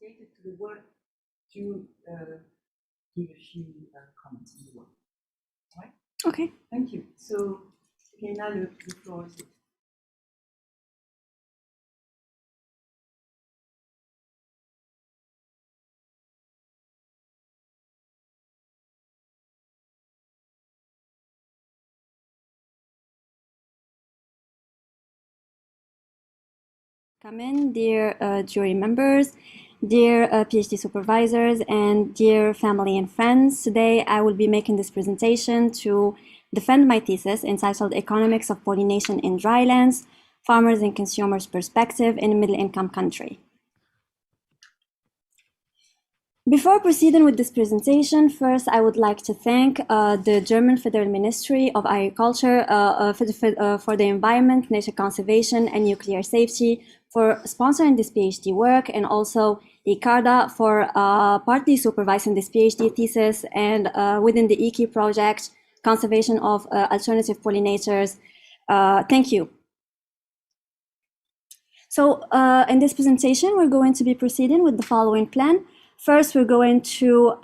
dedicated to the work to give a few comments on the work. All right? Okay. Thank you. So, SoukaIna, the floor is yours. Come in, dear jury members, dear PhD supervisors, and dear family and friends. Today I will be making this presentation to defend my thesis entitled Economics of Pollination in Drylands, Farmers and Consumers' Perspective in a Middle-Income Country. Before proceeding with this presentation, first I would like to thank the German Federal Ministry of Agriculture for the Environment, Nature Conservation and Nuclear Safety for sponsoring this PhD work, and also ICARDA for partly supervising this PhD thesis, and within the EKI project, Conservation of Alternative Pollinators. Thank you. So in this presentation, we're going to be proceeding with the following plan. First, we're going to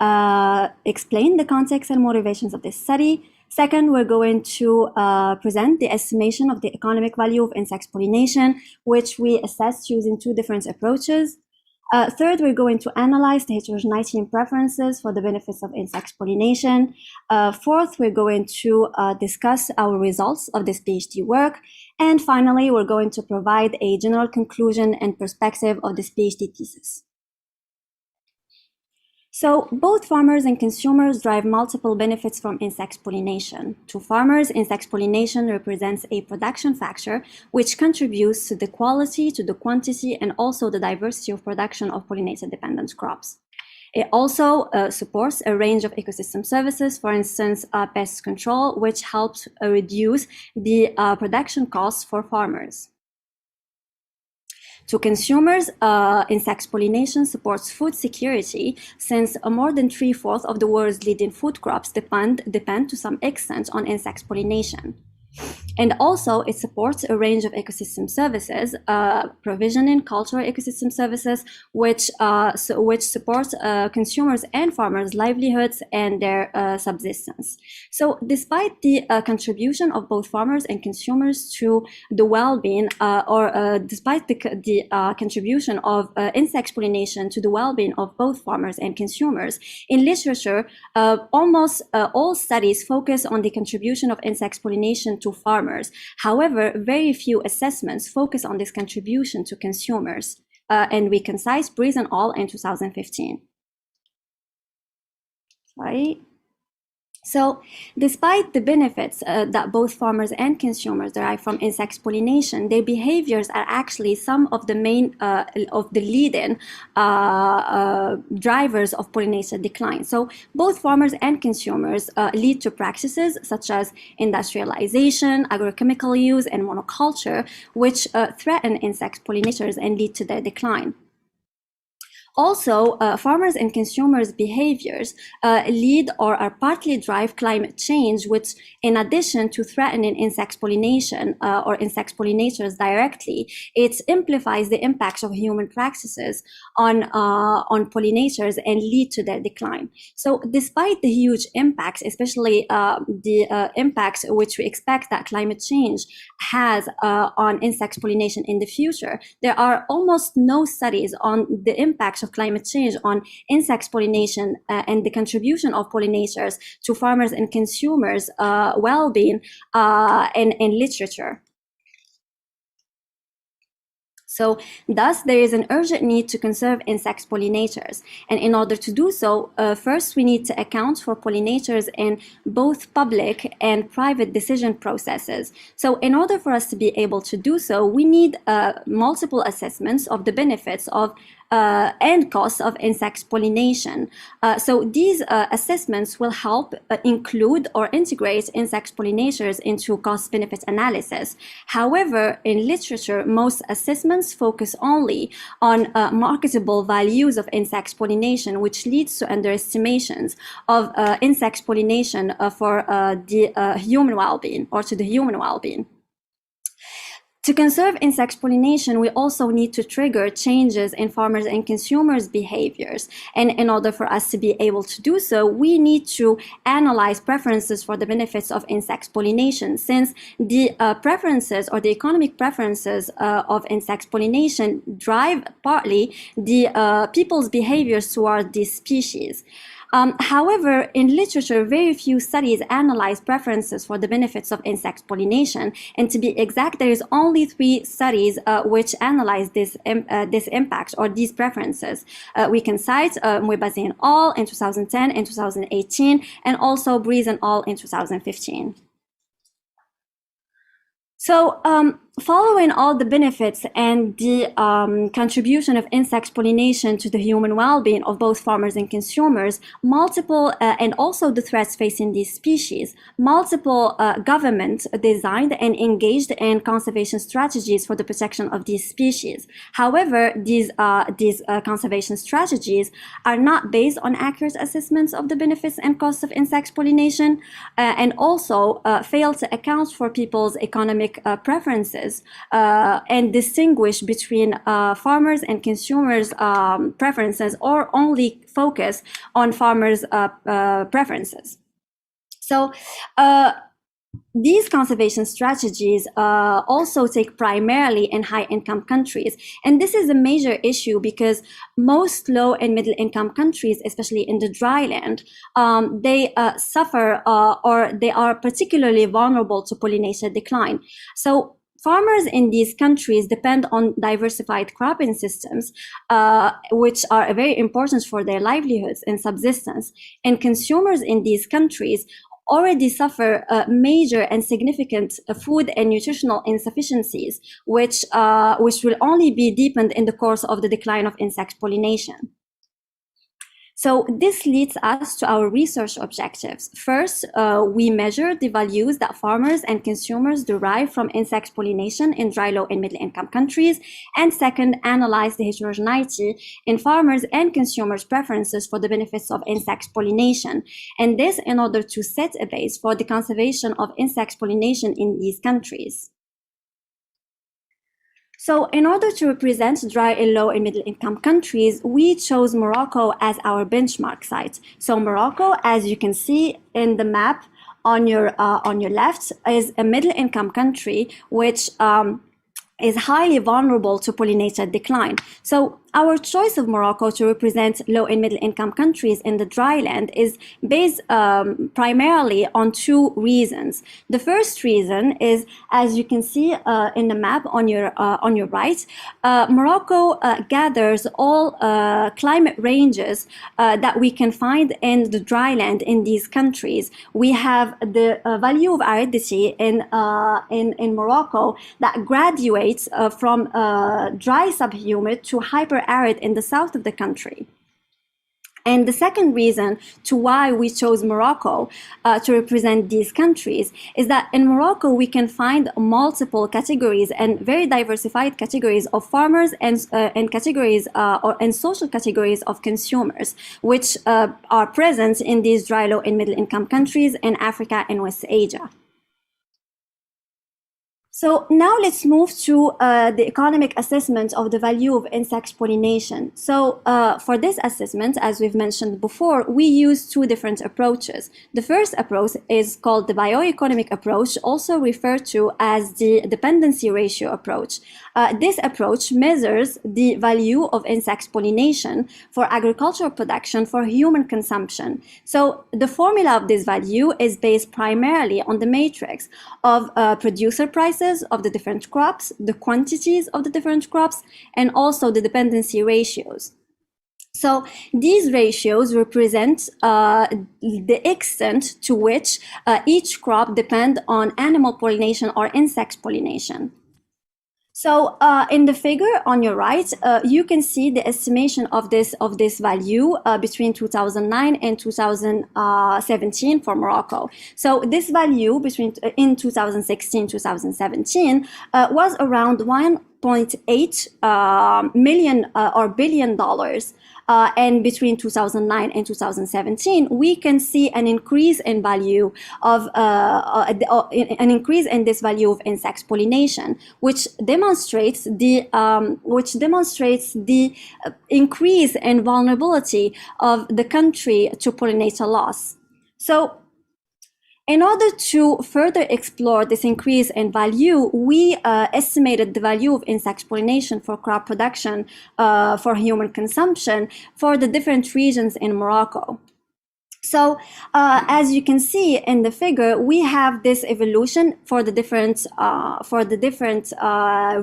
explain the context and motivations of this study. Second, we're going to present the estimation of the economic value of insect pollination, which we assessed using two different approaches. Third, we're going to analyze the heterogeneity in preferences for the benefits of insect pollination. Fourth, we're going to discuss our results of this PhD work. And finally, we're going to provide a general conclusion and perspective of this PhD thesis. So both farmers and consumers derive multiple benefits from insect pollination. To farmers, insect pollination represents a production factor which contributes to the quality, to the quantity, and also the diversity of production of pollinator-dependent crops. It also supports a range of ecosystem services, for instance, pest control, which helps reduce the production costs for farmers. To consumers, insect pollination supports food security, since more than 3/4 of the world's leading food crops depend to some extent on insect pollination. And also, it supports a range of ecosystem services, provisioning cultural ecosystem services, which support consumers and farmers' livelihoods and their subsistence. So despite the contribution of both farmers and consumers to the well-being, despite the contribution of insect pollination to the well-being of both farmers and consumers, in literature, almost all studies focus on the contribution of insect pollination to farmers. However, very few assessments focus on this contribution to consumers, and we concise Breeze and al. In 2015. Sorry. So, despite the benefits that both farmers and consumers derive from insect pollination, their behaviors are actually some of the main, of the leading drivers of pollinator decline. So, both farmers and consumers lead to practices such as industrialization, agrochemical use, and monoculture, which threaten insect pollinators and lead to their decline. Also, farmers and consumers' behaviors lead or are partly drive climate change, which, in addition to threatening insect pollination or insect pollinators directly, it amplifies the impacts of human practices on pollinators and lead to their decline. So, despite the huge impacts, especially the impacts which we expect that climate change has on insect pollination in the future, there are almost no studies on the impacts of climate change on insect pollination and the contribution of pollinators to farmers and consumers' well-being in literature. So, thus, there is an urgent need to conserve insect pollinators. And in order to do so, first we need to account for pollinators in both public and private decision processes. So, in order for us to be able to do so, we need multiple assessments of the benefits of and costs of insect pollination. So these assessments will help include or integrate insect pollinators into cost-benefit analysis. However, in literature, most assessments focus only on marketable values of insect pollination, which leads to underestimations of insect pollination for the human well-being or to the human well-being. To conserve insect pollination, we also need to trigger changes in farmers and consumers' behaviors. And in order for us to be able to do so, we need to analyze preferences for the benefits of insect pollination, since the preferences or the economic preferences of insect pollination drive partly the people's behaviors toward these species. However, in literature, very few studies analyze preferences for the benefits of insect pollination. And to be exact, there is only 3 studies which analyze this impact or these preferences. We can cite Mwebazin et al. In 2010 and 2018, and also Breeze et al. In 2015. So, following all the benefits and the contribution of insect pollination to the human well-being of both farmers and consumers, and also the threats facing these species, multiple governments designed and engaged in conservation strategies for the protection of these species. However, these conservation strategies are not based on accurate assessments of the benefits and costs of insect pollination, and also fail to account for people's economic preferences and distinguish between farmers and consumers' preferences, or only focus on farmers' preferences. So these conservation strategies also take primarily in high-income countries. And this is a major issue because most low and middle-income countries, especially in the dry land, they suffer or they are particularly vulnerable to pollination decline. So farmers in these countries depend on diversified cropping systems, which are very important for their livelihoods and subsistence. And consumers in these countries already suffer major and significant food and nutritional insufficiencies, which will only be deepened in the course of the decline of insect pollination. So this leads us to our research objectives. First, we measure the values that farmers and consumers derive from insect pollination in dry, low, and middle-income countries. And second, analyze the heterogeneity in farmers and consumers' preferences for the benefits of insect pollination. And this in order to set a base for the conservation of insect pollination in these countries. So in order to represent dry and low and middle income countries, we chose Morocco as our benchmark site. So Morocco, as you can see in the map on your left, is a middle income country which is highly vulnerable to pollinator decline. So our choice of Morocco to represent low and middle income countries in the dry land is based primarily on 2 reasons. The first reason is, as you can see in the map on your right, Morocco gathers all climate ranges that we can find in the dry land in these countries. We have the value of aridity in Morocco that graduates from dry subhumid to hyper arid in the south of the country. And the second reason to why we chose Morocco to represent these countries is that in Morocco we can find multiple categories and very diversified categories of farmers and categories and social categories of consumers, which are present in these dry, low, and middle income countries in Africa and West Asia. So now let's move to the economic assessment of the value of insect pollination. So for this assessment, as we've mentioned before, we use 2 different approaches. The first approach is called the bioeconomic approach, also referred to as the dependency ratio approach. This approach measures the value of insect pollination for agricultural production for human consumption. So the formula of this value is based primarily on the matrix of producer prices of the different crops, the quantities of the different crops, and also the dependency ratios. So these ratios represent the extent to which each crop depends on animal pollination or insect pollination. So in the figure on your right, you can see the estimation of this value between 2009 and 2017 for Morocco. So this value in 2016-2017 was around 1.8 million or billion dollars. and between 2009 and 2017, we can see an increase in value of an increase in this value of insect pollination, which demonstrates the increase in vulnerability of the country to pollinator loss. So, in order to further explore this increase in value, we estimated the value of insect pollination for crop production for human consumption for the different regions in Morocco. So as you can see in the figure, we have this evolution for the different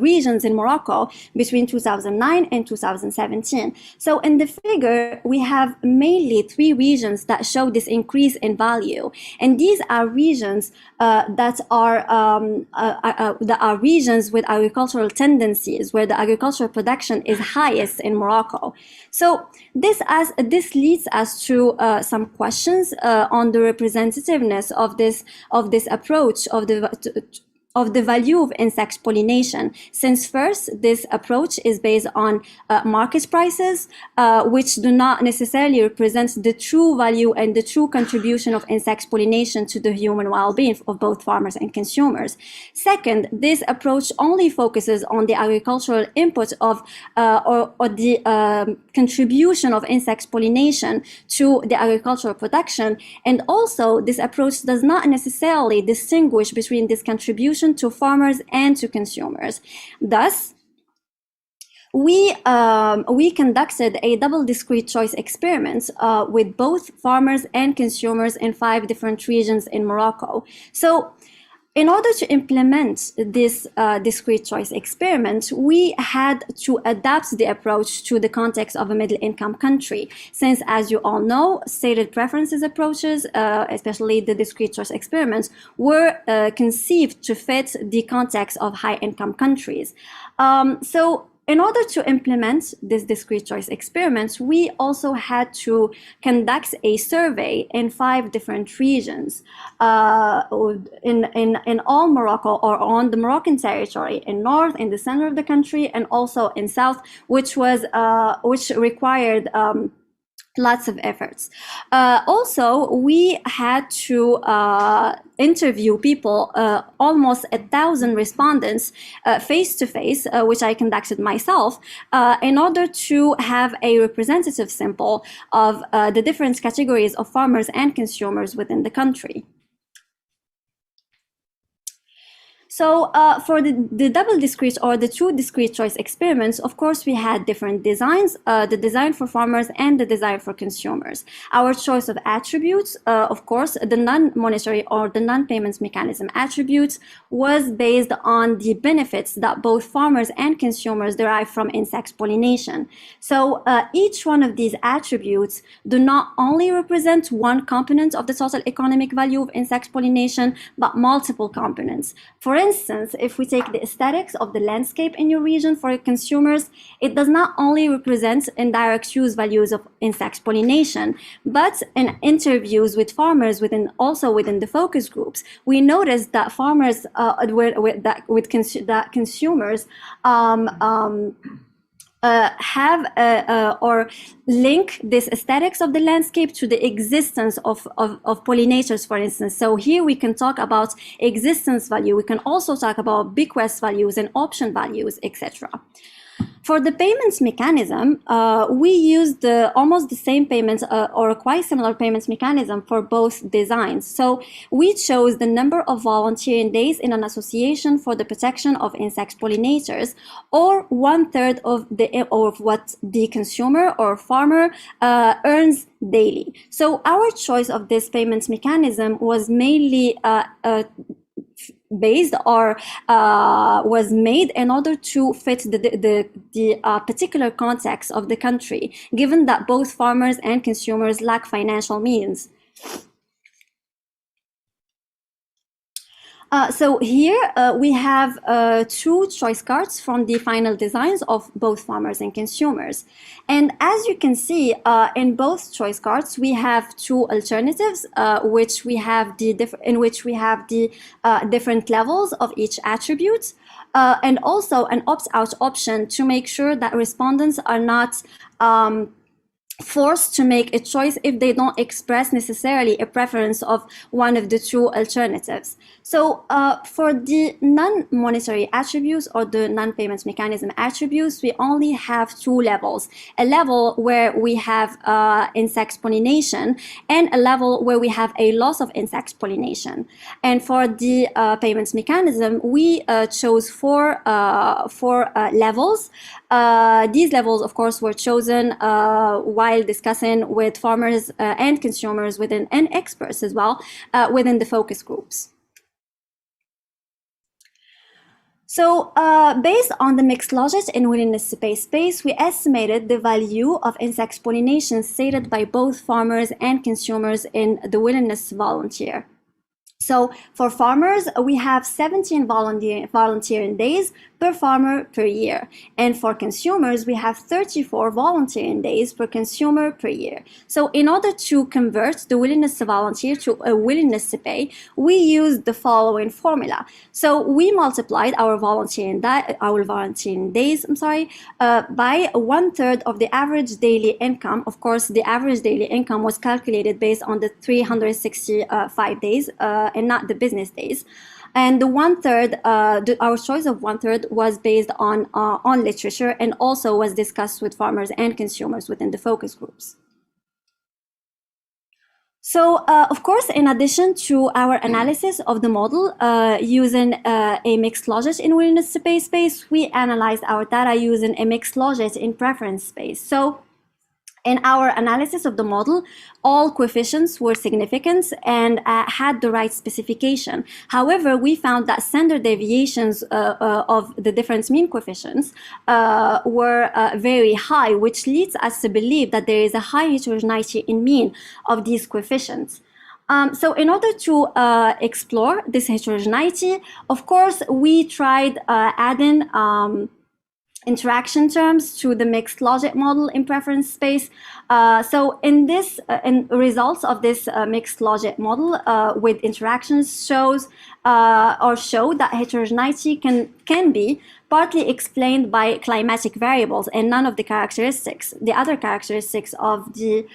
regions in Morocco between 2009 and 2017. So in the figure, we have mainly 3 regions that show this increase in value, and these are regions that are regions with agricultural tendencies, where the agricultural production is highest in Morocco. So this leads us to some questions on the representativeness of this approach of the value of insect pollination, since first, this approach is based on market prices, which do not necessarily represent the true value and the true contribution of insect pollination to the human well-being of both farmers and consumers. Second, this approach only focuses on the agricultural input of or the contribution of insect pollination to the agricultural production, and also this approach does not necessarily distinguish between this contribution to farmers and to consumers. Thus, we conducted a double discrete choice experiment with both farmers and consumers in 5 different regions in Morocco. So, in order to implement this discrete choice experiment, we had to adapt the approach to the context of a middle-income country, since, as you all know, stated preferences approaches, especially the discrete choice experiments, were conceived to fit the context of high-income countries. So, in order to implement this discrete choice experiments, we also had to conduct a survey in 5 different regions in all Morocco, or on the Moroccan territory, in north, in the center of the country, and also in south, which required lots of efforts. Also, we had to interview people, almost 1,000 respondents, face to face, which I conducted myself, in order to have a representative sample of the different categories of farmers and consumers within the country. So for the double discrete or the 2 discrete choice experiments, of course, we had different designs, the design for farmers and the design for consumers. Our choice of attributes, of course, the non-monetary or the non-payments mechanism attributes, was based on the benefits that both farmers and consumers derive from insect pollination. So each one of these attributes do not only represent one component of the total economic value of insect pollination, but multiple components. For instance, if we take the aesthetics of the landscape in your region for consumers, it does not only represent indirect use values of insect pollination, but in interviews with farmers also within the focus groups, we noticed that farmers consumers have or link this aesthetics of the landscape to the existence of pollinators, for instance. So here we can talk about existence value. We can also talk about bequest values and option values, etc. For the payments mechanism, we used almost the same payments or quite similar payments mechanism for both designs. So we chose the number of volunteering days in an association for the protection of insect pollinators, or 1/3 of what the consumer or farmer earns daily. So our choice of this payments mechanism was mainly based or was made in order to fit the particular context of the country, given that both farmers and consumers lack financial means. So here we have 2 choice cards from the final designs of both farmers and consumers. And as you can see, in both choice cards, we have 2 alternatives, in which we have the different levels of each attribute, and also an opt-out option to make sure that respondents are not forced to make a choice if they don't express necessarily a preference of one of the two alternatives. So for the non-monetary attributes or the non-payment mechanism attributes, we only have two levels: a level where we have insect pollination and a level where we have a loss of insect pollination. And for the payment mechanism, we chose four levels. These levels, of course, were chosen while discussing with farmers and consumers and experts as well within the focus groups. So based on the mixed logic and willingness to pay space, we estimated the value of insect pollination stated by both farmers and consumers in the willingness to volunteer. So for farmers, we have 17 volunteering days per farmer per year. And for consumers, we have 34 volunteering days per consumer per year. So in order to convert the willingness to volunteer to a willingness to pay, we used the following formula. So we multiplied our volunteering days, by 1/3 of the average daily income. Of course, the average daily income was calculated based on the 365 days and not the business days. And the 1/3, our choice of 1/3 was based on literature and also was discussed with farmers and consumers within the focus groups. So, of course, in addition to our analysis of the model using a mixed logic in willingness to pay space, we analyzed our data using a mixed logic in preference space. So, in our analysis of the model, all coefficients were significant and had the right specification. However, we found that standard deviations of the difference mean coefficients were very high, which leads us to believe that there is a high heterogeneity in mean of these coefficients. So in order to explore this heterogeneity, of course, we tried adding interaction terms to the mixed logic model in preference space. So in results of this mixed logic model with interactions show that heterogeneity can be partly explained by climatic variables and none of the other characteristics of the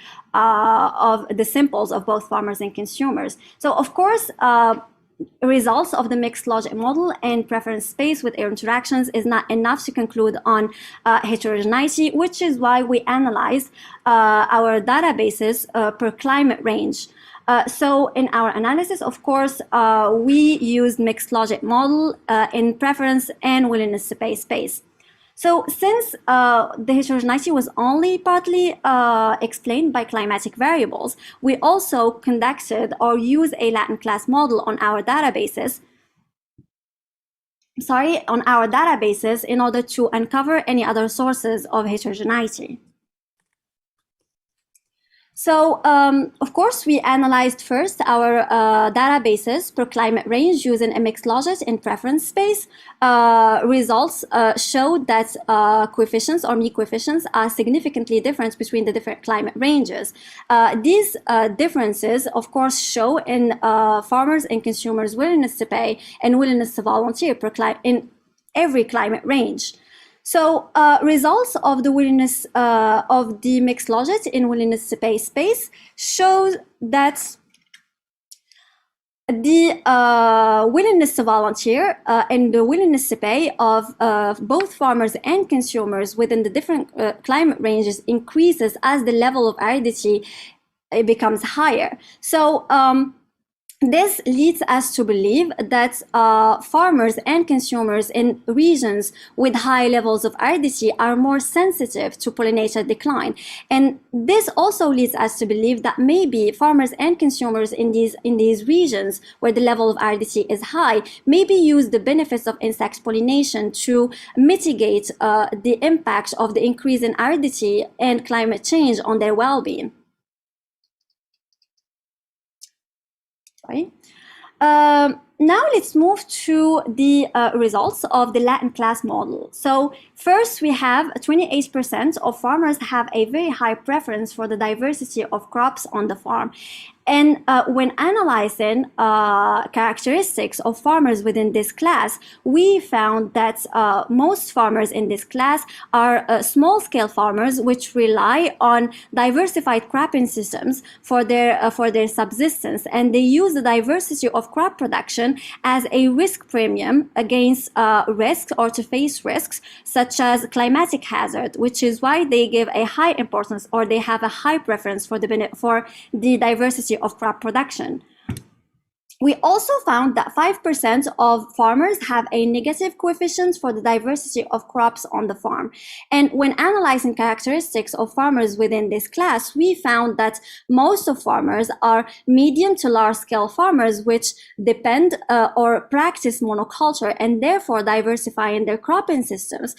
simples of both farmers and consumers. So of course, results of the mixed logic model and preference space with air interactions is not enough to conclude on heterogeneity, which is why we analyzed our databases per climate range. So in our analysis, of course, we used mixed logic model in preference and willingness to pay space. So since the heterogeneity was only partly explained by climatic variables, we also conducted or used a latent class model on our databases in order to uncover any other sources of heterogeneity. So, of course, we analyzed first our databases per climate range using a mixed logic in preference space. Results showed that coefficients or mean coefficients are significantly different between the different climate ranges. These differences, of course, show in farmers' and consumers' willingness to pay and willingness to volunteer in every climate range. So results of the willingness of the mixed logic in willingness to pay space shows that the willingness to volunteer and the willingness to pay of both farmers and consumers within the different climate ranges increases as the level of aridity becomes higher. So this leads us to believe that farmers and consumers in regions with high levels of aridity are more sensitive to pollinator decline. And this also leads us to believe that maybe farmers and consumers in these regions where the level of aridity is high maybe use the benefits of insect pollination to mitigate the impact of the increase in aridity and climate change on their well-being. Now let's move to the results of the Latin class model. So first we have 28% of farmers have a very high preference for the diversity of crops on the farm. And when analyzing characteristics of farmers within this class, we found that most farmers in this class are small-scale farmers which rely on diversified cropping systems for their subsistence, and they use the diversity of crop production as a risk premium against risks or to face risks such as climatic hazard, which is why they give a high importance or they have a high preference for the diversity of crop production. We also found that 5% of farmers have a negative coefficient for the diversity of crops on the farm. And when analyzing characteristics of farmers within this class, we found that most of farmers are medium to large scale farmers which depend or practice monoculture, and therefore diversifying their cropping systems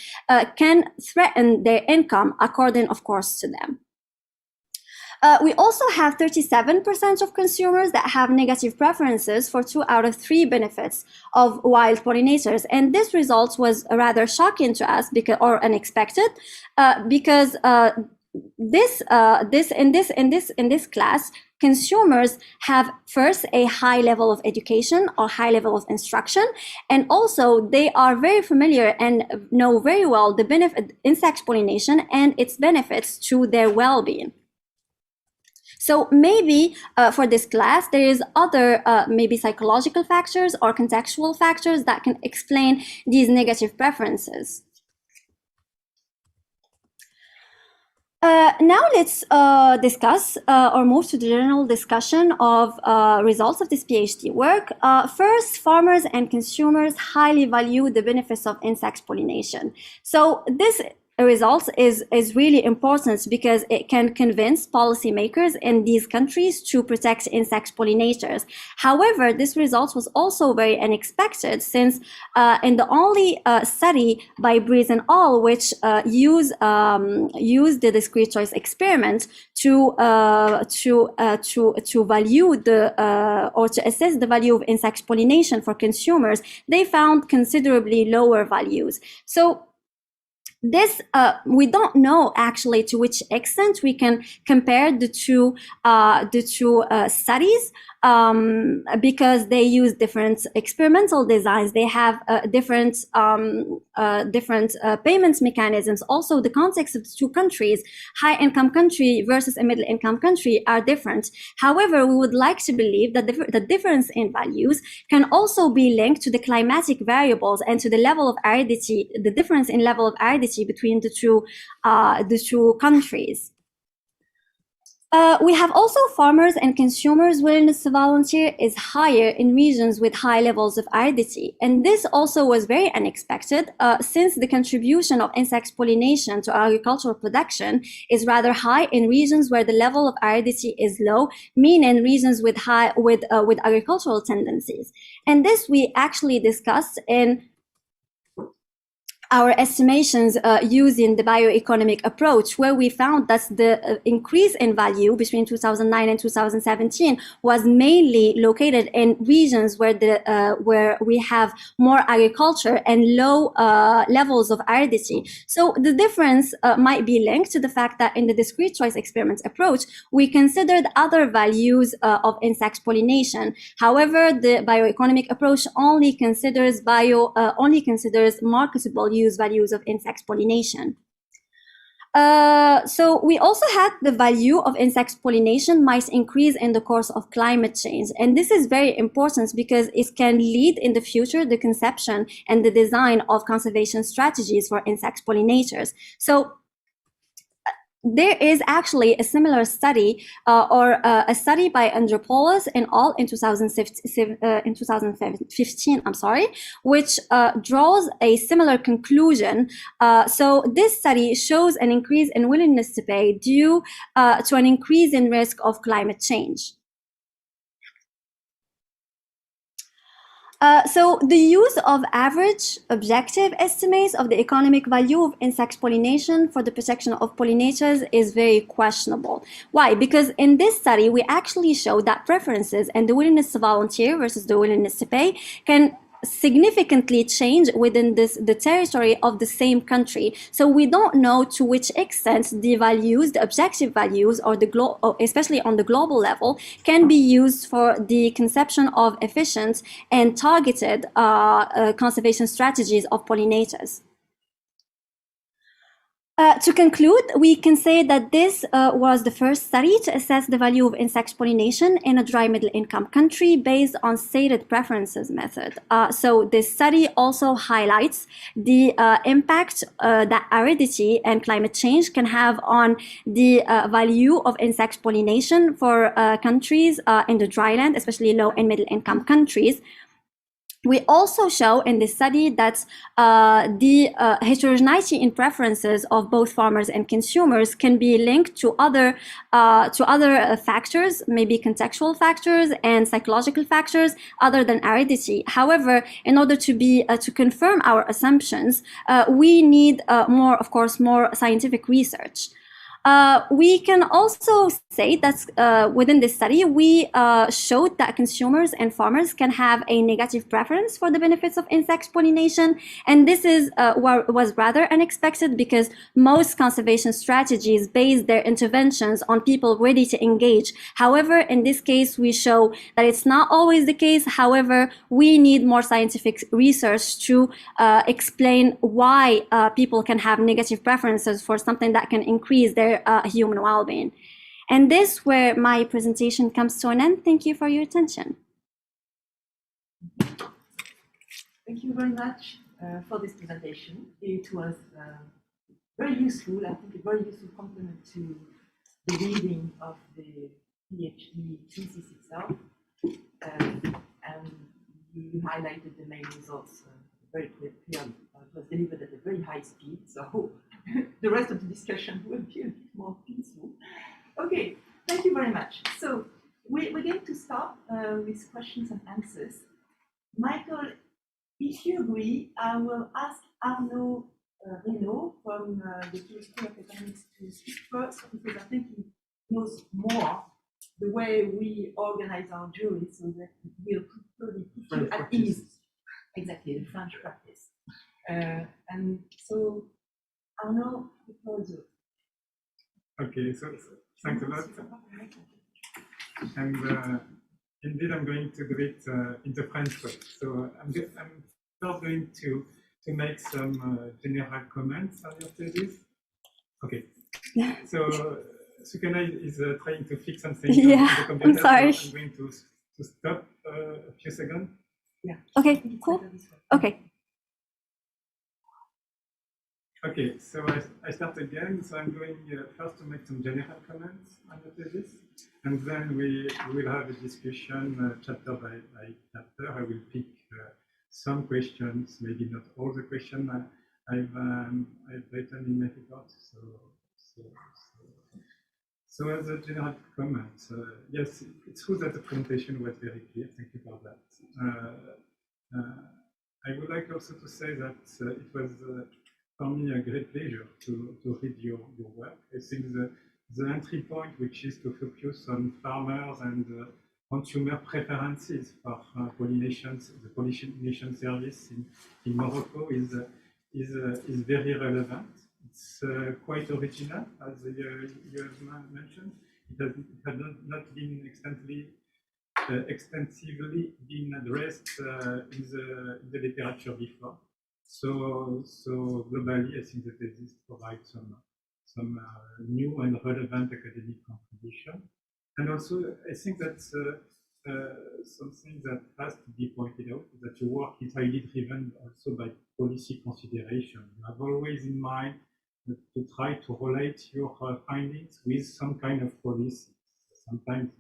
can threaten their income according, of course, to them. We also have 37% of consumers that have negative preferences for 2 out of 3 benefits of wild pollinators. And this result was rather shocking to us or unexpected because in this class, consumers have first a high level of education or high level of instruction, and also they are very familiar and know very well the benefit insect pollination and its benefits to their well-being. So maybe for this class, there is other maybe psychological factors or contextual factors that can explain these negative preferences. Now let's discuss or move to the general discussion of results of this PhD work. First, farmers and consumers highly value the benefits of insect pollination. So this results is really important because it can convince policymakers in these countries to protect insect pollinators. However, this result was also very unexpected since in the only study by Breeze and al., which used the discrete choice experiment to value or to assess the value of insect pollination for consumers, they found considerably lower values. So this, we don't know actually to which extent we can compare the two studies because they use different experimental designs. They have different payments mechanisms. Also, the context of the two countries, high-income country versus a middle-income country, are different. However, we would like to believe that the difference in values can also be linked to the climatic variables and to the level of aridity, the difference in level of aridity between the two countries. We have also farmers and consumers' willingness to volunteer is higher in regions with high levels of aridity. And this also was very unexpected since the contribution of insect pollination to agricultural production is rather high in regions where the level of aridity is low, meaning regions with agricultural tendencies. And this we actually discussed in our estimations using the bioeconomic approach, where we found that the increase in value between 2009 and 2017 was mainly located in regions where we have more agriculture and low levels of aridity. So the difference might be linked to the fact that in the discrete choice experiment approach, we considered other values of insect pollination. However, the bioeconomic approach only considers marketable use values of insect pollination. So we also had the value of insect pollination might increase in the course of climate change. And this is very important because it can lead in the future the conception and the design of conservation strategies for insect pollinators. So there is actually a similar study a study by Andropoulos and al. in 2015, which draws a similar conclusion. So this study shows an increase in willingness to pay due to an increase in risk of climate change. So the use of average objective estimates of the economic value of insect pollination for the protection of pollinators is very questionable. Why? Because in this study, we actually show that preferences and the willingness to volunteer versus the willingness to pay can significantly change within the territory of the same country. So we don't know to which extent the values, the objective values, or especially on the global level, can be used for the conception of efficient and targeted conservation strategies of pollinators. To conclude, we can say that this was the first study to assess the value of insect pollination in a dry middle-income country based on stated preferences method. So this study also highlights the impact that aridity and climate change can have on the value of insect pollination for countries in the dryland, especially low and middle-income countries. We also show in this study that the heterogeneity in preferences of both farmers and consumers can be linked to other factors, maybe contextual factors and psychological factors other than aridity. However, in order to confirm our assumptions, we need more scientific research. We can also say that within this study, we showed that consumers and farmers can have a negative preference for the benefits of insect pollination. And this was rather unexpected because most conservation strategies base their interventions on people ready to engage. However, in this case, we show that it's not always the case. However, we need more scientific research to explain why people can have negative preferences for something that can increase their human well-being. And this where my presentation comes to an end. Thank you for your attention. Thank you very much for this presentation. It was very useful, I think a very useful complement to the reading of the PhD thesis itself. And you highlighted the main results very clearly. It was delivered at a very high speed, so the rest of the discussion will be a bit more peaceful. Okay, thank you very much. So we're going to start with questions and answers. Michael, if you agree, I will ask Arnaud from the School of Economics to speak first, because I think he knows more the way we organize our jury, so that we'll probably put you at ease. Exactly, the French practice. And so, Arnaud, the floor is yours. Okay, so thanks a lot. And indeed, I'm going to do it in the French way. So I'm first going to make some general comments on your thesis. Okay. So SoukaIna is trying to fix something on the computer. I'm sorry. So I'm going to stop a few seconds. Yeah. Okay, cool. Okay. Okay, so I start again. So I'm going first to make some general comments on the thesis, and then we will have a discussion chapter by chapter. I will pick some questions, maybe not all the questions I've written in my report. So as a general comment, yes, it's true that the presentation was very clear. Thank you for that. I would like also to say that it was for me a great pleasure to read your work. I think the entry point, which is to focus on farmers and consumer preferences for pollinations, the pollination service in Morocco is very relevant. It's quite original, as you have mentioned. It had not been extensively been addressed in the literature before. So globally, I think the thesis provides some new and relevant academic contribution. And also, I think that something that has to be pointed out is that your work is highly driven also by policy consideration. You have always in mind to try to relate your findings with some kind of policy. Sometimes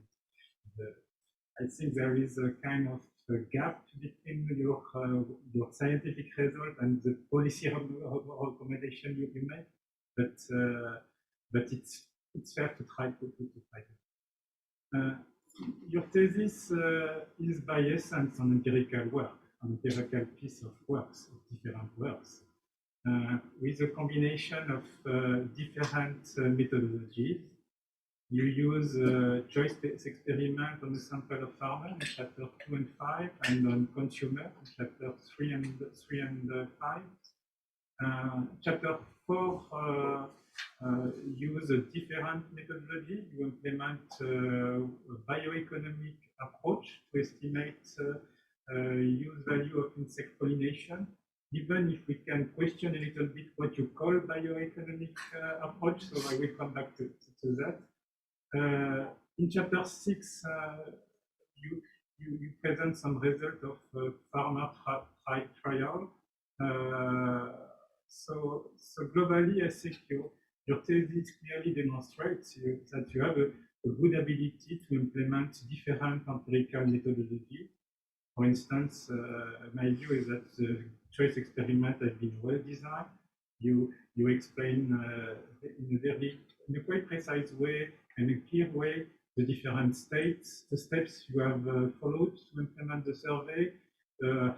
I think there is a kind of a gap between your scientific result and the policy recommendation you make, but it's fair to try to find it. Your thesis is by essence an empirical work. empirical piece of works, of different works, with a combination of different methodologies. You use choice experiment on the sample of farmer in chapter 2 and 5, and on consumer in chapter 3 and 5. Chapter 4 use a different methodology. You implement a bioeconomic approach to estimate use value of insect pollination, even if we can question a little bit what you call bioeconomic approach, so I will come back to that. In chapter 6, you present some result of farmer trial. So globally, I think your thesis clearly demonstrates that you have a good ability to implement different empirical methodologies. For instance, my view is that the choice experiment has been well designed. You explain in a quite precise way and a clear way the different the steps you have followed to implement the survey,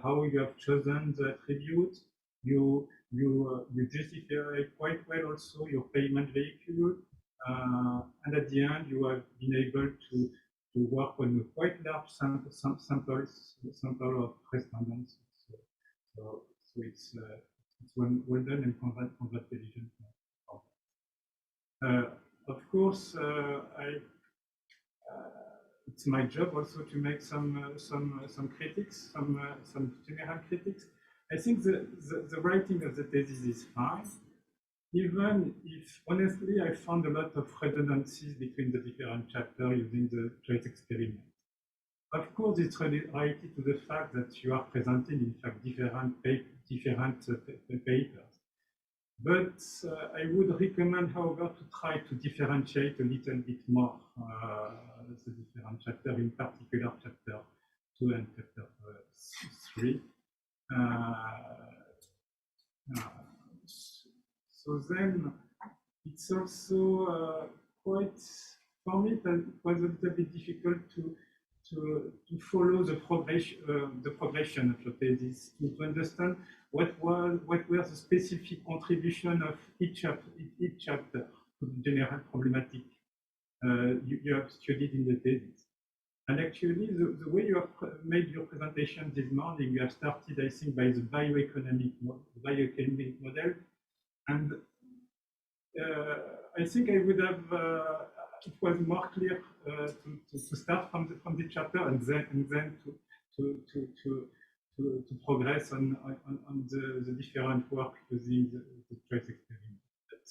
how you have chosen the attribute. You justify quite well also your payment vehicle, and at the end you have been able to work on a quite large sample of respondents. So it's well done, and congratulations. Of course, it's my job also to make some critics, some general critics. I think the writing of the thesis is fine, even if honestly I found a lot of redundancies between the different chapters using the choice experiment. Of course, it's related to the fact that you are presenting in fact different papers. But I would recommend, however, to try to differentiate a little bit more the different chapters, in particular chapter 2 and chapter 3. So then it's also quite, for me, it was a little bit difficult to follow the progression of the thesis, to understand what were the specific contribution of each chapter to the general problematic you have studied in the thesis. And actually, the way you have made your presentation this morning, you have started, I think, by the bioeconomic model. And I think I would have, it was more clear to start from the chapter and then to progress on the different work using the choice experiment. But,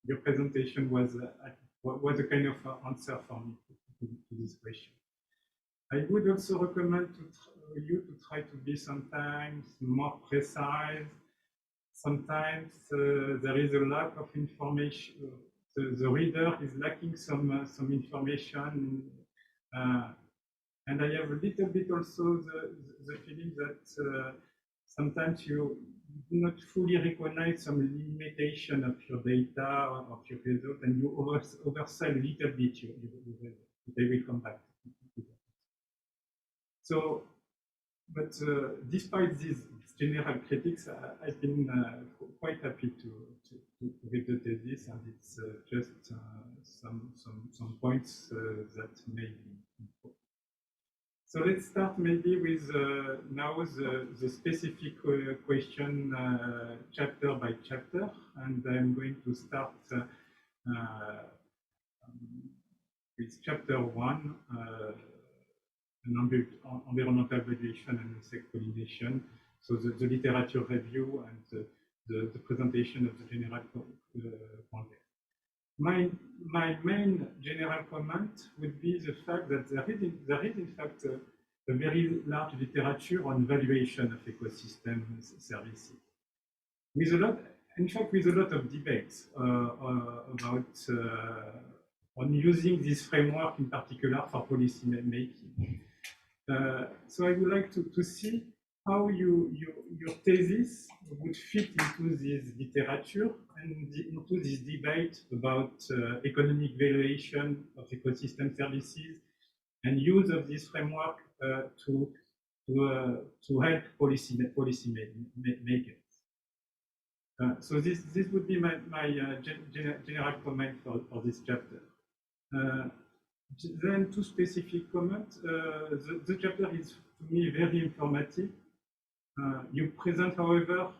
your presentation was a kind of answer for me to this question. I would also recommend you to try to be sometimes more precise. Sometimes there is a lack of information. The reader is lacking some information, and I have a little bit also the feeling that sometimes you do not fully recognize some limitation of your data or of your result, and you oversell a little bit your result. They will come back to that. So, but despite these general critics, I've been quite happy to read the thesis, and it's just some points that may be important. So let's start maybe with now the specific question chapter by chapter, and I'm going to start with chapter 1, environmental valuation and insect pollination. So the literature review and the presentation of the general context. My main general comment would be the fact that there is in fact a very large literature on valuation of ecosystem services, with a lot of debates about on using this framework in particular for policy making. So I would like to see how your thesis would fit into this literature and into this debate about economic valuation of ecosystem services and use of this framework to help policy makers. So this would be my general comment for this chapter. Then two specific comments. The chapter is to me very informative. You present, however,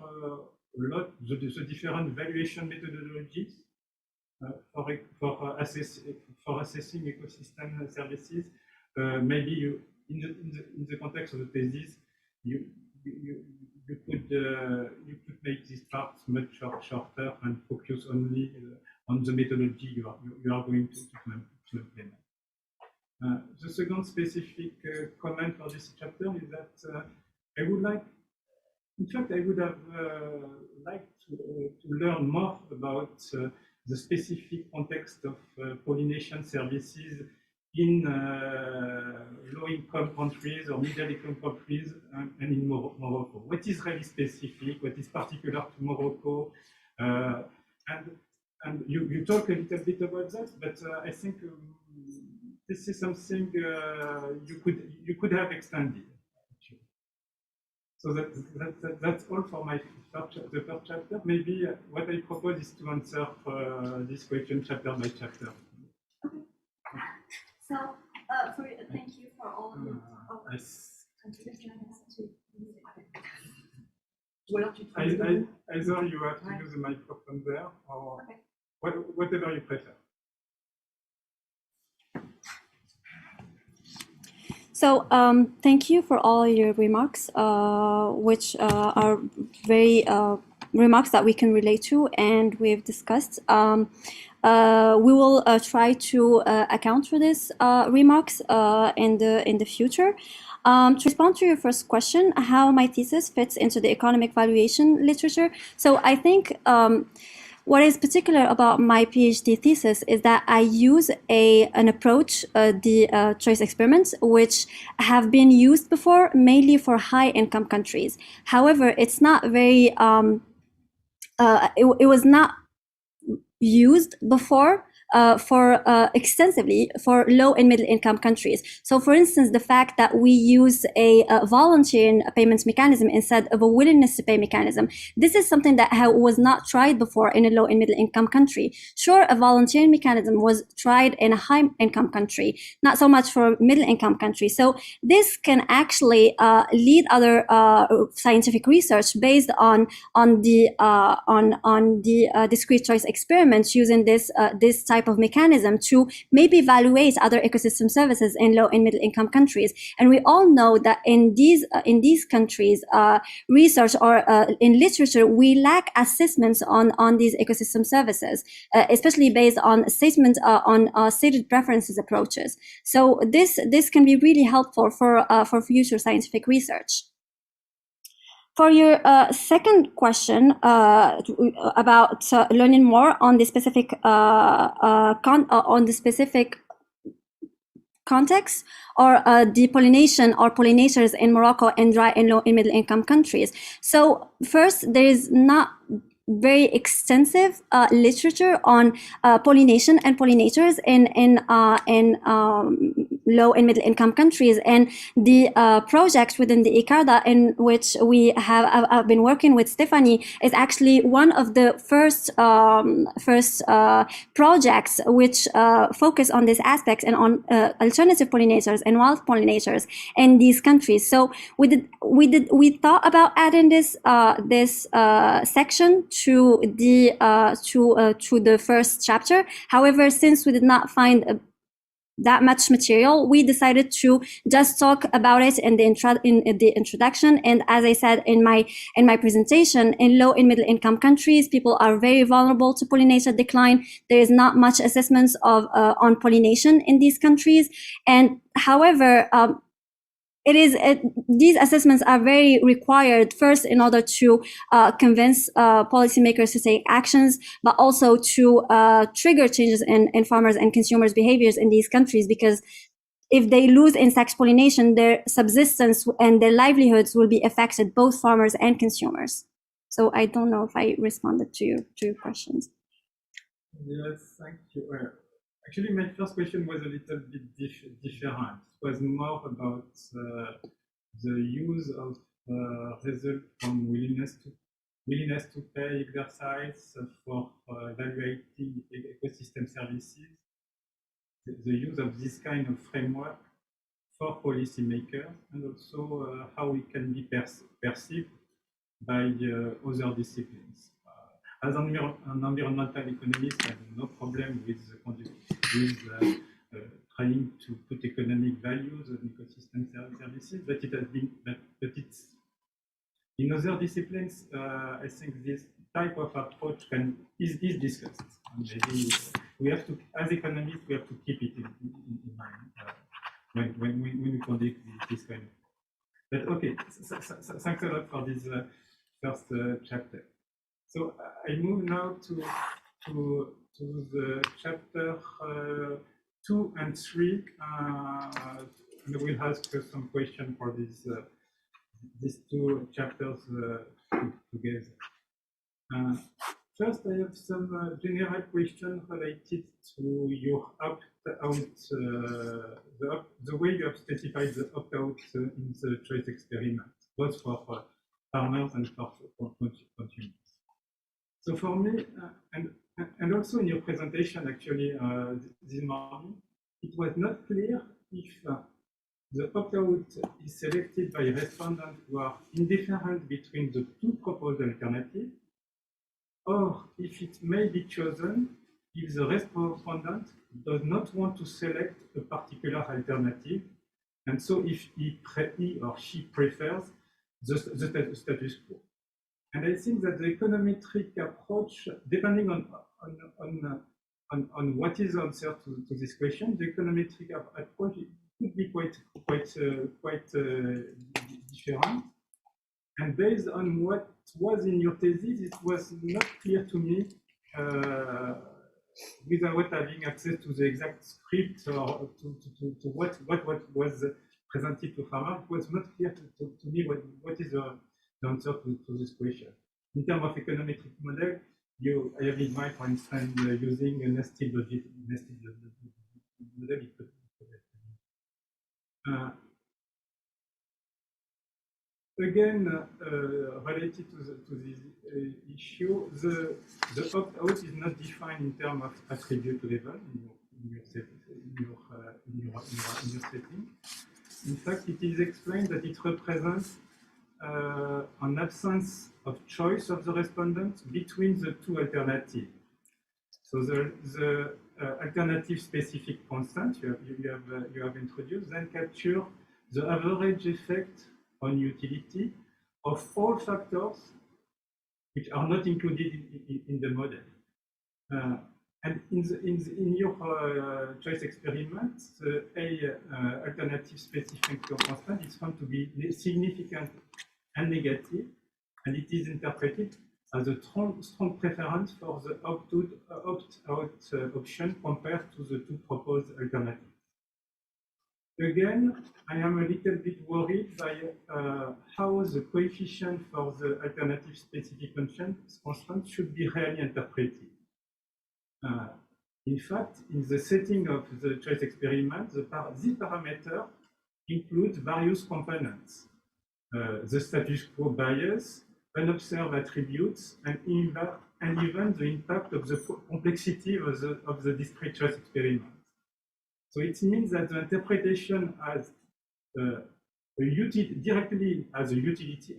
a lot the different valuation methodologies for assessing ecosystem services. Maybe you, in the context of the thesis, you could make this part much shorter and focus only on the methodology you are going to implement. The second specific comment for this chapter is that I would like, in fact, I would have liked to learn more about the specific context of pollination services in low-income countries or middle-income countries and in Morocco. What is really specific? What is particular to Morocco? And you talk a little bit about that, but I think this is something you could have extended. So that's all for the first chapter. Maybe what I propose is to answer this question chapter by chapter. Okay. So, thank you for all of your Either you have to use the microphone there, or whatever you prefer. So thank you for all your remarks, which are very remarks that we can relate to and we've discussed. We will try to account for this remarks in the future. To respond to your first question, how my thesis fits into the economic valuation literature. So I think what is particular about my PhD thesis is that I use an approach, the choice experiments, which have been used before, mainly for high-income countries. However, it's not very, it was not used before extensively for low and middle income countries. So for instance, the fact that we use a volunteering payments mechanism instead of a willingness to pay mechanism, this is something that was not tried before in a low and middle income country. Sure, a volunteering mechanism was tried in a high income country, not so much for a middle income country. So this can actually lead other scientific research based on the discrete choice experiments using this type of mechanism to maybe evaluate other ecosystem services in low and middle income countries. And we all know that in these countries, research or in literature, we lack assessments on these ecosystem services, especially based on statement on stated preferences approaches. So this can be really helpful for future scientific research. For your second question about learning more on the specific context or the pollination or pollinators in Morocco and dry and low and middle income countries. So first, there is not very extensive literature on pollination and pollinators in low and middle income countries, and the project within the ICARDA in which we have been working with Stephanie is actually one of the first projects which focus on this aspect and on alternative pollinators and wild pollinators in these countries. So we thought about adding this section to the first chapter. However, since we did not find that much material, we decided to just talk about it in the introduction. And as I said in my presentation, in low and middle income countries, people are very vulnerable to pollinator decline. There is not much assessments on pollination in these countries. And however, these assessments are very required, first in order to convince policymakers to take actions, but also to trigger changes in farmers and consumers' behaviors in these countries, because if they lose insect pollination, their subsistence and their livelihoods will be affected, both farmers and consumers. So I don't know if I responded to your questions. Yes, thank you. Actually, my first question was a little bit different. It was more about the use of result from willingness to pay exercise for evaluating ecosystem services, the use of this kind of framework for policymakers, and also how it can be perceived by other disciplines. As an environmental economist, I have no problem with trying to put economic values on ecosystem services, but it has been, but it's in other disciplines. I think this type of approach is discussed. And maybe we have to, as economists, we have to keep it in mind when we conduct this kind of. But okay, thanks a lot for this first chapter. So I move now to the chapter 2 and 3, and we'll ask some questions for these two chapters together. First, I have some general questions related to your opt-out, the way you have specified the opt-out in the choice experiment, both for farmers and for consumers. So for me, and also in your presentation, actually, this morning, it was not clear if the opt-out is selected by respondents who are indifferent between the two proposed alternatives, or if it may be chosen if the respondent does not want to select a particular alternative, and so if he or she prefers the status quo. And I think that the econometric approach, depending on what is the answer to this question, the econometric approach could be quite different. And based on what was in your thesis, it was not clear to me, without having access to the exact script or to what was presented to farmers, it was not clear to me what is the answer to this question. In terms of econometric model, I have in mind, for instance, using a nested logic model. Again, related to this issue, the opt-out is not defined in terms of attribute level in your setting. In fact, it is explained that it represents an absence of choice of the respondents between the two alternatives. So the alternative specific constant you have introduced then capture the average effect on utility of all factors which are not included in the model. And in your choice experiment, the alternative specific constant is found to be significant and negative, and it is interpreted as a strong preference for the opt-out option compared to the two proposed alternatives. Again, I am a little bit worried by how the coefficient for the alternative specific constant should be really interpreted. In fact, in the setting of the choice experiment, this parameter includes various components. The status quo bias, unobserved attributes, and even the impact of the complexity of the discrete choice experiment. So it means that the interpretation as directly as a utility,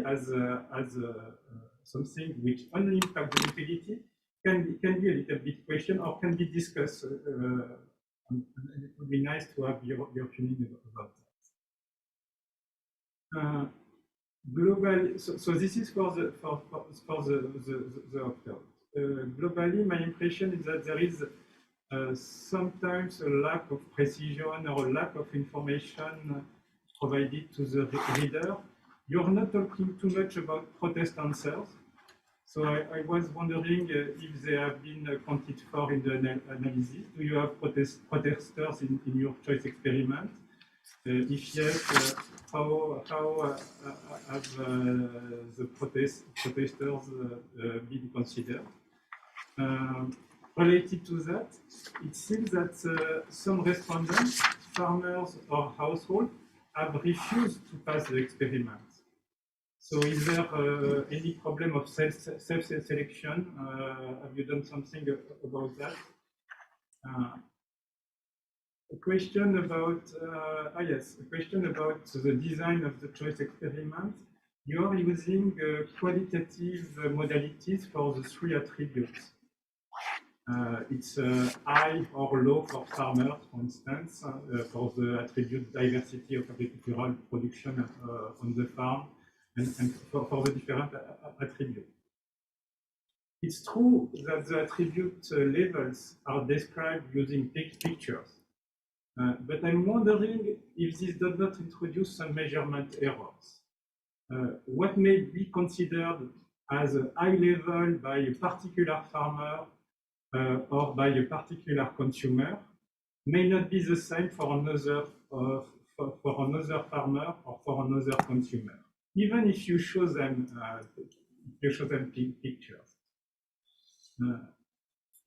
as something which only impacts the utility can be a little bit questioned or can be discussed. And it would be nice to have your opinion about that. Globally, so this is for the opt-out. Globally, my impression is that there is sometimes a lack of precision or a lack of information provided to the reader. You're not talking too much about protest answers. So I was wondering if they have been accounted for in the analysis. Do you have protesters in your choice experiment? If yes, how have the protesters been considered? Related to that, it seems that some respondents, farmers or households, have refused to pass the experiment. So is there any problem of self-selection? Have you done something about that? A question about, yes, a question about the design of the choice experiment. You are using qualitative modalities for the 3 attributes. It's high or low for farmers, for instance, for the attribute diversity of agricultural production on the farm, and for the different attributes. It's true that the attribute levels are described using pictures, but I'm wondering if this does not introduce some measurement errors. What may be considered as a high level by a particular farmer or by a particular consumer may not be the same for another farmer or for another consumer, even if you show them pictures.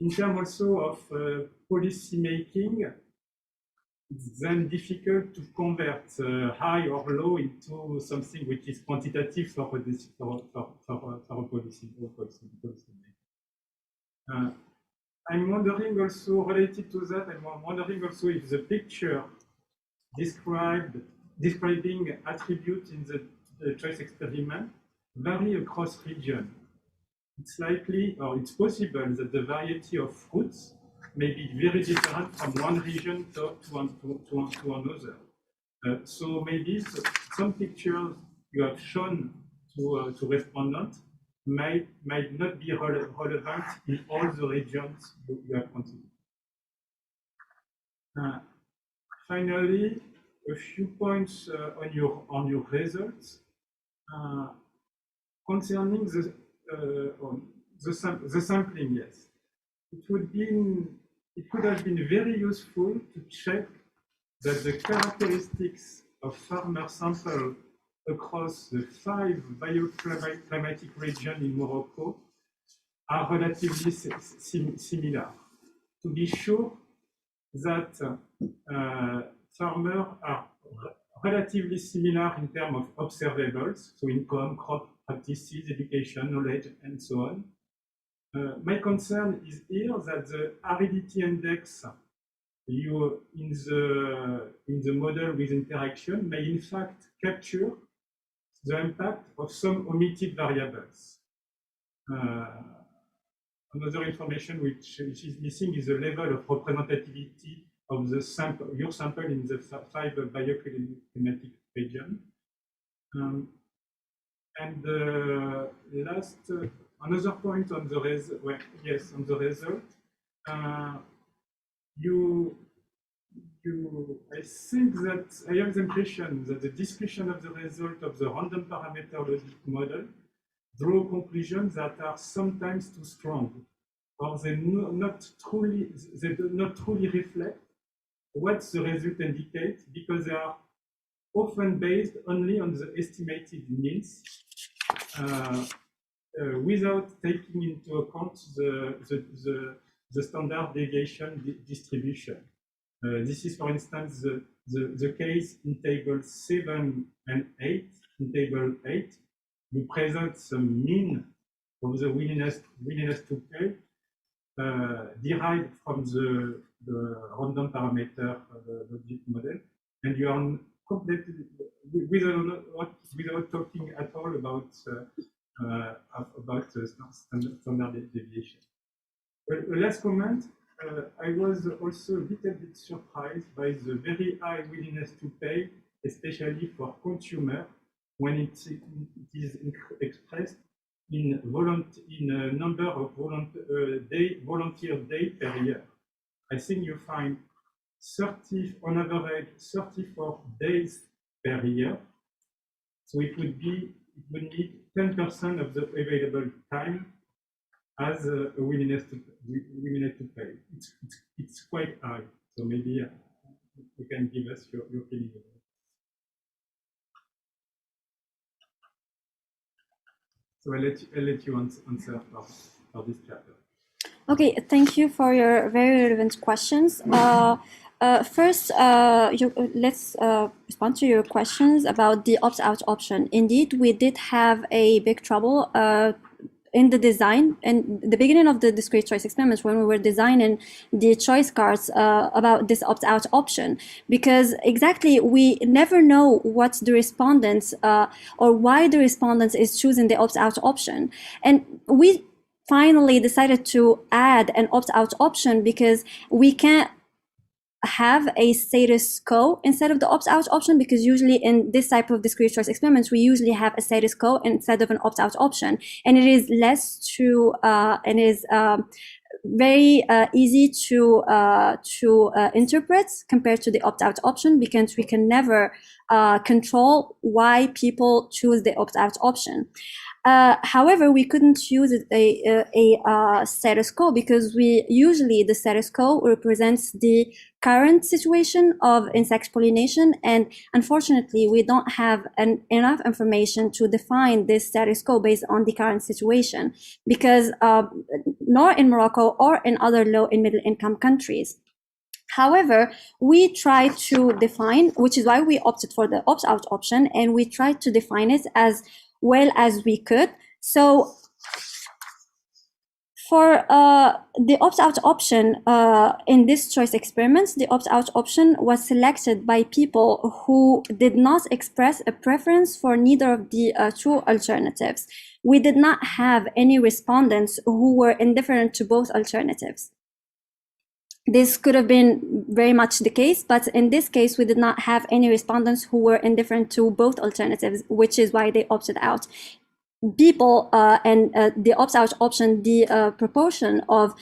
In terms also of policy making, it's then difficult to convert high or low into something which is quantitative for a policy making. I'm wondering also, related to that, I'm wondering also if the picture describing attributes in the choice experiment vary across region. It's likely, or it's possible, that the variety of fruits may be very different from one region to another. So maybe some pictures you have shown to respondents might not be relevant in all the regions you have considered. Finally, a few points on your results concerning the sampling. Yes, it could have been very useful to check that the characteristics of farmer sample across the 5 bioclimatic regions in Morocco are relatively similar. To be sure that farmers are relatively similar in terms of observables, so income, crop practices, education, knowledge, and so on. My concern is here that the aridity index in the model with interaction may in fact capture the impact of some omitted variables. Another information which is missing is the level of representativity of the sample, your sample in the 5 bioclimatic region. And last, another point on the result. Well, yes, on the result. I think that I have the impression that the discussion of the result of the random parameter logic model draw conclusions that are sometimes too strong, or they do not truly reflect what the result indicates, because they are often based only on the estimated means, without taking into account the standard deviation distribution. This is, for instance, the case in table 7 and 8. In table 8, we present some mean of the willingness to pay derived from the random parameter logic model, and you are completely without talking at all about standard deviation. Well, last comment. I was also a little bit surprised by the very high willingness to pay, especially for consumer, when it is expressed in a number of volunteer day per year. I think you find 30, on average, 34 days per year. So it would need 10% of the available time as a willingness to pay. It's quite high. So maybe you can give us your feeling about it. So I'll let you answer for this chapter. Okay, thank you for your very relevant questions. First, let's respond to your questions about the opt-out option. Indeed, we did have a big trouble in the design and the beginning of the discrete choice experiments when we were designing the choice cards about this opt-out option, because exactly we never know what the respondents or why the respondents is choosing the opt-out option. And we finally decided to add an opt-out option because we can't have a status quo instead of the opt-out option, because usually in this type of discrete choice experiments we usually have a status quo instead of an opt-out option, and it is less to and is very easy to interpret compared to the opt-out option, because we can never control why people choose the opt-out option. However, we couldn't use a status quo because the status quo represents the current situation of insect pollination, and unfortunately, we don't have enough information to define this status quo based on the current situation, because nor in Morocco or in other low and middle income countries. However, we tried to define, which is why we opted for the opt-out option, and we tried to define it as well as we could. So for the opt-out option in this choice experiments, the opt-out option was selected by people who did not express a preference for neither of the two alternatives. We did not have any respondents who were indifferent to both alternatives. This could have been very much the case, but in this case, we did not have any respondents who were indifferent to both alternatives, which is why they opted out. People and the opt-out option, the proportion of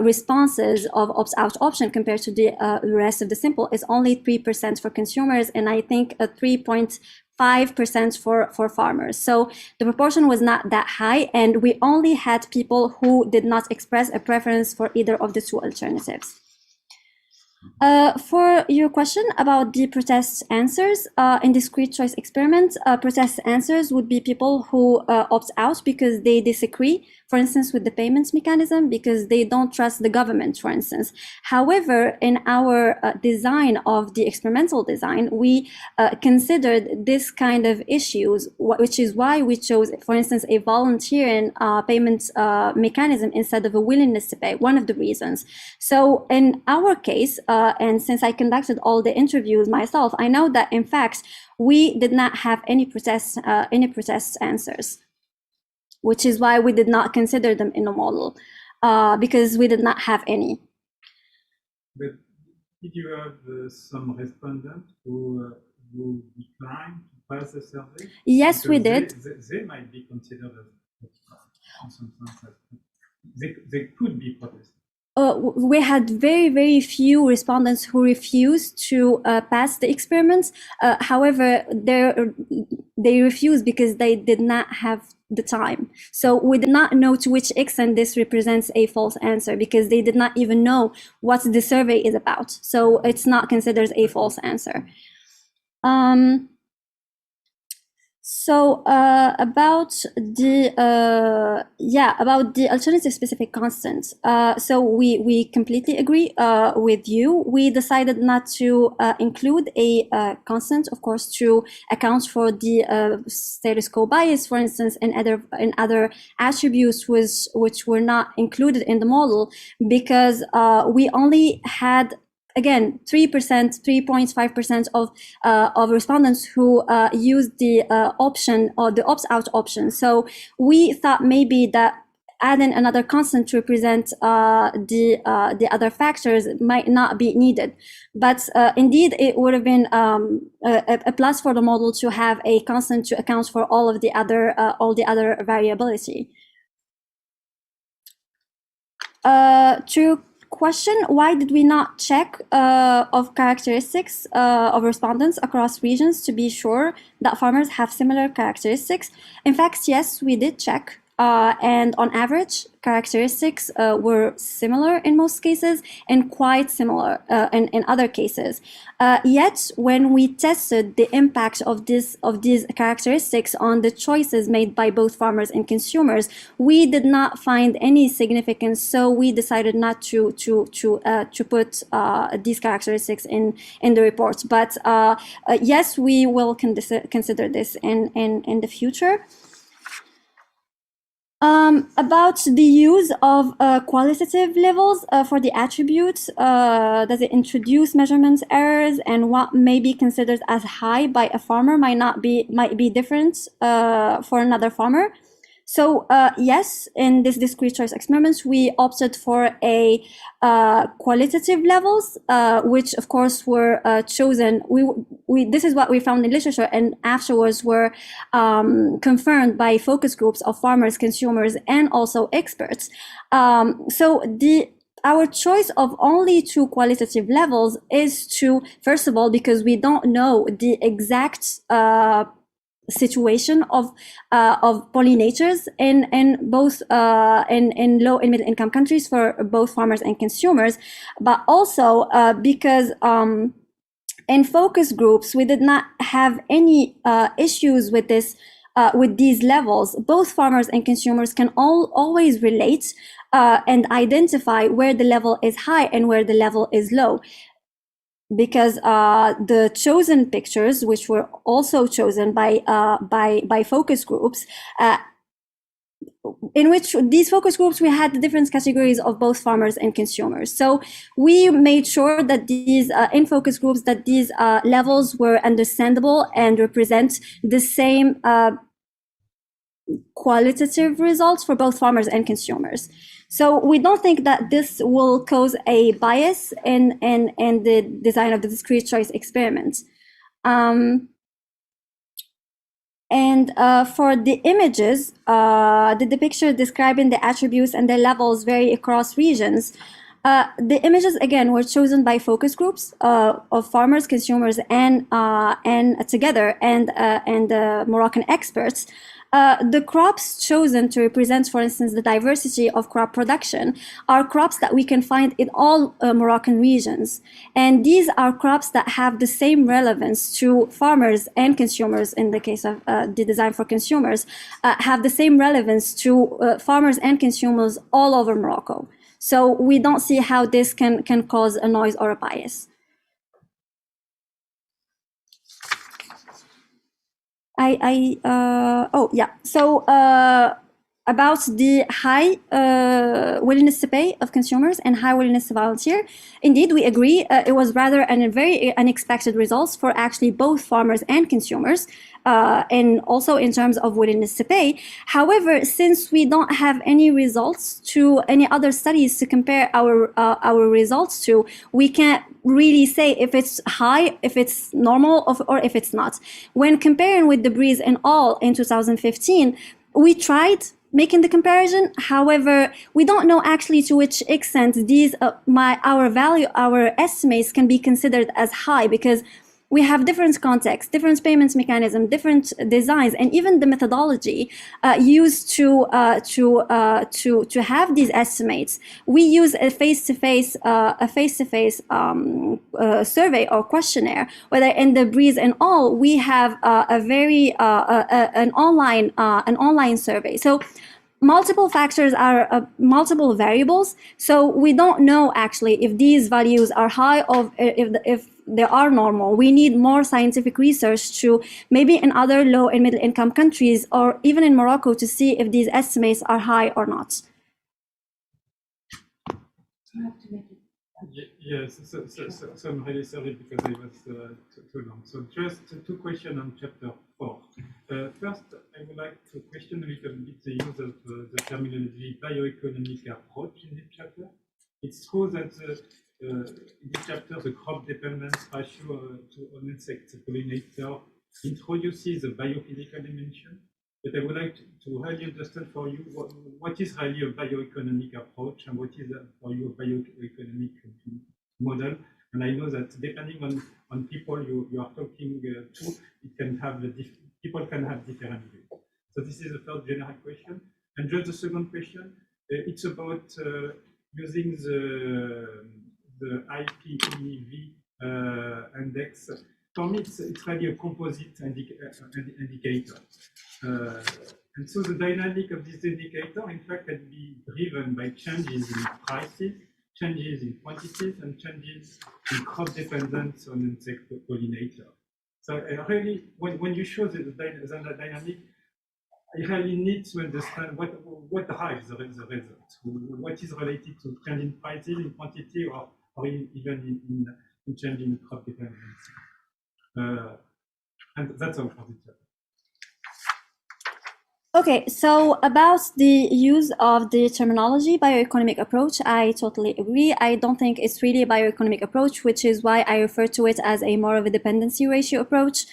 responses of opt-out option compared to the rest of the sample is only 3% for consumers, and I think 3.5% for farmers. So the proportion was not that high, and we only had people who did not express a preference for either of the two alternatives. For your question about the protest answers, in discrete choice experiments, protest answers would be people who opt out because they disagree, for instance, with the payments mechanism, because they don't trust the government, for instance. However, in our design of the experimental design, we considered this kind of issues, which is why we chose, for instance, a volunteering payment mechanism instead of a willingness to pay, one of the reasons. So in our case, and since I conducted all the interviews myself, I know that in fact, we did not have any protest answers, which is why we did not consider them in the model, because we did not have any. But did you have some respondents who declined to pass the survey? Yes, Because we did. They might be considered as, they could be protested. We had very, very few respondents who refused to pass the experiments. However, they refused because they did not have the time. So we did not know to which extent this represents a false answer, because they did not even know what the survey is about. So it's not considered a false answer. So about the alternative specific constants. So we completely agree with you. We decided not to include a constant, of course, to account for the status quo bias, for instance, and other attributes which were not included in the model, because we only had, again, 3.5% of respondents who used the option or the opt-out option. So we thought maybe that adding another constant to represent the other factors might not be needed. But indeed, it would have been a plus for the model to have a constant to account for all the other variability. To question, why did we not check of characteristics of respondents across regions to be sure that farmers have similar characteristics? In fact, yes, we did check. and on average, characteristics were similar in most cases and quite similar in other cases. Yet, when we tested the impact of these characteristics on the choices made by both farmers and consumers, we did not find any significance. So we decided not to put these characteristics in the report. But yes, we will consider this in the future. About the use of qualitative levels for the attributes, does it introduce measurement errors, and what may be considered as high by a farmer might be different for another farmer? So yes, in this discrete choice experiments, we opted for a qualitative levels, which of course were chosen. This is what we found in literature, and afterwards were confirmed by focus groups of farmers, consumers, and also experts. So our choice of only 2 qualitative levels is to, first of all, because we don't know the exact situation of pollinators in both in low and middle income countries for both farmers and consumers, but also because in focus groups we did not have any issues with this with these levels. Both farmers and consumers can always relate and identify where the level is high and where the level is low, because the chosen pictures, which were also chosen by focus groups, in which these focus groups, we had the different categories of both farmers and consumers. So we made sure that these in focus groups, that these levels were understandable and represent the same qualitative results for both farmers and consumers. So we don't think that this will cause a bias in the design of the discrete choice experiment. And for the images, the picture describing the attributes and the levels vary across regions. The images, again, were chosen by focus groups of farmers, consumers, and together, and Moroccan experts. The crops chosen to represent, for instance, the diversity of crop production are crops that we can find in all Moroccan regions. And these are crops that have the same relevance to farmers and consumers. In the case of the design for consumers, have the same relevance to farmers and consumers all over Morocco. So we don't see how this can cause a noise or a bias. So about the high willingness to pay of consumers and high willingness to volunteer, indeed, we agree it was rather a very unexpected results for actually both farmers and consumers, and also in terms of willingness to pay. However, since we don't have any results to any other studies to compare our results to, we can't really say if it's high, if it's normal, or if it's not. When comparing with the Breeze and all in 2015, we tried making the comparison. However, we don't know actually to which extent these our estimates can be considered as high, because we have different contexts, different payments mechanism, different designs, and even the methodology used to have these estimates. We use a face-to-face survey or questionnaire. Whether in the Breeze and all, we have an online survey. So multiple factors are multiple variables. So we don't know actually if these values are high or if they are normal. We need more scientific research to maybe in other low and middle income countries or even in Morocco to see if these estimates are high or not. You have to make it. Yes, so I'm really sorry because I was too long. So just 2 questions on chapter 4. First, I would like to question a little bit the use of the terminology bioeconomic approach in this chapter. It's true that in this chapter, the crop dependence ratio to an insect pollinator introduces a biophysical dimension. But I would like to really understand for you what is really a bioeconomic approach and what is for you a bioeconomic model. And I know that depending on people you are talking to, it can have people can have different views. So this is the first general question. And just the second question, it's about using the IPEV index. For me, it's really a composite indicator. And so the dynamic of this indicator, in fact, can be driven by changes in prices, changes in quantities, and changes in crop dependence on insect pollinator. So really, when you show the dynamic, you really need to understand what drives the result, what is related to change in prices, in quantity, or even in change in crop dependence. And that's all for the chapter. Okay, so about the use of the terminology bioeconomic approach, I totally agree. I don't think it's really a bioeconomic approach, which is why I refer to it as a more of a dependency ratio approach,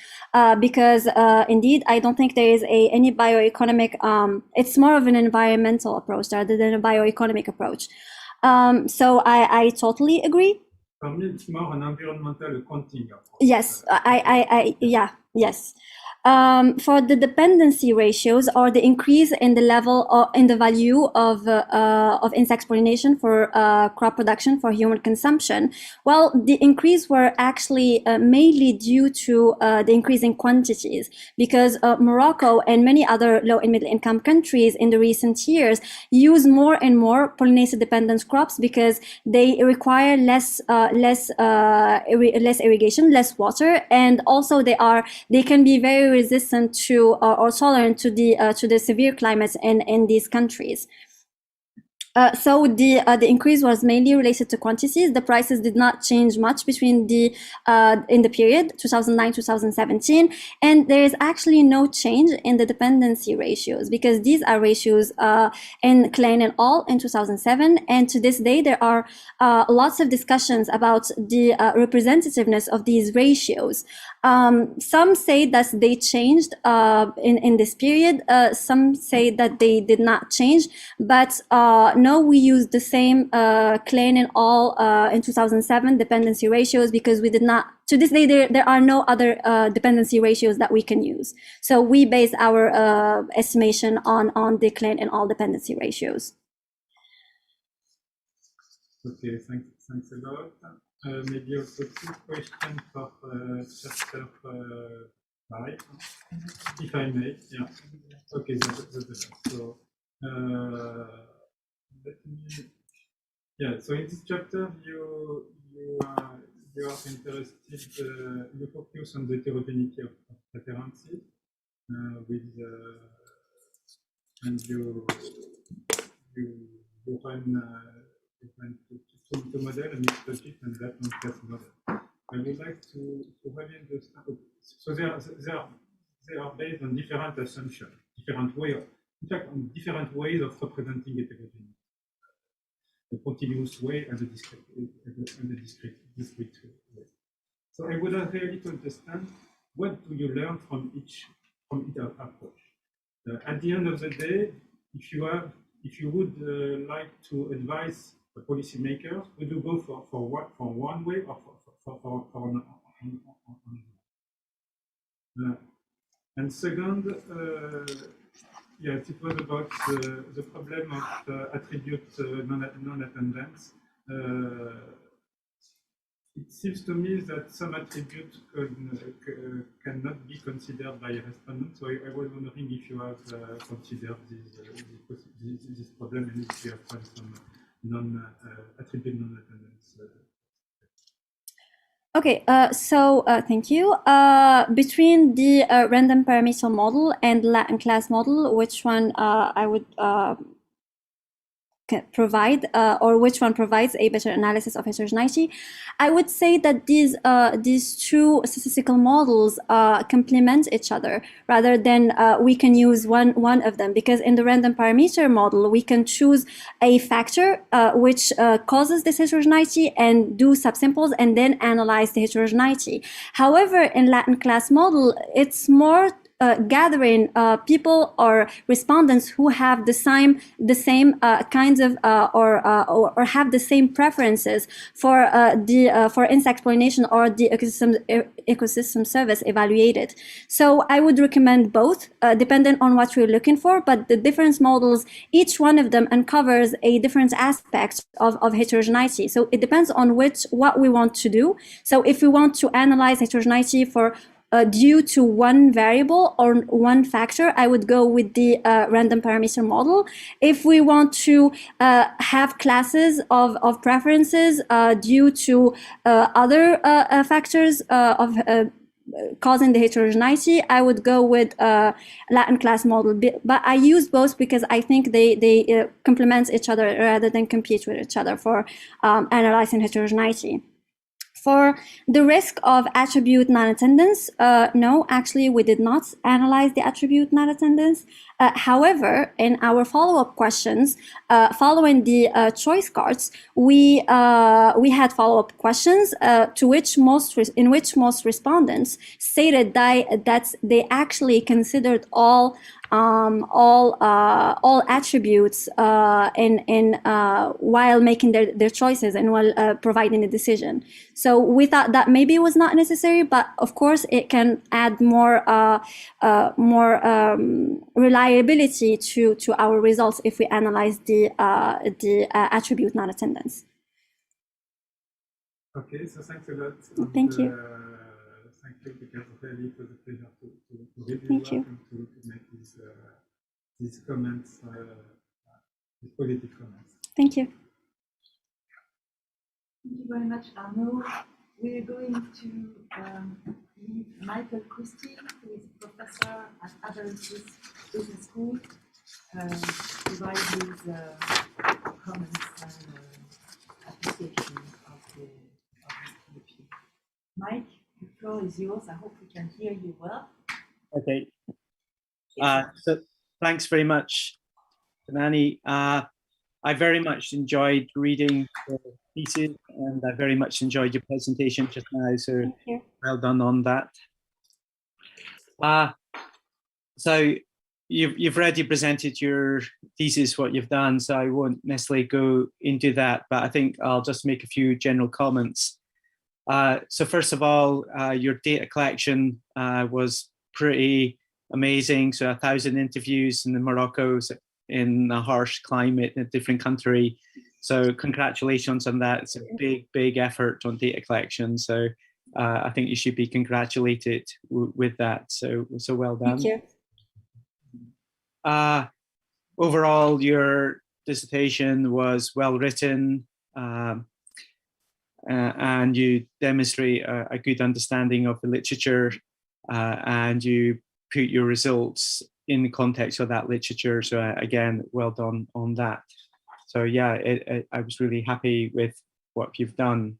because indeed, I don't think there is any bioeconomic, it's more of an environmental approach rather than a bioeconomic approach. So I totally agree. For me, it's more an environmental accounting approach. Yes, yes. For the dependency ratios or the increase in the level or in the value of insect pollination for crop production for human consumption, well, the increase were actually mainly due to the increase in quantities, because Morocco and many other low and middle income countries in the recent years use more and more pollinator dependent crops because they require less irrigation, less water, and also they can be very resistant to or tolerant to the severe climates in these countries. So the increase was mainly related to quantities. The prices did not change much between in the period 2009-2017, and there is actually no change in the dependency ratios, because these are ratios in Klein and al. In 2007, and to this day there are lots of discussions about the representativeness of these ratios. Some say that they changed in this period. Some say that they did not change, but no, we use the same Klein and al. In 2007 dependency ratios, because we did not, to this day, there are no other dependency ratios that we can use. So we base our estimation on the Klein and al. Dependency ratios. Okay, thanks a lot. Maybe also two questions for chapter 5, if I may. Yeah. Okay, that's so. Let me. Yeah. So in this chapter, you are interested. You focus on the heterogeneity of preferences with and you run to model a mixed logic and that non-class model. I would like to really understand. So they are based on different assumptions, different ways, in fact, on different ways of representing heterogeneity. The continuous way and the discrete way. So I would like really to understand, what do you learn from each approach? At the end of the day, if you would like to advise the policymakers, would you go for one way or for another? And second, yes, it was about the problem of attribute non-attendance. It seems to me that some attributes cannot be considered by a respondent. So I was wondering if you have considered this problem and if you have found some attribute non-attendance. Okay, so thank you. Between the random parameter model and Latin class model, which one I would provide, or which one provides a better analysis of heterogeneity? I would say that these two statistical models complement each other, rather than we can use one of them, because in the random parameter model we can choose a factor which causes this heterogeneity and do subsamples and then analyze the heterogeneity. However, in Latin class model, it's more gathering people or respondents who have the same kinds of or have the same preferences for for insect pollination or the ecosystem service evaluated. So I would recommend both, depending on what we're looking for. But the different models, each one of them uncovers a different aspect of heterogeneity. So it depends on what we want to do. So if we want to analyze heterogeneity for due to one variable or one factor, I would go with the random parameter model. If we want to have classes of preferences due to other factors of causing the heterogeneity, I would go with Latin class model. But I use both because I think they complement each other rather than compete with each other for analyzing heterogeneity. For the risk of attribute non-attendance, no, actually we did not analyze the attribute non-attendance. However, in our follow-up questions, following the choice cards, we had follow-up questions in which most respondents stated that they actually considered all attributes while making their choices and while providing a decision. So we thought that maybe it was not necessary, but of course it can add more reliability to our results if we analyze the attribute non-attendance. Okay, so thanks a lot. Thank you. Thank you, because really it was a pleasure to read Thank your you. work and to make these comments, these positive comments. Thank you. Thank you very much, Arnaud. We're going to leave Michael Christie, who is a professor at Adult Business School, provide his comments and appreciation of the PhD. Mike, the floor is yours. I hope we can hear you well. Okay. So thanks very much, Nani. I very much enjoyed reading the thesis, and I very much enjoyed your presentation just now. So well done on that. So you've already presented your thesis, what you've done, so I won't necessarily go into that, but I think I'll just make a few general comments. So first of all, your data collection was pretty amazing. So 1,000 interviews in Morocco in a harsh climate in a different country. So congratulations on that. It's a big effort on data collection. So I think you should be congratulated with that. So well done. Thank you. Overall, your dissertation was well written, and you demonstrate a good understanding of the literature, and you put your results in the context of that literature. So again, well done on that. So yeah, I was really happy with what you've done.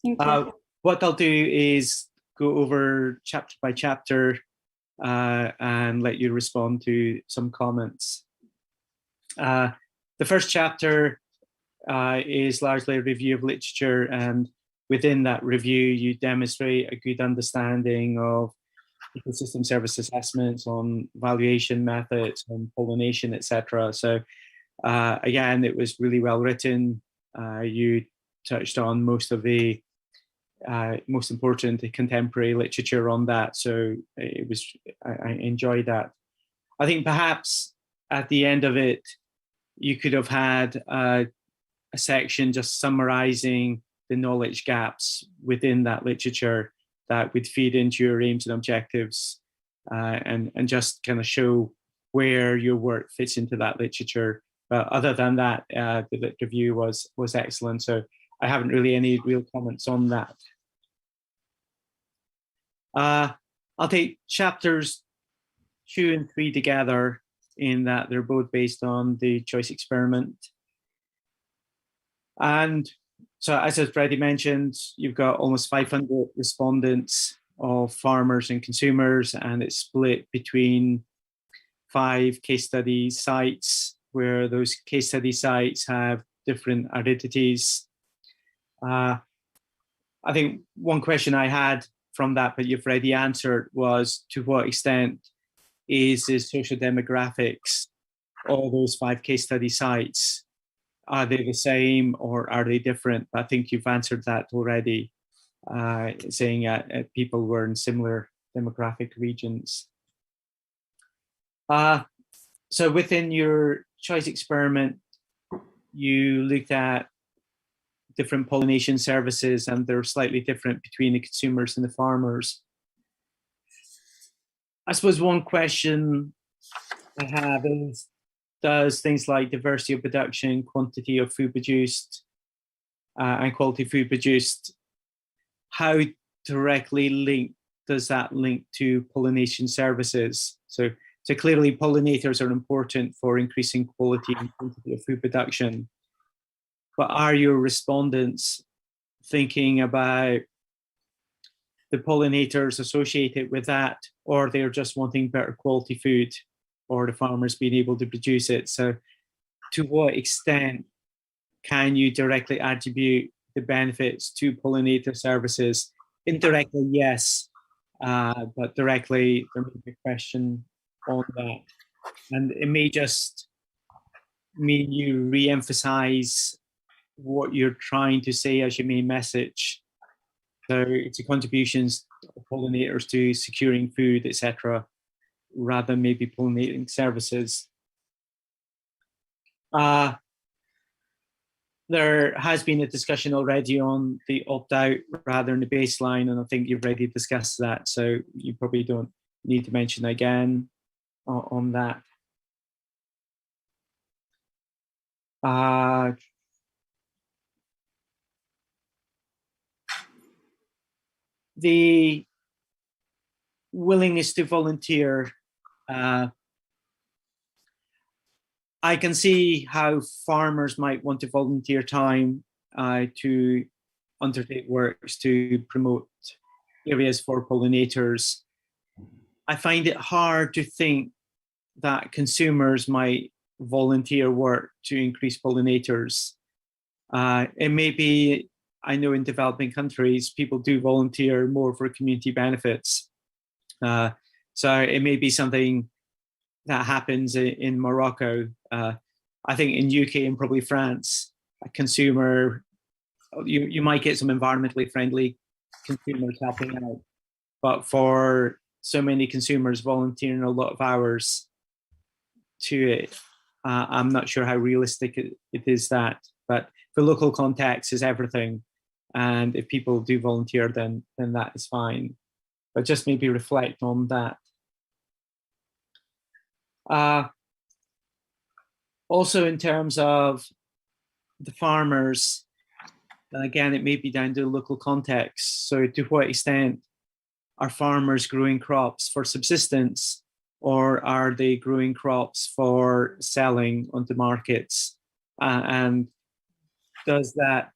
Thank you. What I'll do is go over chapter by chapter and let you respond to some comments. The first chapter is largely a review of literature, and within that review, you demonstrate a good understanding of ecosystem service assessments, on valuation methods, on pollination, etc. So again, it was really well written. You touched on most of the most important contemporary literature on that. So it was, I enjoyed that. I think perhaps at the end of it, you could have had a section just summarizing the knowledge gaps within that literature that would feed into your aims and objectives, and just kind of show where your work fits into that literature. But other than that, the lit review was excellent. So I haven't really any real comments on that. I'll take chapters 2 and 3 together, in that they're both based on the choice experiment. And so, as I've already mentioned, you've got almost 500 respondents of farmers and consumers, and it's split between 5 case study sites, where those case study sites have different aridities. I think one question I had from that, but you've already answered, was to what extent is the social demographics, all those 5 case study sites, are they the same or are they different? I think you've answered that already, saying people were in similar demographic regions. So within your choice experiment, you looked at different pollination services, and they're slightly different between the consumers and the farmers. I suppose one question I have is, does things like diversity of production, quantity of food produced, and quality food produced, how directly linked does that link to pollination services? So clearly pollinators are important for increasing quality and quantity of food production. But are your respondents thinking about the pollinators associated with that, or they're just wanting better quality food, or the farmers being able to produce it? So to what extent can you directly attribute the benefits to pollinator services? Indirectly, yes, but directly, there may be a question on that. And it may just mean you re-emphasize what you're trying to say as your main message. So it's the contributions of pollinators to securing food, etc., rather than maybe pollinating services. There has been a discussion already on the opt-out rather than the baseline, and I think you've already discussed that, so you probably don't need to mention again on that. The willingness to volunteer, I can see how farmers might want to volunteer time to undertake works to promote areas for pollinators. I find it hard to think that consumers might volunteer work to increase pollinators. It may be, I know in developing countries, people do volunteer more for community benefits. So it may be something that happens in Morocco. I think in UK and probably France, a consumer, you might get some environmentally friendly consumers helping out, but for so many consumers volunteering a lot of hours to it, I'm not sure how realistic it is that. But for local context is everything, and if people do volunteer, then that is fine. But just maybe reflect on that. Also, in terms of the farmers, and again, it may be down to local context. So to what extent are farmers growing crops for subsistence, or are they growing crops for selling onto markets? And does that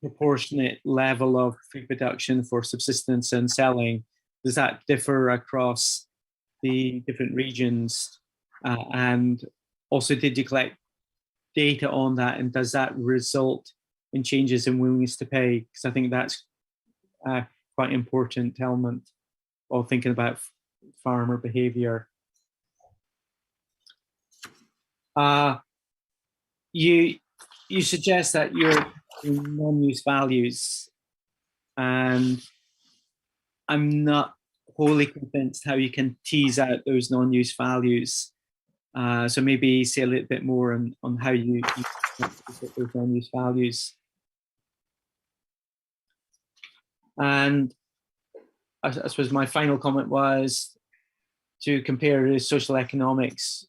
proportionate level of food production for subsistence and selling, does that differ across the different regions? And also, did you collect data on that, and does that result in changes in willingness to pay? Because I think that's quite an important element of thinking about farmer behavior. You suggest that you're in non-use values, and I'm not wholly convinced how you can tease out those non-use values. So maybe say a little bit more on how you get those non-use values. And I suppose my final comment was to compare the social economics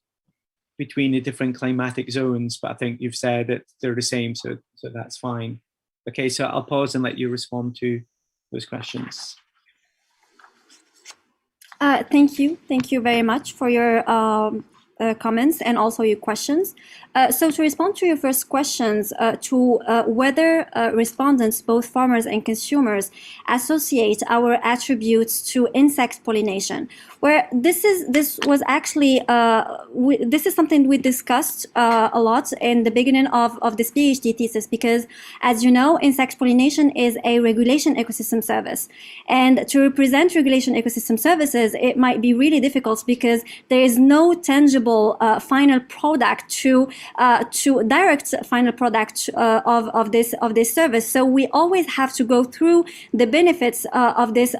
between the different climatic zones, but I think you've said that they're the same, so that's fine. Okay, so I'll pause and let you respond to those questions. Thank you very much for your comments and also your questions. So to respond to your first questions, to whether respondents, both farmers and consumers, associate our attributes to insect pollination, where this was actually this is something we discussed a lot in the beginning of this PhD thesis, because as you know, insect pollination is a regulation ecosystem service, and to represent regulation ecosystem services, it might be really difficult because there is no tangible final product to direct final product of this service. So we always have to go through the benefits of this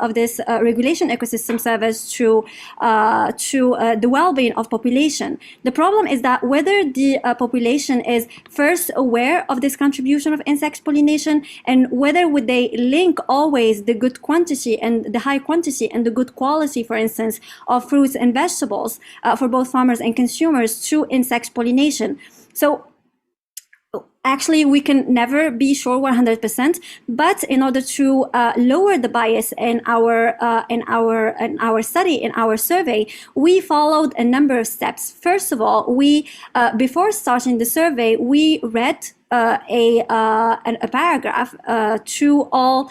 regulation ecosystem service to the well-being of population. The problem is that whether the population is first aware of this contribution of insect pollination, and whether would they link always the good quantity and the high quantity and the good quality, for instance, of fruits and vegetables for both farmers and consumers to insect pollination. So actually, we can never be sure 100%, but in order to lower the bias in our study, in our survey, we followed a number of steps. First of all, we before starting the survey, we read a paragraph to all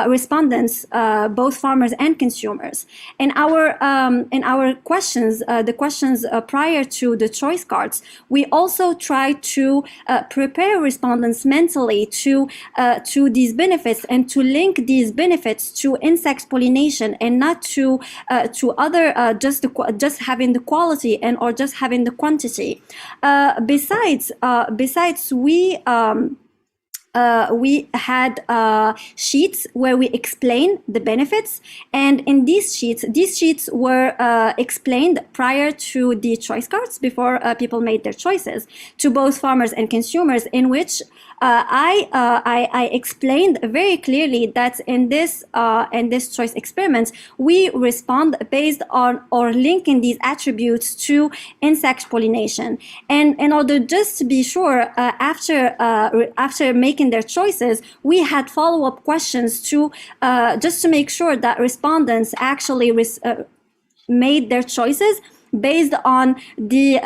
respondents, both farmers and consumers. In our questions, the questions prior to the choice cards, we also try to prepare respondents mentally to these benefits and to link these benefits to insect pollination and not to other just having the quality and or just having the quantity. Besides, we had sheets where we explain the benefits, and in these sheets were explained prior to the choice cards, before people made their choices, to both farmers and consumers, in which I explained very clearly that in this choice experiment, we respond based on or linking these attributes to insect pollination. And in order just to be sure, after making their choices, we had follow-up questions to just to make sure that respondents actually made their choices based on the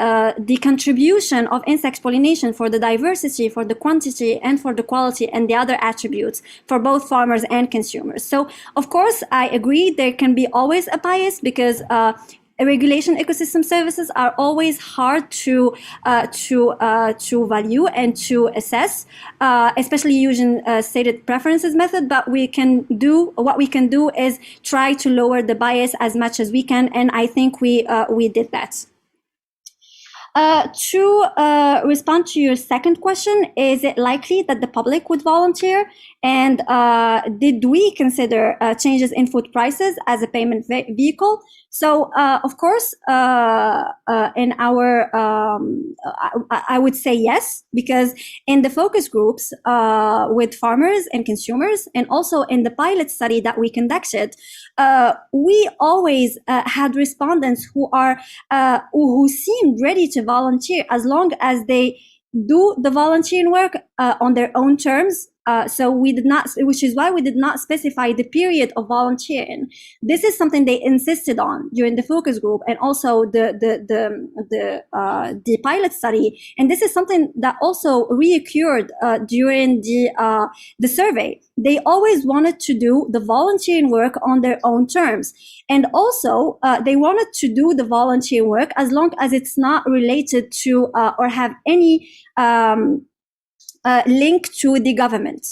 contribution of insect pollination for the diversity, for the quantity, and for the quality, and the other attributes for both farmers and consumers. So, of course, I agree there can be always a bias, because regulation ecosystem services are always hard to value and to assess, especially using stated preferences method. But what we can do is try to lower the bias as much as we can, and I think we did that. To respond to your second question, is it likely that the public would volunteer? And did we consider changes in food prices as a payment vehicle? So, of course, in our, I would say yes, because in the focus groups with farmers and consumers, and also in the pilot study that we conducted, we always had respondents who seemed ready to volunteer as long as they do the volunteering work on their own terms. So we did not, which is why we did not specify the period of volunteering. This is something they insisted on during the focus group and also the pilot study. And this is something that also reoccurred during the survey. They always wanted to do the volunteering work on their own terms. And also they wanted to do the volunteering work as long as it's not related to or have any link to the government.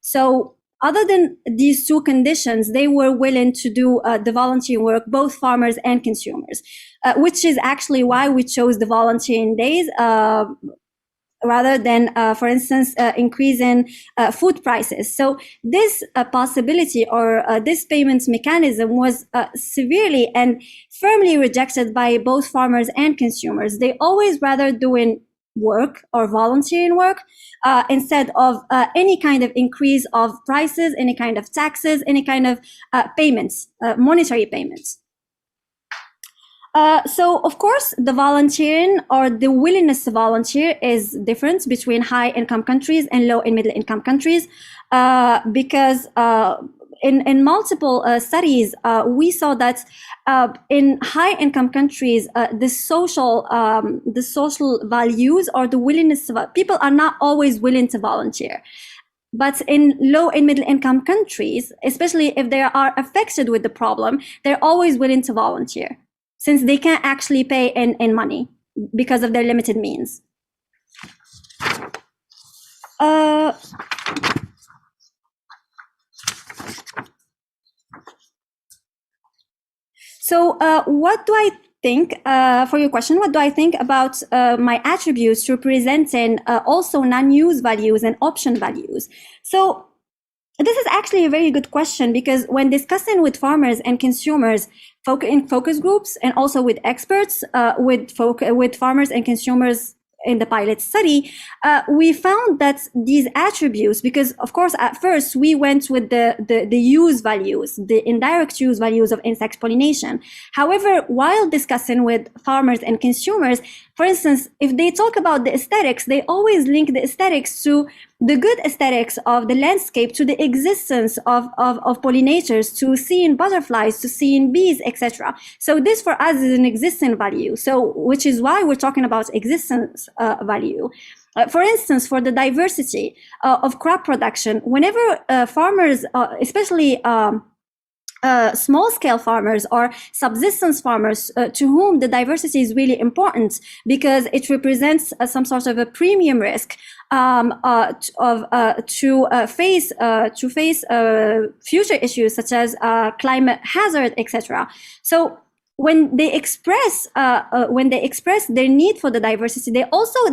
So other than these two conditions, they were willing to do the volunteering work, both farmers and consumers, which is actually why we chose the volunteering days rather than, for instance, increasing food prices. So this possibility or this payment mechanism was severely and firmly rejected by both farmers and consumers. They always rather doing work or volunteering work instead of any kind of increase of prices, any kind of taxes, any kind of payments, monetary payments. So, of course, the volunteering or the willingness to volunteer is different between high-income countries and low and middle-income countries because in multiple studies, we saw that in high-income countries, the social values or the willingness of people are not always willing to volunteer. But in low and middle income countries, especially if they are affected with the problem, they're always willing to volunteer since they can't actually pay in money because of their limited means. So what do I think, for your question, what do I think about my attributes representing also non-use values and option values? So this is actually a very good question, because when discussing with farmers and consumers in focus groups and also with experts, with farmers and consumers in the pilot study, we found that these attributes, because of course at first we went with the use values, the indirect use values of insect pollination. However, while discussing with farmers and consumers, for instance, if they talk about the aesthetics, they always link the aesthetics to the good aesthetics of the landscape, to the existence of pollinators, to seeing butterflies, to seeing bees, etc. So this for us is an existing value. So which is why we're talking about existence value. For instance, for the diversity of crop production, whenever farmers, especially small-scale farmers or subsistence farmers, to whom the diversity is really important because it represents some sort of a premium risk to face future issues such as climate hazard, etc. So when they express their need for the diversity, they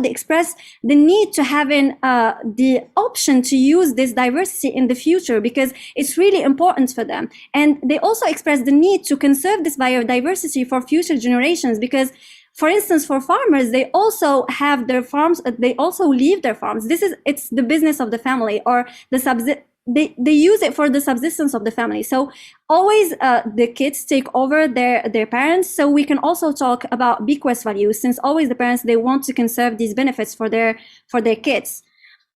express the need to having the option to use this diversity in the future because it's really important for them. And they also express the need to conserve this biodiversity for future generations because, for instance, for farmers, they also have their farms, they also leave their farms. It's the business of the family, or they use it for the subsistence of the family. So always the kids take over their parents. So we can also talk about bequest values, since always the parents, they want to conserve these benefits for their kids.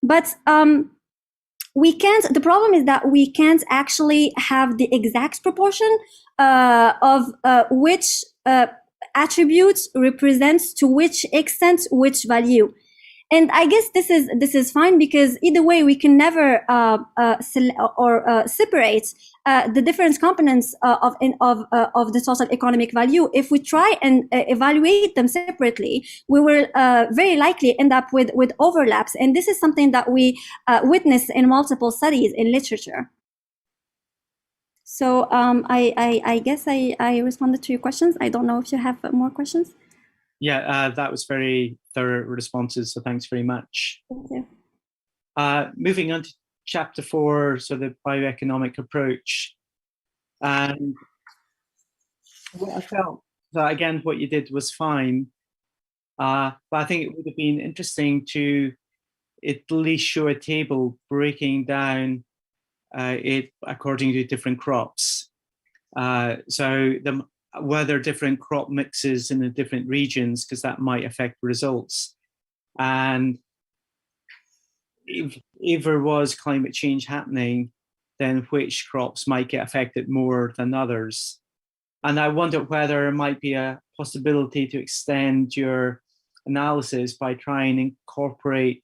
But the problem is that we can't actually have the exact proportion of which attributes represents to which extent which value. And I guess this is fine because either way we can never separate the different components of the total economic value. If we try and evaluate them separately, we will very likely end up with overlaps. And this is something that we witness in multiple studies in literature. So I guess I responded to your questions. I don't know if you have more questions. Yeah, that was very thorough responses, so thanks very much. Thank you. Moving on to chapter 4, so the bioeconomic approach. And what I felt that, again, what you did was fine, but I think it would have been interesting to at least show a table breaking down it according to different crops. So whether different crop mixes in the different regions, because that might affect results. And if there was climate change happening, then which crops might get affected more than others. And I wondered whether there might be a possibility to extend your analysis by trying to incorporate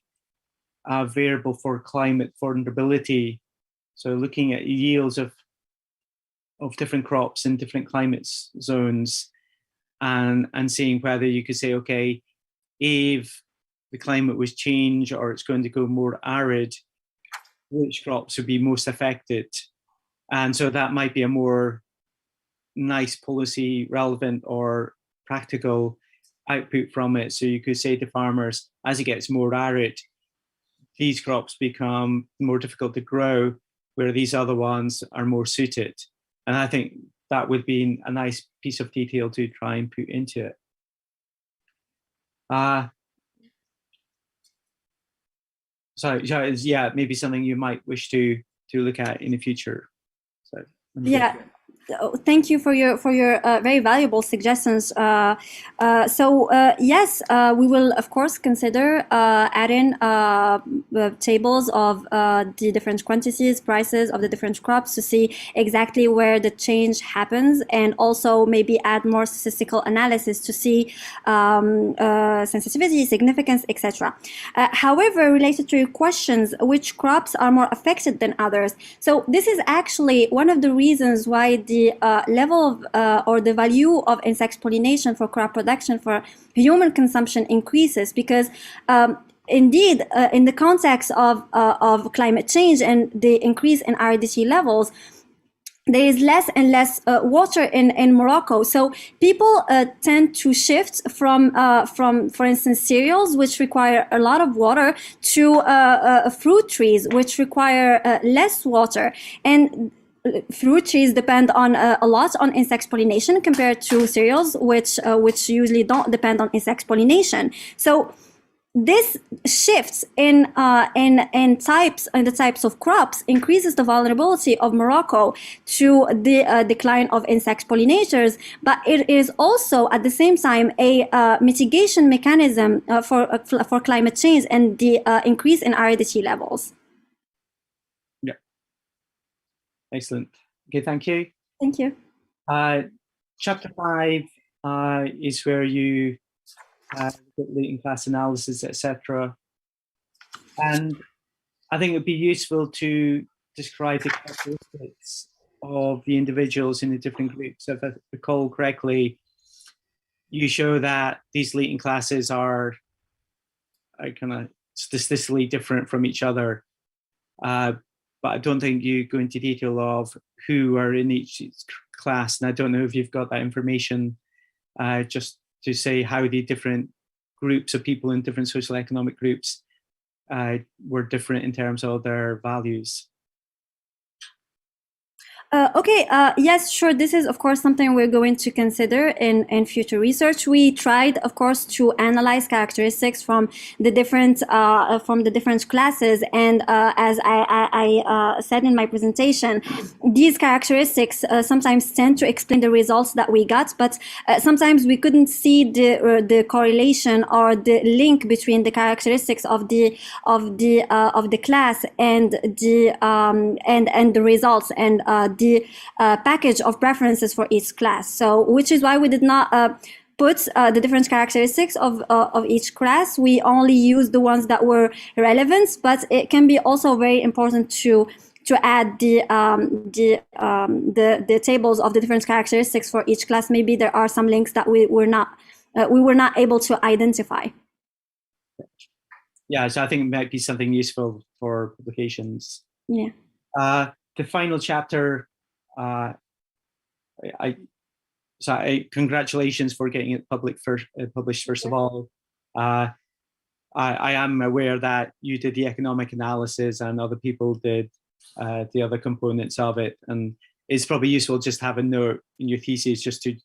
a variable for climate vulnerability. So looking at yields of different crops in different climate zones, and seeing whether you could say, okay, if the climate was changed or it's going to go more arid, which crops would be most affected? And so that might be a more nice policy relevant or practical output from it. So you could say to farmers, as it gets more arid, these crops become more difficult to grow, where these other ones are more suited. And I think that would be a nice piece of detail to try and put into it. So yeah, maybe something you might wish to look at in the future. So yeah, thank you for your very valuable suggestions. Yes, we will of course consider adding tables of the different quantities, prices of the different crops to see exactly where the change happens, and also maybe add more statistical analysis to see sensitivity, significance, etc. However, related to your questions, which crops are more affected than others? So this is actually one of the reasons why the level of or the value of insect pollination for crop production for human consumption increases, because indeed, in the context of climate change and the increase in aridity levels, there is less and less water in Morocco. So people tend to shift from, for instance, cereals, which require a lot of water, to fruit trees, which require less water. And fruit trees depend on a lot on insect pollination compared to cereals, which usually don't depend on insect pollination. So this shifts in the types of crops increases the vulnerability of Morocco to the decline of insect pollinators, but it is also at the same time a mitigation mechanism for climate change and the increase in aridity levels. Yeah. Excellent. Okay, thank you. Thank you. Chapter 5 is where you look at latent class analysis, etc. And I think it would be useful to describe the characteristics of the individuals in the different groups. If I recall correctly, you show that these latent classes are kind of statistically different from each other. But I don't think you go into detail of who are in each class. And I don't know if you've got that information just to say how the different groups of people in different social economic groups were different in terms of their values. Okay, yes, sure. This is, of course, something we're going to consider in future research. We tried, of course, to analyze characteristics from the different classes, and as I said in my presentation, these characteristics sometimes tend to explain the results that we got, but sometimes we couldn't see the correlation or the link between the characteristics of the class and the results and the package of preferences for each class. So, which is why we did not put the different characteristics of each class. We only use the ones that were relevant, but it can be also very important to add the tables of the different characteristics for each class. Maybe there are some links that we were not able to identify. Yeah, so I think it might be something useful for publications. Yeah. The final chapter, congratulations for getting it published first of all. I am aware that you did the economic analysis and other people did the other components of it, and it's probably useful just to have a note in your thesis just to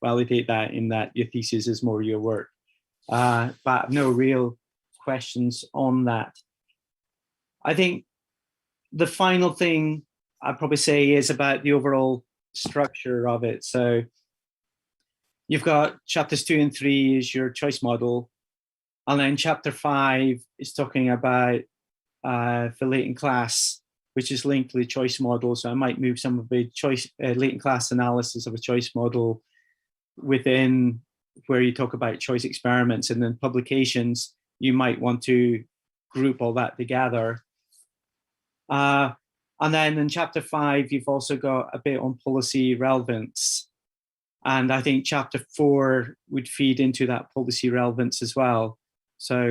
validate that, in that your thesis is more your work. But no real questions on that. I think the final thing I'd probably say is about the overall structure of it. So you've got chapters 2 and 3 is your choice model. And then chapter 5 is talking about the latent class, which is linked to the choice model. So I might move some of the latent class analysis of a choice model within where you talk about choice experiments, and then publications, you might want to group all that together. And then in chapter 5, you've also got a bit on policy relevance. And I think chapter 4 would feed into that policy relevance as well. So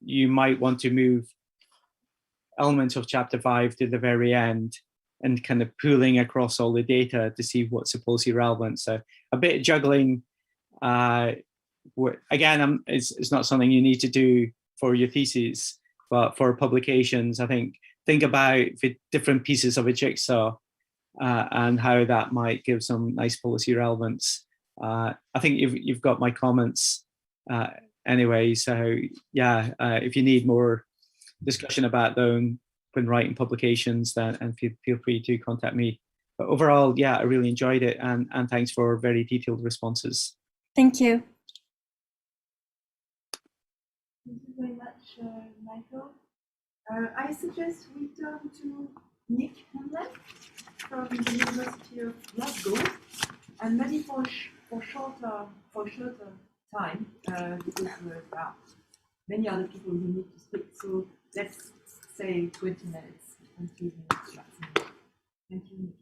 you might want to move elements of chapter 5 to the very end and kind of pooling across all the data to see what's the policy relevance. So a bit of juggling, again, it's not something you need to do for your thesis, but for publications, I think about the different pieces of a jigsaw and how that might give some nice policy relevance. I think you've got my comments anyway. So yeah, if you need more discussion about them when writing publications, then and feel free to contact me But overall, yeah, I really enjoyed it, and thanks for very detailed responses. Thank you. Thank you very much, Michael. I suggest we turn to Nick Hamlet from the University of Glasgow, and maybe for shorter time, because there are many other people who need to speak. So let's say 20 minutes, 20 minutes maximum. Thank you, Nick.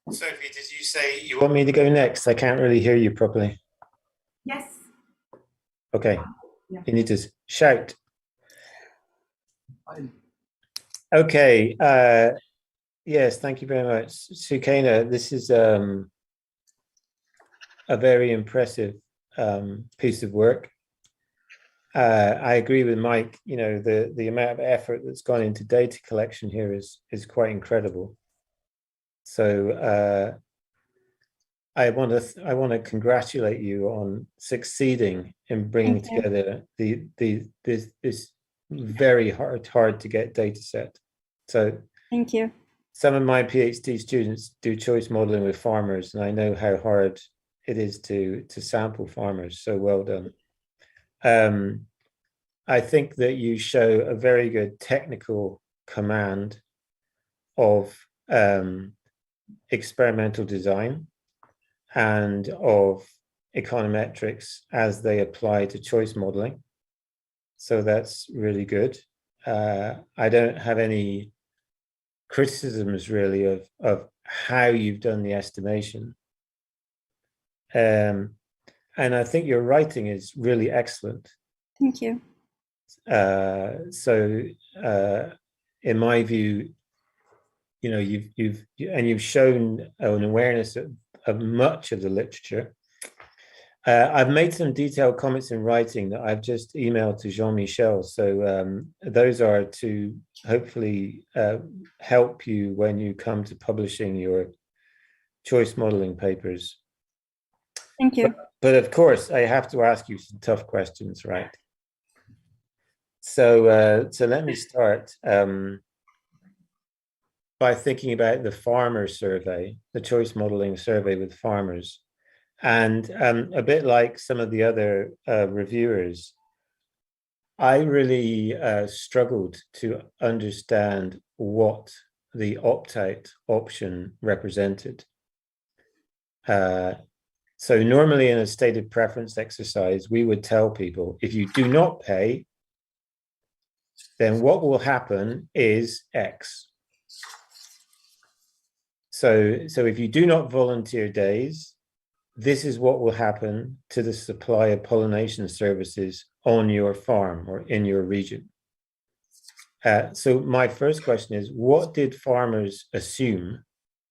Sophie, did you say you want me to go next? I can't really hear you properly. Yes. Okay. Yeah. You need to shout. Okay. Yes, thank you very much. SoukaIna, this is a very impressive piece of work. I agree with Mike, you know, the amount of effort that's gone into data collection here is quite incredible. So I want to congratulate you on succeeding in bringing together this very hard to get data set. So thank you. Some of my PhD students do choice modeling with farmers, and I know how hard it is to sample farmers. So well done. I think that you show a very good technical command of experimental design and of econometrics as they apply to choice modeling. So that's really good. I don't have any criticisms really of how you've done the estimation. And I think your writing is really excellent. Thank you. In my view, you know, you've shown an awareness of much of the literature. I've made some detailed comments in writing that I've just emailed to Jean-Michel. So those are to hopefully help you when you come to publishing your choice modeling papers. Thank you. But of course, I have to ask you some tough questions, right? So let me start by thinking about the farmer survey, the choice modeling survey with farmers. And a bit like some of the other reviewers, I really struggled to understand what the opt-out option represented. So normally in a stated preference exercise, we would tell people, if you do not pay, then what will happen is X. So if you do not volunteer days, this is what will happen to the supply of pollination services on your farm or in your region. So my first question is, what did farmers assume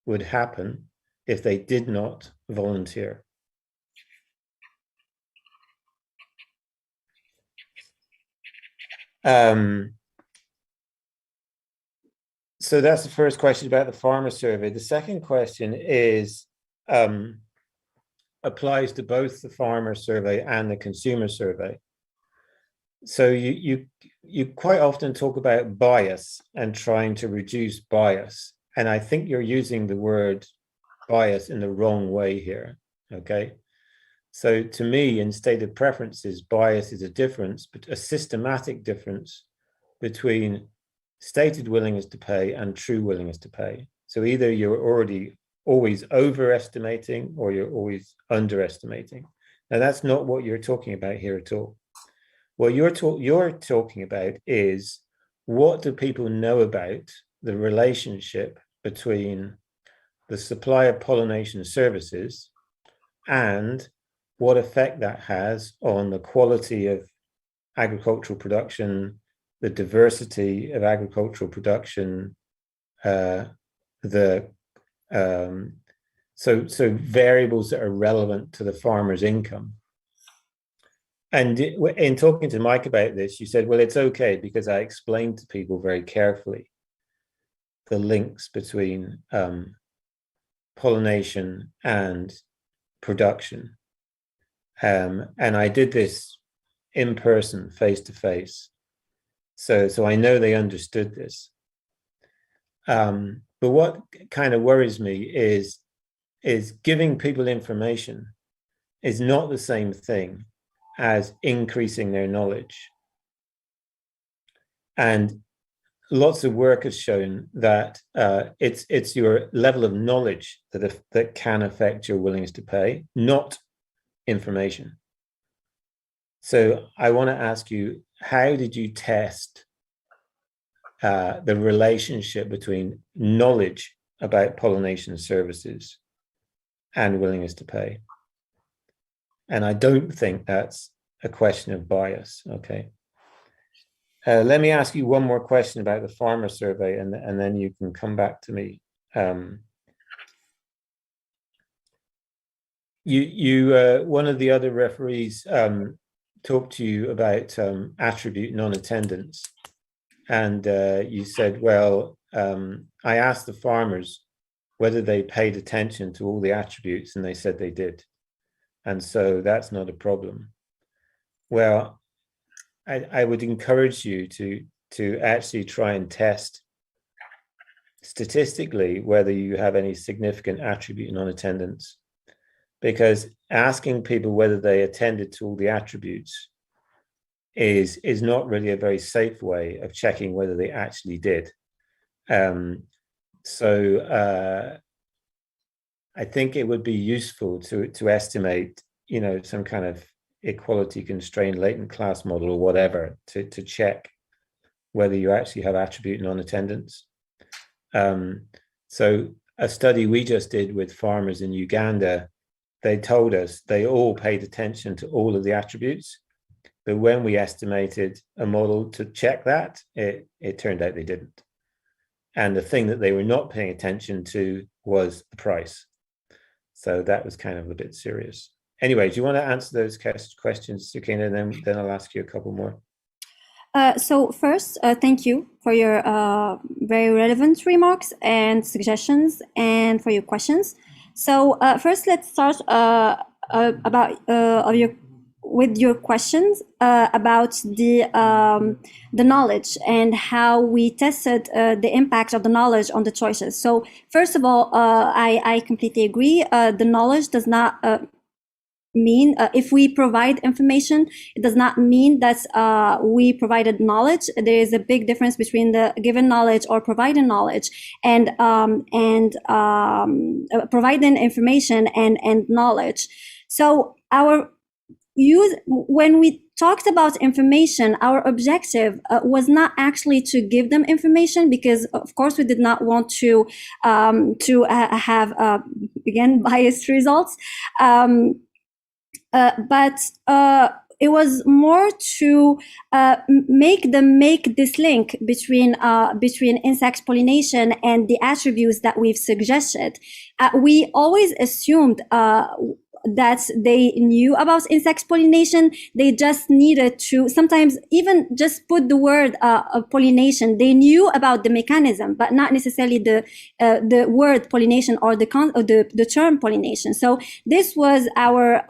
would happen if they did not volunteer? So that's the first question about the farmer survey. The second question is, applies to both the farmer survey and the consumer survey. So you quite often talk about bias and trying to reduce bias. And I think you're using the word bias in the wrong way here, okay? So to me, in stated preferences, bias is a difference, but a systematic difference between stated willingness to pay and true willingness to pay. So either you're always overestimating or you're always underestimating. Now that's not what you're talking about here at all. What you're talking about is, what do people know about the relationship between the supply of pollination services and what effect that has on the quality of agricultural production, the diversity of agricultural production, so variables that are relevant to the farmer's income. And in talking to Mike about this, you said, well, it's okay because I explained to people very carefully the links between pollination and production. And I did this in person, face to face. So I know they understood this. But what kind of worries me is giving people information is not the same thing as increasing their knowledge. And lots of work has shown that it's your level of knowledge that can affect your willingness to pay, not information. So I want to ask you, how did you test the relationship between knowledge about pollination services and willingness to pay? And I don't think that's a question of bias, okay? Let me ask you one more question about the farmer survey, and then you can come back to me. One of the other referees talked to you about attribute non-attendance, and you said, well, I asked the farmers whether they paid attention to all the attributes, and they said they did, and so that's not a problem. Well, I would encourage you to actually try and test statistically whether you have any significant attribute non-attendance, because asking people whether they attended to all the attributes is not really a very safe way of checking whether they actually did. So I think it would be useful to estimate, some kind of equality constrained latent class model or whatever to check whether you actually have attribute non-attendance. So a study we just did with farmers in Uganda, they told us they all paid attention to all of the attributes, but when we estimated a model to check that, it turned out they didn't. And the thing that they were not paying attention to was the price. So that was kind of a bit serious. Anyway, do you want to answer those questions, SoukaIna, and then I'll ask you a couple more. So first, thank you for your very relevant remarks and suggestions, and for your questions. So first, let's start with your questions about the knowledge and how we tested the impact of the knowledge on the choices. So first of all, I completely agree. The knowledge does not mean if we provide information, it does not mean that we provided knowledge. There is a big difference between the given knowledge or providing knowledge and providing information and knowledge. So when we talked about information, our objective was not actually to give them information, because of course we did not want to have again biased results. But it was more to make this link between insect pollination and the attributes that we've suggested. We always assumed that they knew about insect pollination. They just needed to sometimes even just put the word pollination. They knew about the mechanism, but not necessarily the word pollination or the term pollination. So this was our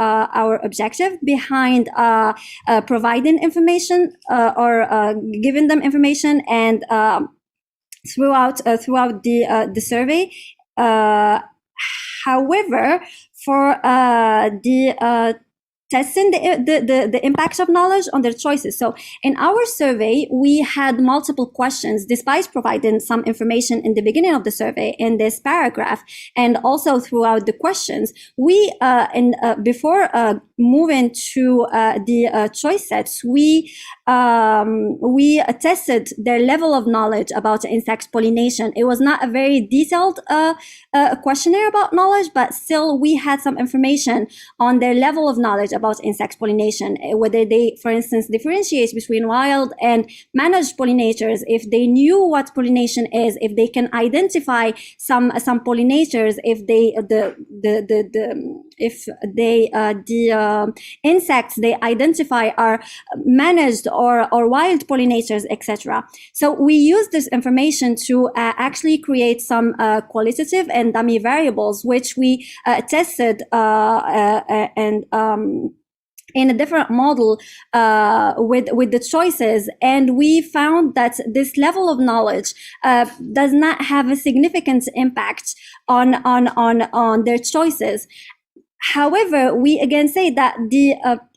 objective behind providing information or giving them information, and throughout the survey. However, for the testing the impacts of knowledge on their choices. So in our survey, we had multiple questions, despite providing some information in the beginning of the survey in this paragraph, and also throughout the questions. We, before moving to the choice sets, we tested their level of knowledge about insect pollination. It was not a very detailed questionnaire about knowledge, but still we had some information on their level of knowledge about insect pollination, whether they, for instance, differentiate between wild and managed pollinators, if they knew what pollination is, if they can identify some pollinators, if the insects they identify are managed or wild pollinators, etc. So we use this information to actually create some qualitative and dummy variables, which we tested in a different model with the choices, and we found that this level of knowledge does not have a significant impact on their choices. However, we again say that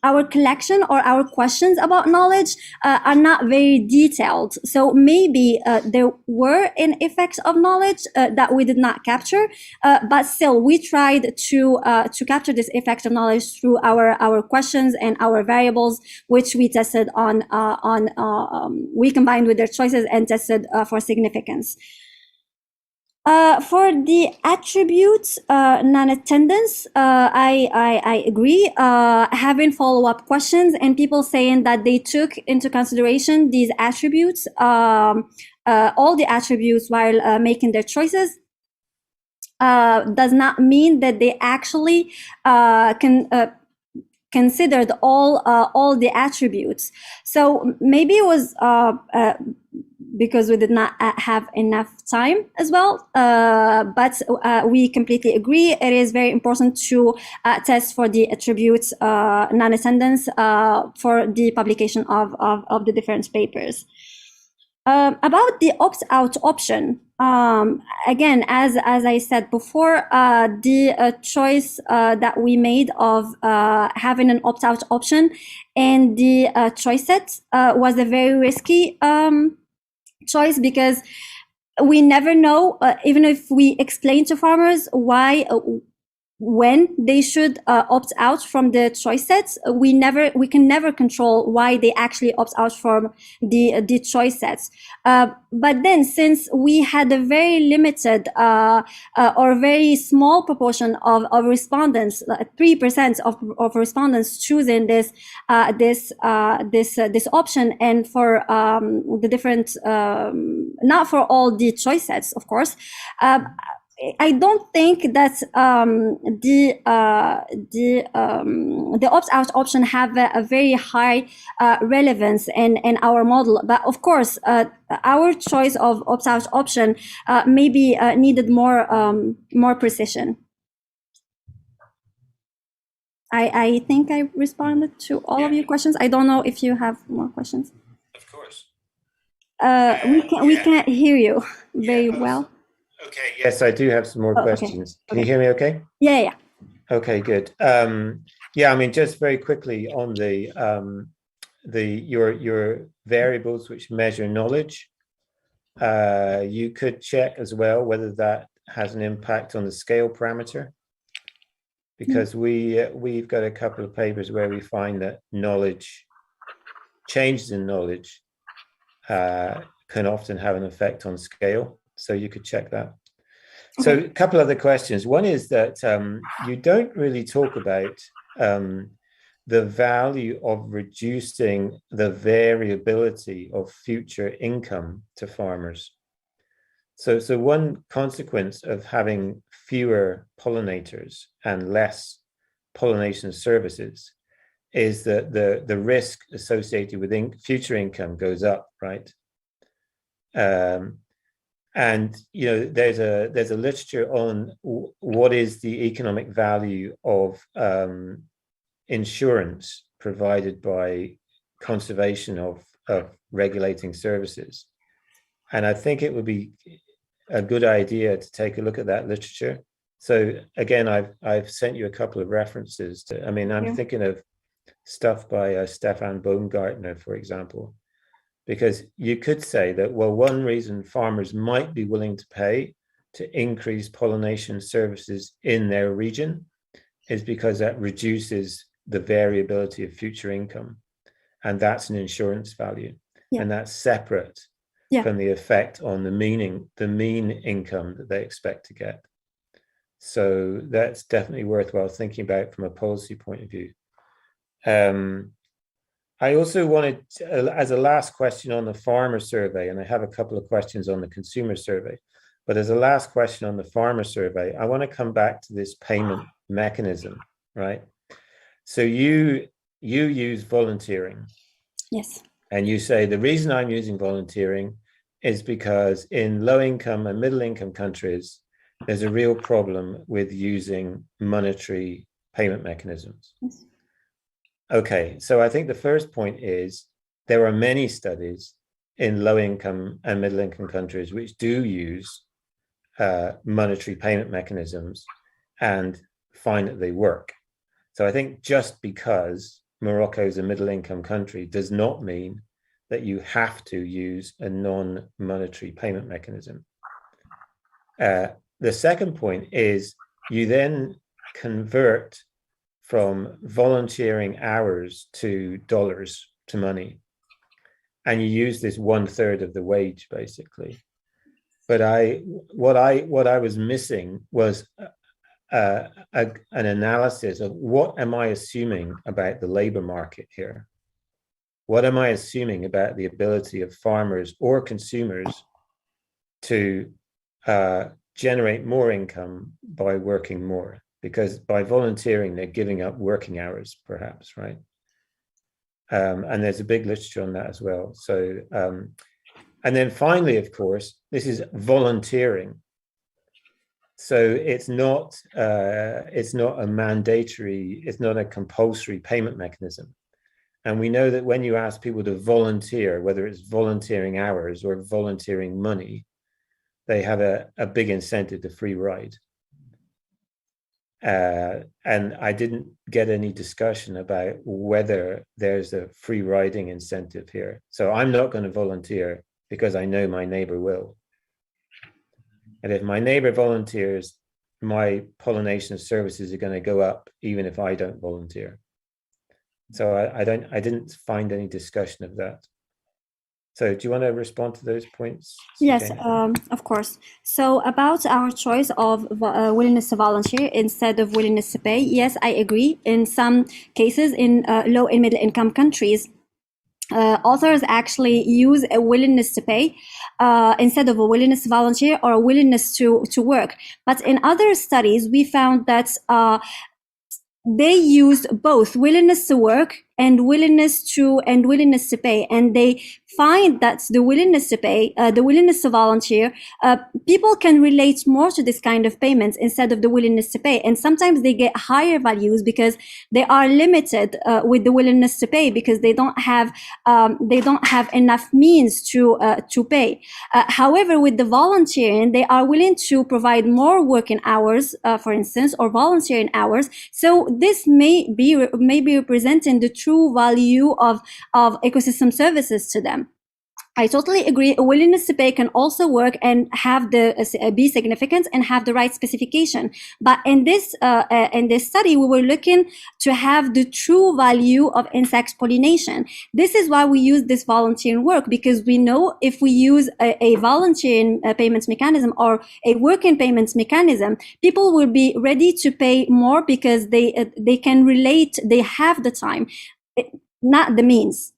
our collection or our questions about knowledge are not very detailed. So maybe there were an effects of knowledge that we did not capture, but still we tried to capture this effect of knowledge through our questions and our variables, which we tested we combined with their choices and tested for significance. For the attributes, non-attendance, I agree. Having follow-up questions and people saying that they took into consideration these attributes, all the attributes while making their choices, does not mean that they actually considered all the attributes. So maybe it was because we did not have enough time as well, but we completely agree. It is very important to test for the attributes non-attendance for the publication of the different papers. About the opt-out option, again, as I said before, the choice that we made of having an opt-out option and the choice set was a very risky choice, because we never know, even if we explain to farmers when they should opt out from the choice sets, we can never control why they actually opt out from the choice sets. But then, since we had a very limited or very small proportion of respondents, 3% of respondents choosing this option, and for the different, not for all the choice sets, of course. I don't think that the opt-out option have a very high relevance in our model. But of course, our choice of opt-out option maybe needed more precision. I think I responded to all of your questions. I don't know if you have more questions. Of course. We can't hear you very well. Okay, yes, I do have some more questions. Okay. Can you hear me okay? Yeah. Okay, good. Yeah, I mean, just very quickly on your variables which measure knowledge, you could check as well whether that has an impact on the scale parameter, because we've got a couple of papers where we find that changes in knowledge can often have an effect on scale. So you could check that. Okay. So a couple other questions. One is that you don't really talk about the value of reducing the variability of future income to farmers. So one consequence of having fewer pollinators and less pollination services is that the risk associated with future income goes up, right? And there's a literature on what is the economic value of insurance provided by conservation of regulating services, and I think it would be a good idea to take a look at that literature. So again, I've sent you a couple of references to. I mean, I'm thinking of stuff by Stefan Baumgartner, for example. Because you could say that, well, one reason farmers might be willing to pay to increase pollination services in their region is because that reduces the variability of future income. And that's an insurance value. Yeah. And that's separate from the effect on the mean income that they expect to get. So that's definitely worthwhile thinking about from a policy point of view. I also wanted, as a last question on the farmer survey, and I have a couple of questions on the consumer survey, but as a last question on the farmer survey, I want to come back to this payment mechanism, right? So you use volunteering. Yes. And you say, the reason I'm using volunteering is because in low income and middle income countries, there's a real problem with using monetary payment mechanisms. Yes. Okay, so I think the first point is there are many studies in low-income and middle-income countries which do use monetary payment mechanisms and find that they work. So I think just because Morocco is a middle-income country does not mean that you have to use a non-monetary payment mechanism. The second point is you then convert from volunteering hours to dollars to money, and you use this 1/3 of the wage basically. But what I was missing was an analysis of what am I assuming about the labor market here? What am I assuming about the ability of farmers or consumers to generate more income by working more? Because by volunteering, they're giving up working hours, perhaps, right? And there's a big literature on that as well. So, and then finally, of course, this is volunteering. So it's not a mandatory, it's not a compulsory payment mechanism. And we know that when you ask people to volunteer, whether it's volunteering hours or volunteering money, they have a big incentive to free ride. And I didn't get any discussion about whether there's a free riding incentive here. So I'm not going to volunteer because I know my neighbor will. And if my neighbor volunteers, my pollination services are going to go up even if I don't volunteer. So I didn't find any discussion of that. So do you want to respond to those points? Yes, of course. So about our choice of willingness to volunteer instead of willingness to pay, yes, I agree. In some cases, in low and middle income countries, authors actually use a willingness to pay instead of a willingness to volunteer or a willingness to work. But in other studies, we found that they used both willingness to work and willingness to pay, and they find that the willingness to pay, the willingness to volunteer, people can relate more to this kind of payments instead of the willingness to pay, and sometimes they get higher values because they are limited with the willingness to pay because they don't have enough means to pay. However, with the volunteering, they are willing to provide more working hours, for instance, or volunteering hours. So this may be representing the true value of ecosystem services to them. I totally agree. A willingness to pay can also work and have be significant and have the right specification. But in this study, we were looking to have the true value of insect pollination. This is why we use this volunteering work, because we know if we use a volunteering payments mechanism or a working payments mechanism, people will be ready to pay more because they can relate. They have the time, not the means.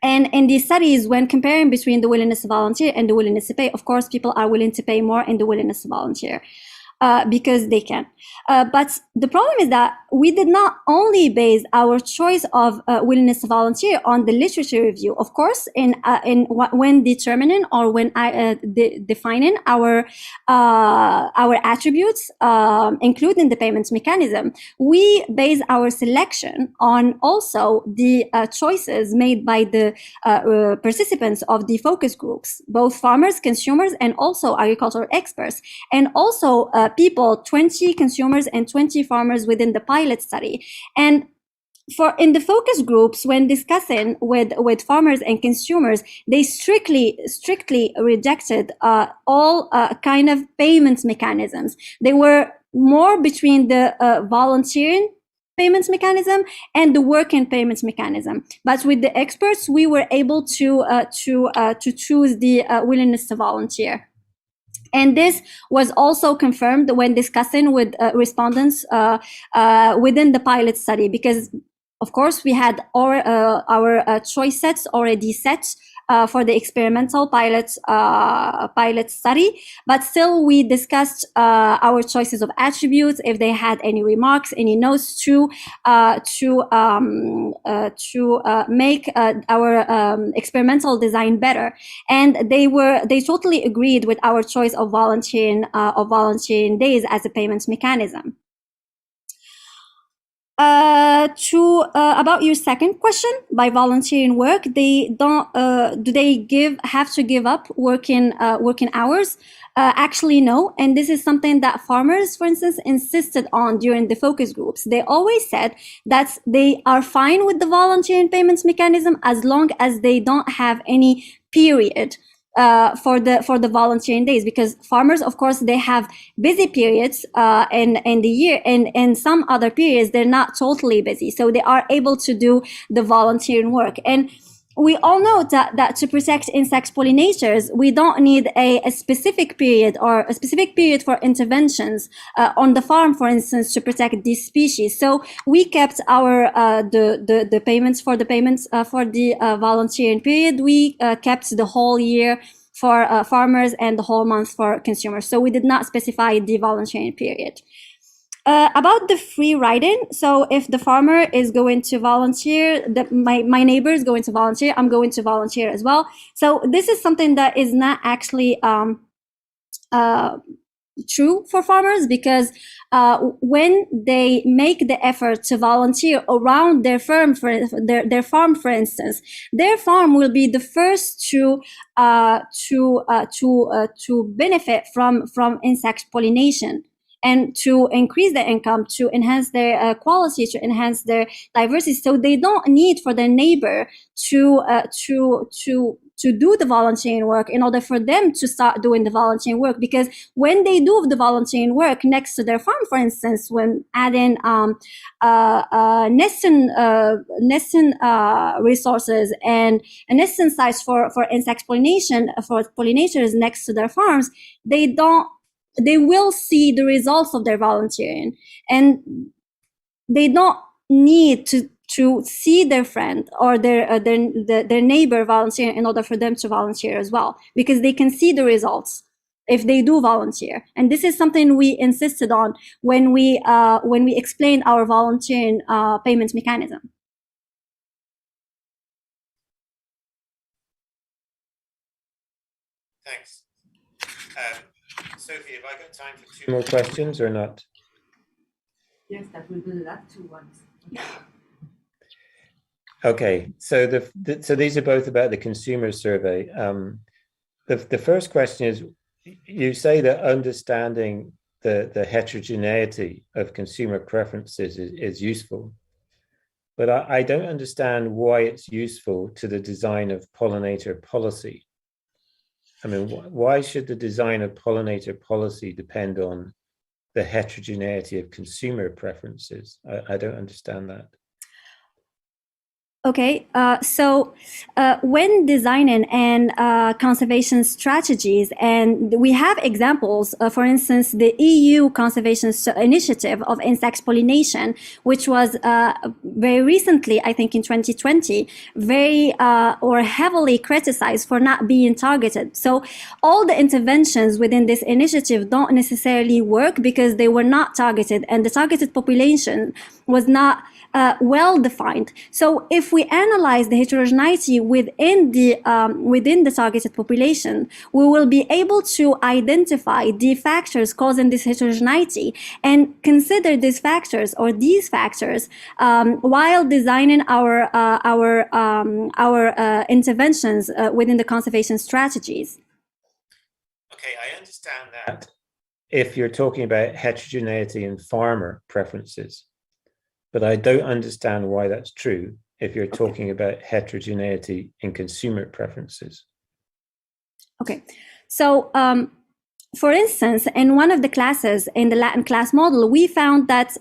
And in these studies, when comparing between the willingness to volunteer and the willingness to pay, of course, people are willing to pay more in the willingness to volunteer because they can. But the problem is that we did not only base our choice of willingness to volunteer on the literature review. Of course, when determining or when defining our attributes, including the payments mechanism, we base our selection on also the choices made by the participants of the focus groups, both farmers, consumers, and also agricultural experts, and also people, 20 consumers and 20 farmers within the pilot study. And in the focus groups, when discussing with farmers and consumers, they strictly rejected all kind of payments mechanisms. They were more between the volunteering payments mechanism and the working payments mechanism. But with the experts, we were able to choose the willingness to volunteer. And this was also confirmed when discussing with respondents within the pilot study, because of course we had our choice sets already set for the experimental pilot study, but still we discussed our choices of attributes, if they had any remarks, any notes to make our experimental design better. And they totally agreed with our choice of volunteering days as a payments mechanism. About your second question, by volunteering work, they don't do they have to give up working hours? Actually, no. And this is something that farmers, for instance, insisted on during the focus groups. They always said that they are fine with the volunteering payments mechanism as long as they don't have any period for the volunteering days, because farmers, of course, they have busy periods in the year, and some other periods they're not totally busy, so they are able to do the volunteering work. And we all know that to protect insect pollinators, we don't need a specific period or a specific period for interventions on the farm, for instance, to protect these species. So we kept our the payments for the volunteering period. We kept the whole year for farmers and the whole month for consumers. So we did not specify the volunteering period. About the free riding, so if the farmer is going to volunteer, my neighbor is going to volunteer, I'm going to volunteer as well. So this is something that is not actually true for farmers, because when they make the effort to volunteer around their farm, their farm, for instance, their farm will be the first to benefit from insect pollination, and to increase their income, to enhance their quality, to enhance their diversity. So they don't need for their neighbor to do the volunteering work in order for them to start doing the volunteering work. Because when they do the volunteering work next to their farm, for instance, when adding nesting resources and nesting sites for insect pollination, for pollinators next to their farms, they will see the results of their volunteering, and they don't need to see their friend or their neighbor volunteering in order for them to volunteer as well, because they can see the results if they do volunteer. And this is something we insisted on when we explained our volunteering payment mechanism. Thanks. Sophie, have I got time for 2 more questions or not? Yes, that will be the last 2 ones. Okay, so so these are both about the consumer survey. The first question is, you say that understanding the heterogeneity of consumer preferences is useful, but I don't understand why it's useful to the design of pollinator policy. I mean, why should the design of pollinator policy depend on the heterogeneity of consumer preferences? I don't understand that. Okay, so when designing and conservation strategies, and we have examples, for instance, the EU Conservation Initiative of insect pollination, which was very recently, I think in 2020, very or heavily criticized for not being targeted. So all the interventions within this initiative don't necessarily work because they were not targeted, and the targeted population was not well defined. So if we analyze the heterogeneity within the targeted population, we will be able to identify the factors causing this heterogeneity and consider these factors while designing our interventions within the conservation strategies. Okay, I understand that if you're talking about heterogeneity in farmer preferences, but I don't understand why that's true if you're talking about heterogeneity in consumer preferences. Okay, so for instance, in one of the classes in the Latin class model, we found that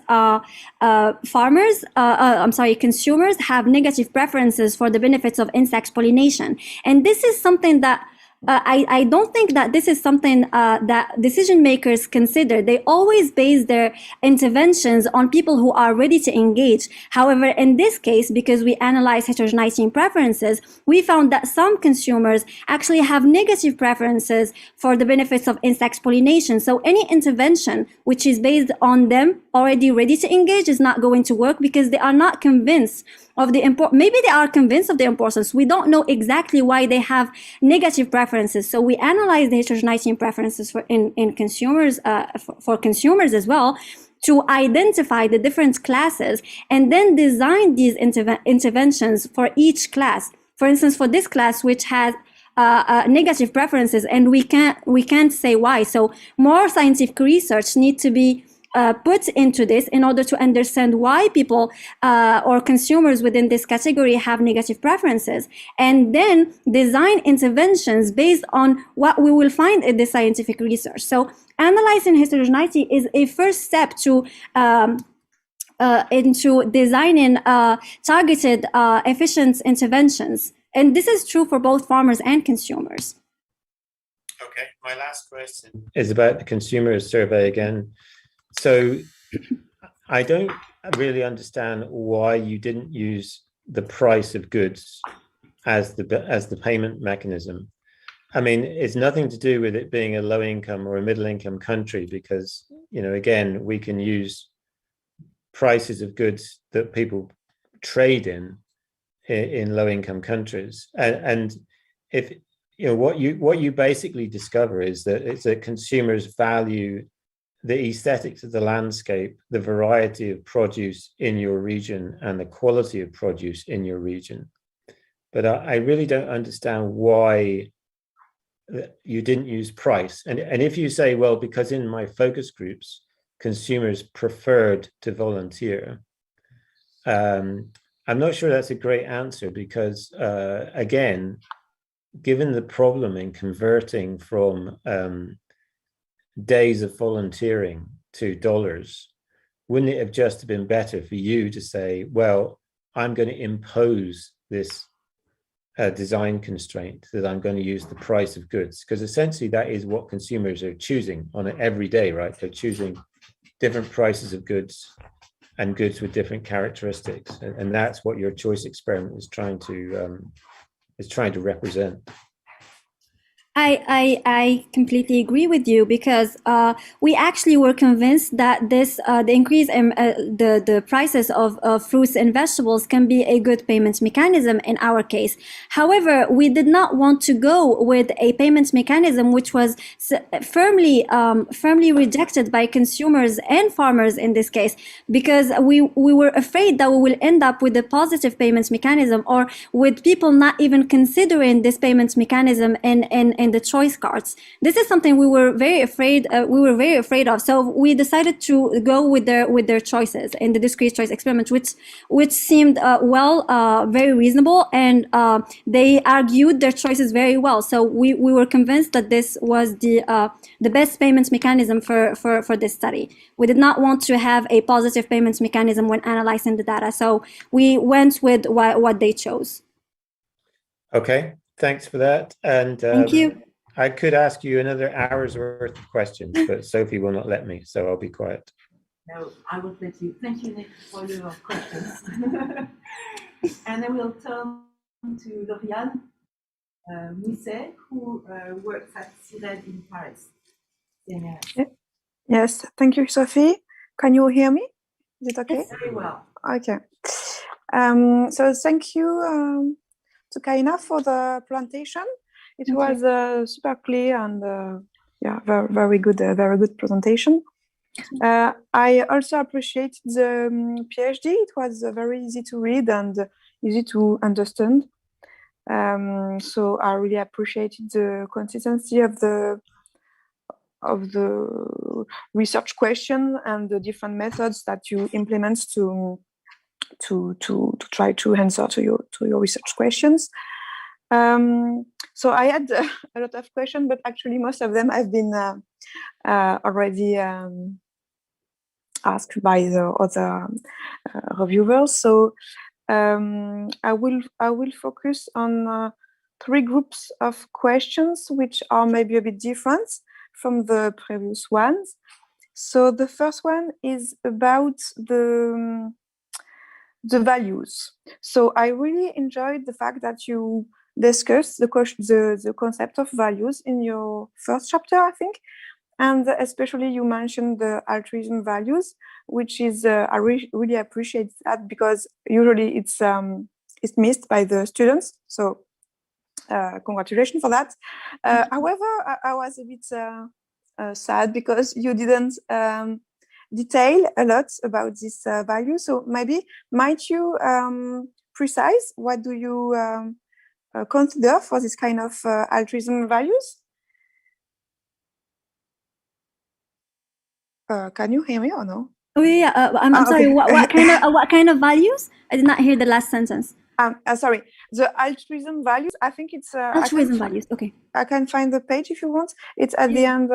consumers have negative preferences for the benefits of insect pollination. And this is something that I don't think that this is something that decision makers consider. They always base their interventions on people who are ready to engage. However, in this case, because we analyze heterogeneity in preferences, we found that some consumers actually have negative preferences for the benefits of insect pollination. So any intervention which is based on them already ready to engage is not going to work, because they are not convinced of the maybe they are convinced of the importance. We don't know exactly why they have negative preferences. So we analyze the heterogeneity in preferences for consumers, for consumers as well. to identify the different classes and then design these interventions for each class. For instance, for this class, which has negative preferences, and we can't say why. So more scientific research needs to be put into this in order to understand why people or consumers within this category have negative preferences, and then design interventions based on what we will find in the scientific research. So analyzing heterogeneity is a first step to into designing targeted, efficient interventions. And this is true for both farmers and consumers. Okay, my last question is about the consumer survey again. So I don't really understand why you didn't use the price of goods as the payment mechanism. I mean, it's nothing to do with it being a low income or a middle income country, because, you know, again, we can use prices of goods that people trade in low income countries. And if, you know, what you basically discover is that it's that consumers value the aesthetics of the landscape, the variety of produce in your region, and the quality of produce in your region. But I really don't understand why you didn't use price. And if you say, well, because in my focus groups, consumers preferred to volunteer, I'm not sure that's a great answer, because again, given the problem in converting from days of volunteering to dollars, wouldn't it have just been better for you to say, well, I'm going to impose this design constraint that I'm going to use the price of goods? Because essentially that is what consumers are choosing on an every day, right? They're choosing different prices of goods and goods with different characteristics, and that's what your choice experiment is trying to represent. I completely agree with you, because we actually were convinced that this the increase in the prices of fruits and vegetables can be a good payment mechanism in our case. However, we did not want to go with a payment mechanism which was firmly rejected by consumers and farmers in this case, because we were afraid that we will end up with a positive payment mechanism, or with people not even considering this payment mechanism in the choice cards. This is something we were very afraid of. So we decided to go with their choices in the discrete choice experiment, which seemed very reasonable, and they argued their choices very well. So we were convinced that this was the best payment mechanism for this study. We did not want to have a positive payment mechanism when analyzing the data, so we went with what they chose. Okay, thanks for that. And thank you. I could ask you another hour's worth of questions, but Sophie will not let me, so I'll be quiet. No, I will let you. Thank you, Nick, for your questions. And I will turn to Lauriane Mousset, who works at CIRED in Paris. Yes, thank you, Sophie. Can you hear me? Is it okay? Yes, very well. Okay. So thank you, SoukaIna, for the presentation. It was super clear and yeah, very good presentation. I also appreciate the PhD. It was very easy to read and easy to understand. So I really appreciated the consistency of the research question and the different methods that you implement to try to answer to your research questions. So I had a lot of questions, but actually most of them have been already asked by the other reviewers. So I will focus on 3 groups of questions, which are maybe a bit different from the previous ones. So the first one is about the values. So I really enjoyed the fact that you discussed the concept of values in your first chapter, I think, and especially you mentioned the altruism values, which is I really appreciate that, because usually it's missed by the students. So congratulations for that. However, I was a bit sad because you didn't detail a lot about this value. So maybe might you precise what do you consider for this kind of altruism values? Can you hear me or no? Oh yeah, I'm sorry. Okay. What kind of values? I did not hear the last sentence. Sorry, the altruism values. I think it's Altruism values. Okay. I can find the page if you want. It's at the end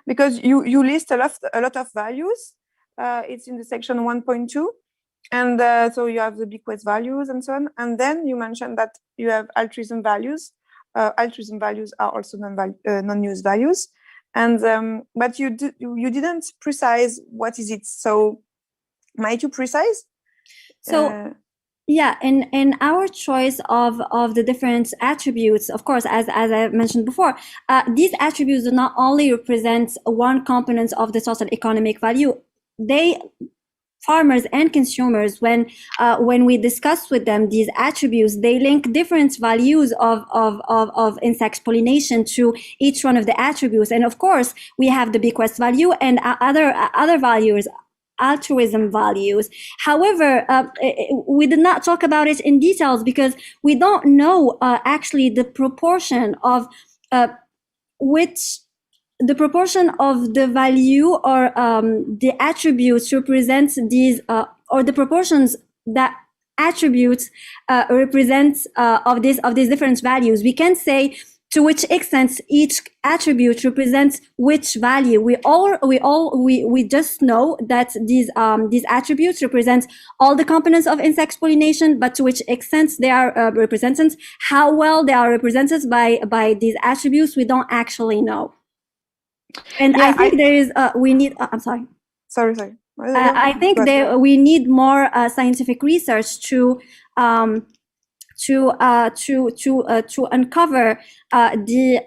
because you list a lot of values. It's in the section 1.2, and so you have the bequest values and so on. And then you mentioned that you have altruism values. Altruism values are also non-use values, and but you didn't precise what is it. So might you precise? So. Yeah, in our choice of the different attributes, of course, as I mentioned before, these attributes do not only represent one component of the total economic value. Farmers and consumers, when we discuss with them these attributes, they link different values of insect pollination to each one of the attributes. And of course, we have the bequest value and other values, altruism values. However, we did not talk about it in details because we don't know actually the proportion of the value or the attributes represent these or the proportions that attributes represents of these different values. We can say to which extent each attribute represents which value. We just know that these attributes represent all the components of insect pollination, but to which extent they are represented, how well they are represented by these attributes, we don't actually know. And yeah, I think there is we need. I'm sorry. Sorry. I think we need more scientific research to uncover these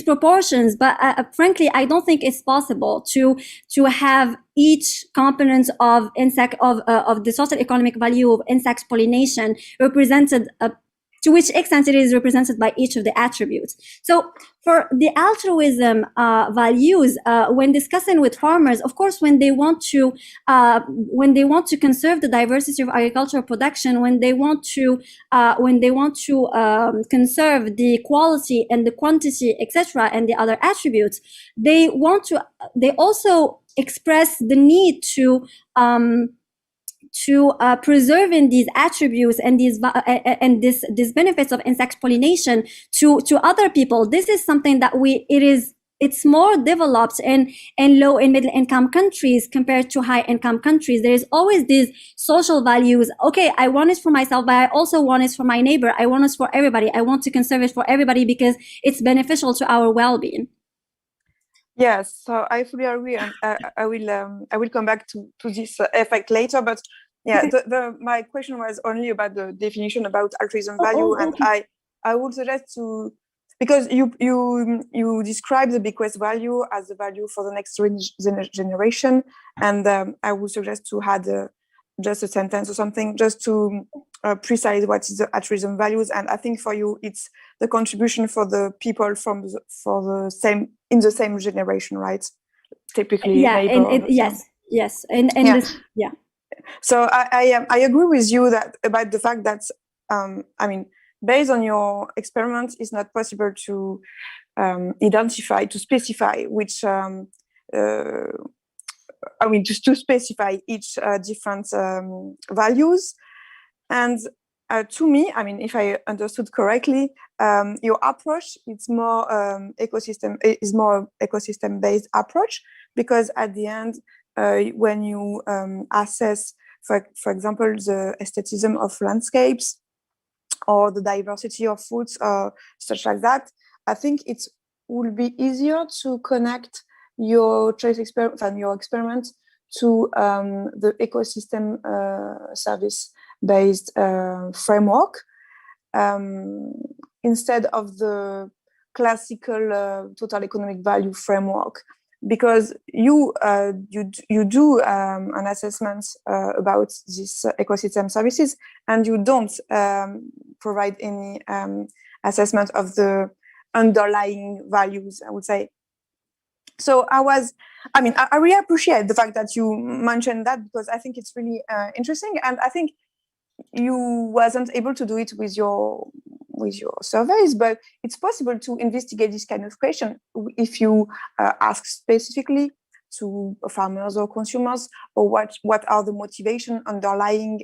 proportions, but frankly, I don't think it's possible to have each component of the total economic value of insect pollination represented. To which extent it is represented by each of the attributes. So for the altruism values, when discussing with farmers, of course, when they want to conserve the diversity of agricultural production, when they want to conserve the quality and the quantity, etc., and the other attributes, they also express the need to preserving these attributes and these benefits of insect pollination to other people. This is something that it's more developed in low and middle income countries compared to high income countries. There is always these social values. Okay, I want it for myself, but I also want it for my neighbor. I want it for everybody. I want to conserve it for everybody because it's beneficial to our well-being. Yes, so I fully agree, and I will come back to this effect later. But yeah, okay. My question was only about the definition about altruism value, and okay. I would suggest to, because you describe the bequest value as the value for the next generation, and I would suggest to add just a sentence or something just to precise what is the altruism values. And I think for you it's the contribution for the people in the same generation, right? Typically, yeah, yes, and yeah. This, yeah. So I agree with you that about the fact that I mean, based on your experiment, it's not possible to specify which I mean, just to specify each different values. And to me, I mean, if I understood correctly, your approach is more ecosystem-based approach, because at the end, when you assess, for example, the aestheticism of landscapes or the diversity of foods, such like that, I think it will be easier to connect your choice experiment and your experiment to the ecosystem service-based framework instead of the classical total economic value framework, because you do an assessment about these ecosystem services, and you don't provide any assessment of the underlying values, I would say. So I really appreciate the fact that you mentioned that, because I think it's really interesting, and I think you wasn't able to do it with your surveys, but it's possible to investigate this kind of question if you ask specifically to farmers or consumers, or what are the motivation underlying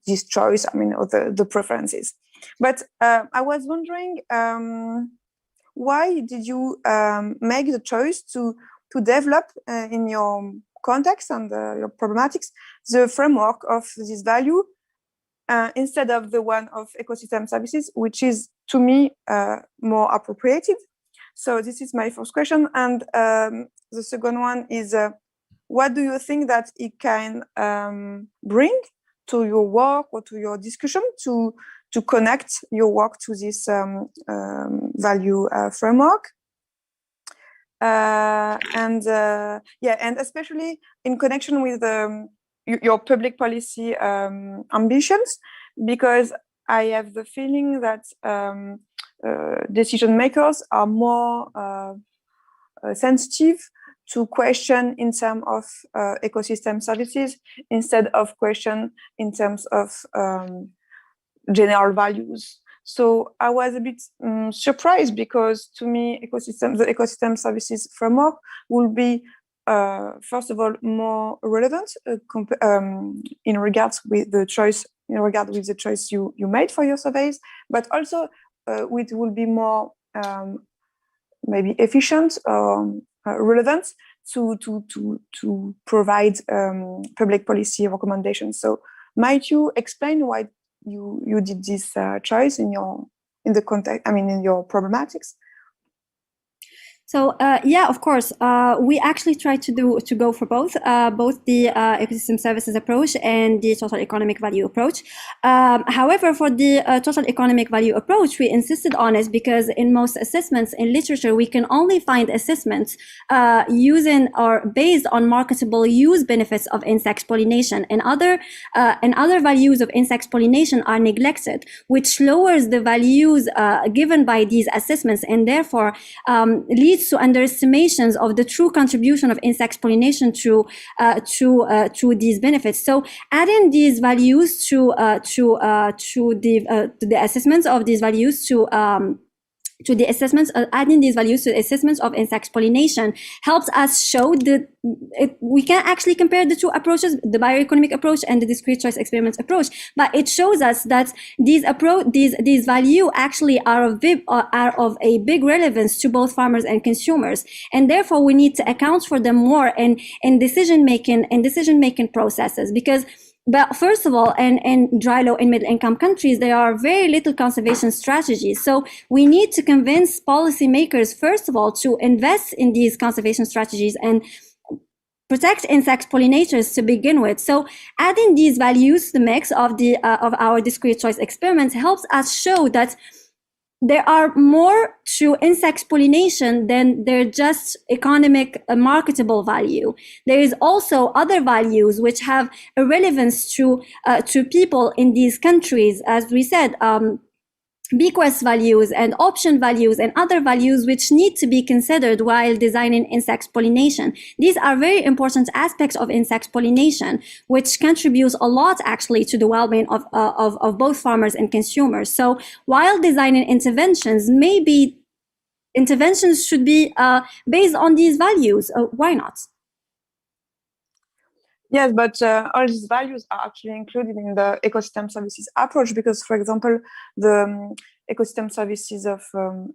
this choice, or the preferences. But I was wondering, why did you make the choice to develop in your context and your problematics the framework of this value instead of the one of ecosystem services, which is to me more appropriated? So this is my first question, and the second one is, what do you think that it can bring to your work or to your discussion to connect your work to this value framework? And especially in connection with your public policy ambitions, because I have the feeling that decision makers are more sensitive to question in terms of ecosystem services instead of question in terms of general values. So I was a bit surprised, because to me, the ecosystem services framework will be, first of all, more relevant in regards with the choice you made for your surveys, but also it will be more maybe efficient or relevant to provide public policy recommendations. So might you explain why you did this choice in the context, in your problematics? So of course, we actually try to go for both the ecosystem services approach and the total economic value approach. However, for the total economic value approach, we insisted on it because in most assessments in literature, we can only find assessments using or based on marketable use benefits of insect pollination, and other values of insect pollination are neglected, which lowers the values given by these assessments, and therefore leads to underestimations of the true contribution of insect pollination to these benefits. So adding these values to the assessments of these values to the assessments, adding these values to the assessments of insect pollination helps us show that we can actually compare the two approaches, the bioeconomic approach and the discrete choice experiment approach. But it shows us that these value actually are of a big relevance to both farmers and consumers, and therefore we need to account for them more in decision making processes, because. But first of all, in dry, low, and middle-income countries, there are very little conservation strategies. So we need to convince policymakers, first of all, to invest in these conservation strategies and protect insect pollinators to begin with. So adding these values to the mix of our discrete choice experiments helps us show that there are more to insect pollination than their just economic marketable value. There is also other values which have a relevance to people in these countries, as we said, bequest values and option values and other values which need to be considered while designing insect pollination. These are very important aspects of insect pollination, which contributes a lot actually to the well-being of both farmers and consumers. So while designing interventions, maybe interventions should be based on these values. Why not? Yes, but all these values are actually included in the ecosystem services approach, because, for example, the ecosystem services of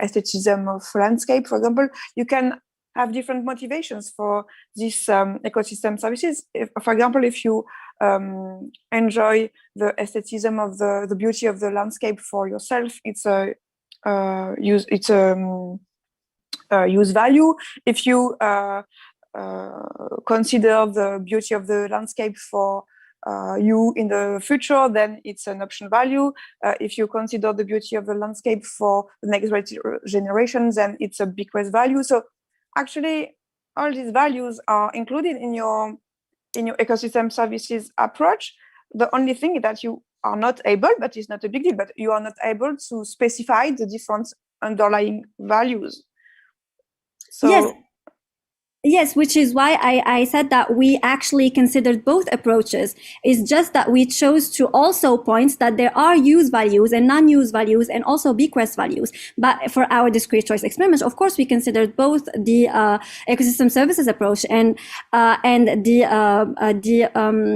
aestheticism of landscape, for example, you can have different motivations for these ecosystem services. For example, if you enjoy the aestheticism of the beauty of the landscape for yourself, it's a use value. If you consider the beauty of the landscape for you in the future, then it's an option value. If you consider the beauty of the landscape for the next generations, then it's a bequest value. So actually, all these values are included in your ecosystem services approach. The only thing that you are not able, but it's not a big deal, but you are not able to specify the different underlying values. So yes. Yes, which is why I said that we actually considered both approaches. It's just that we chose to also point that there are use values and non-use values and also bequest values. But for our discrete choice experiments, of course, we considered both the ecosystem services approach and the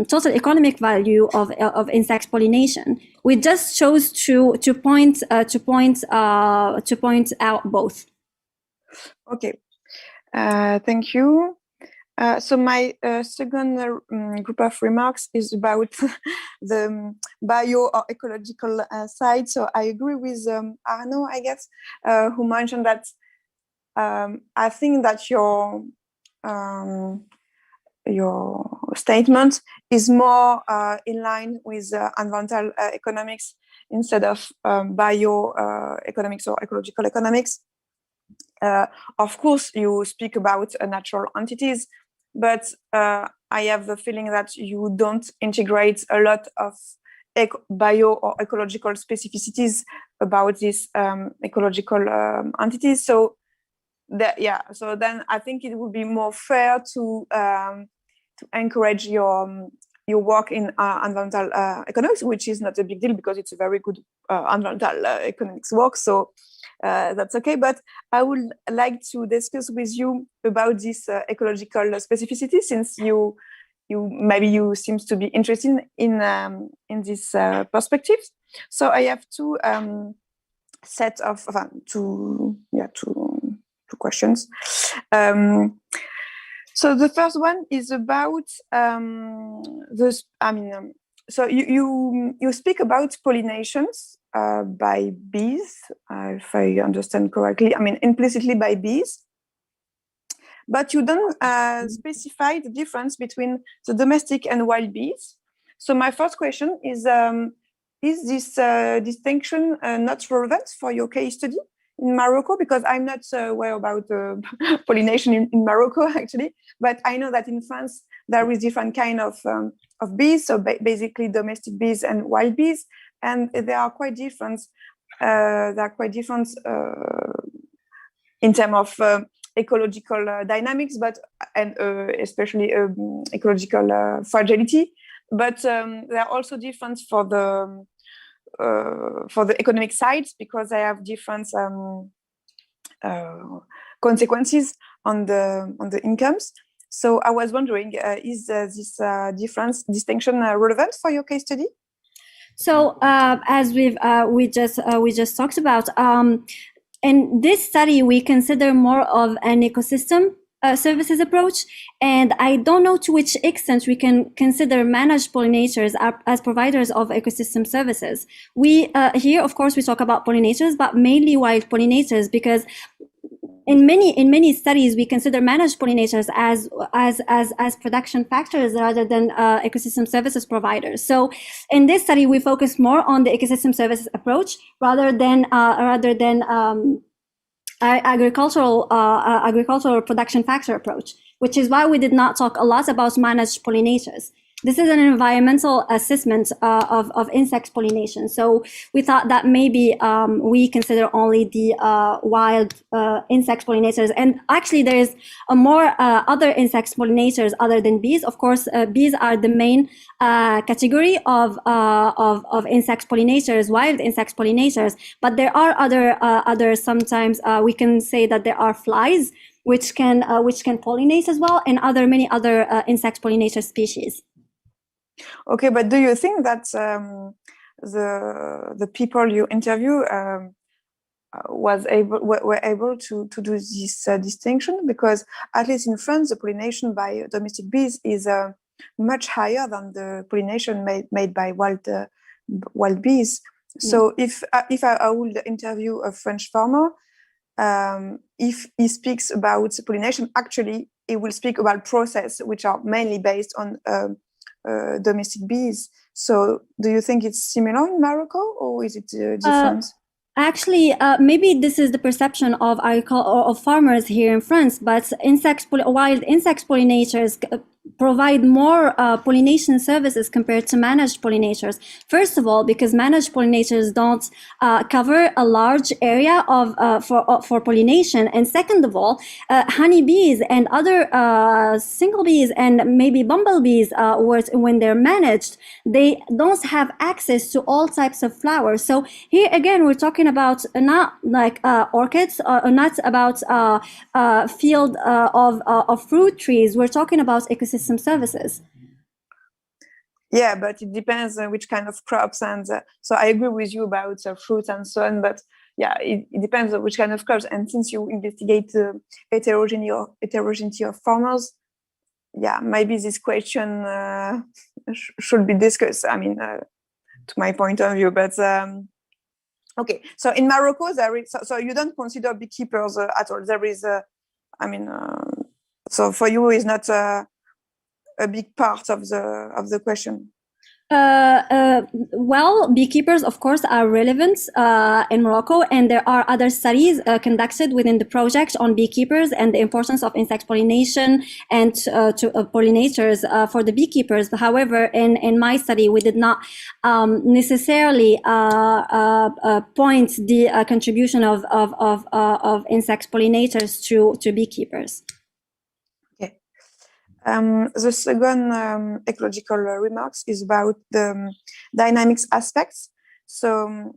total economic value of insect pollination. We just chose to point out both. okay. Thank you. So my second group of remarks is about the bio or ecological side. So I agree with Arnaud, I guess, who mentioned that I think that your statement is more in line with environmental economics instead of bio economics or ecological economics. Of course, you speak about natural entities, but I have the feeling that you don't integrate a lot of bio or ecological specificities about these ecological entities. So so then I think it would be more fair to encourage your work in environmental economics, which is not a big deal because it's a very good environmental economics work. So that's okay. But I would like to discuss with you about this ecological specificity, since you seems to be interested in this perspective. So I have two set of two questions. So the first one is about so you speak about pollinations by bees, if I understand correctly. I mean, implicitly by bees, but you don't specify the difference between the domestic and wild bees. So my first question is this distinction not relevant for your case study in Morocco? Because I'm not aware about pollination in Morocco, actually, but I know that in France there is different kind of bees, so basically domestic bees and wild bees, and they are quite different. In terms of ecological dynamics, and especially ecological fragility. But they are also different for the economic sides, because they have different consequences on the incomes. So I was wondering, is this distinction relevant for your case study? So as we just talked about, in this study we consider more of an ecosystem services approach, and I don't know to which extent we can consider managed pollinators as providers of ecosystem services. We here, of course, we talk about pollinators, but mainly wild pollinators, because in many studies we consider managed pollinators as production factors rather than ecosystem services providers. So in this study we focus more on the ecosystem services approach rather than agricultural production factor approach, which is why we did not talk a lot about managed pollinators. This is an environmental assessment of insect pollination. So we thought that maybe we consider only the wild insect pollinators. And actually there is more other insect pollinators other than bees. Of course, bees are the main category of insect pollinators, wild insect pollinators. But there are other sometimes we can say that there are flies which can pollinate as well, and many other insect pollinator species. Okay, but do you think that the people you interview were able to do this distinction? Because at least in France, the pollination by domestic bees is much higher than the pollination made by wild bees. So if I would interview a French farmer, if he speaks about pollination, actually he will speak about process which are mainly based on domestic bees. So do you think it's similar in Morocco, or is it different? Actually, maybe this is the perception of farmers here in France, but wild insect pollinators provide more pollination services compared to managed pollinators. First of all, because managed pollinators don't cover a large area of for pollination, and second of all, honeybees and other single bees and maybe bumblebees, when they're managed, they don't have access to all types of flowers. So here again, we're talking about not like orchids, not about field of fruit trees. We're talking about ecosystem services. Yeah, but it depends on which kind of crops, and so I agree with you about fruits and so on. But yeah, it depends on which kind of crops. And since you investigate the heterogeneity of farmers, yeah, maybe this question should be discussed. I mean, to my point of view, but okay. So in Morocco, there is so you don't consider beekeepers at all. There is, I mean, so for you, is not a big part of the question. Well, beekeepers, of course, are relevant in Morocco, and there are other studies conducted within the project on beekeepers and the importance of insect pollination and to pollinators for the beekeepers. However, in my study, we did not necessarily point the contribution of insect pollinators to beekeepers. The second ecological remarks is about the dynamics aspects. So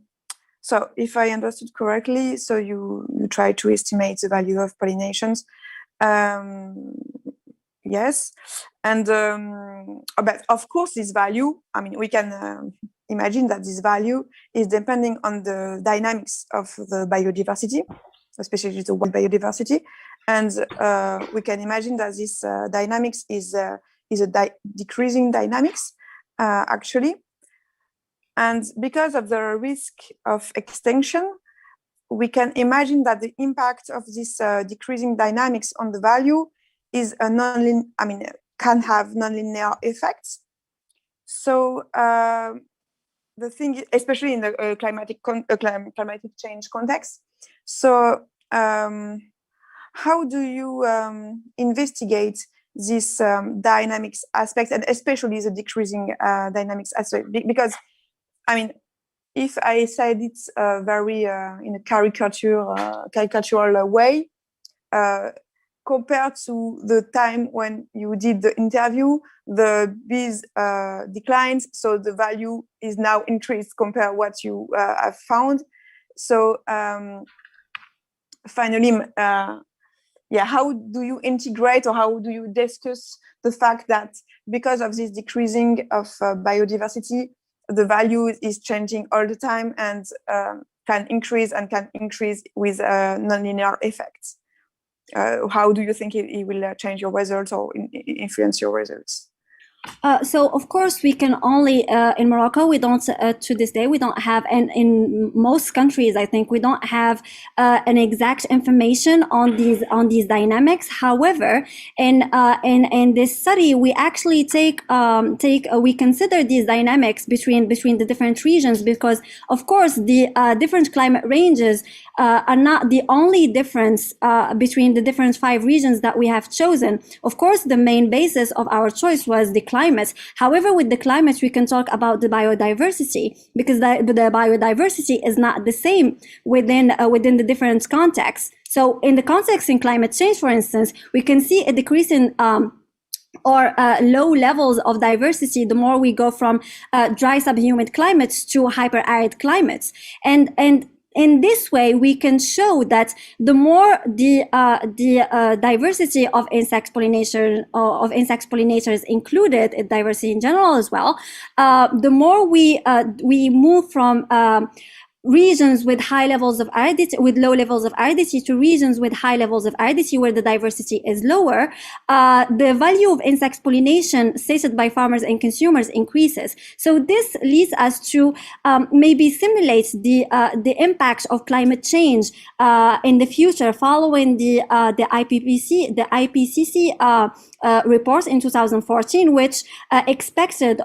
if I understood correctly, so you try to estimate the value of pollinations. Yes, and but of course this value, I mean, we can imagine that this value is depending on the dynamics of the biodiversity, especially the wild biodiversity. And we can imagine that this dynamics is a decreasing dynamics, actually. And because of the risk of extinction, we can imagine that the impact of this decreasing dynamics on the value is a can have nonlinear effects. So the thing, especially in the climatic change context. So how do you investigate this dynamics aspect, and especially the decreasing dynamics aspect? Because, I mean, if I said it's very in a caricatural way, compared to the time when you did the interview, the bees declined, so the value is now increased compared to what you have found. So finally, yeah, how do you integrate, or how do you discuss the fact that because of this decreasing of biodiversity, the value is changing all the time and can increase with nonlinear effects? How do you think it will change your results or influence your results? So of course we can only in Morocco we don't to this day we don't have, and in most countries I think we don't have an exact information on these dynamics. However, in this study we actually we consider these dynamics between the different regions, because of course the different climate ranges are not the only difference between the different 5 regions that we have chosen. Of course, the main basis of our choice was the climate. However, with the climate, we can talk about the biodiversity, because the biodiversity is not the same within the different contexts. So in the context in climate change, for instance, we can see a decrease in or low levels of diversity the more we go from dry subhumid climates to hyper-arid climates. And in this way, we can show that the more the diversity of insect pollination of insect pollinators included, diversity in general as well, the more we move from regions with high levels of aridity, with low levels of aridity, to regions with high levels of aridity where the diversity is lower, the value of insect pollination stated by farmers and consumers increases. So this leads us to maybe simulate the impact of climate change in the future, following the IPCC report in 2014, which expected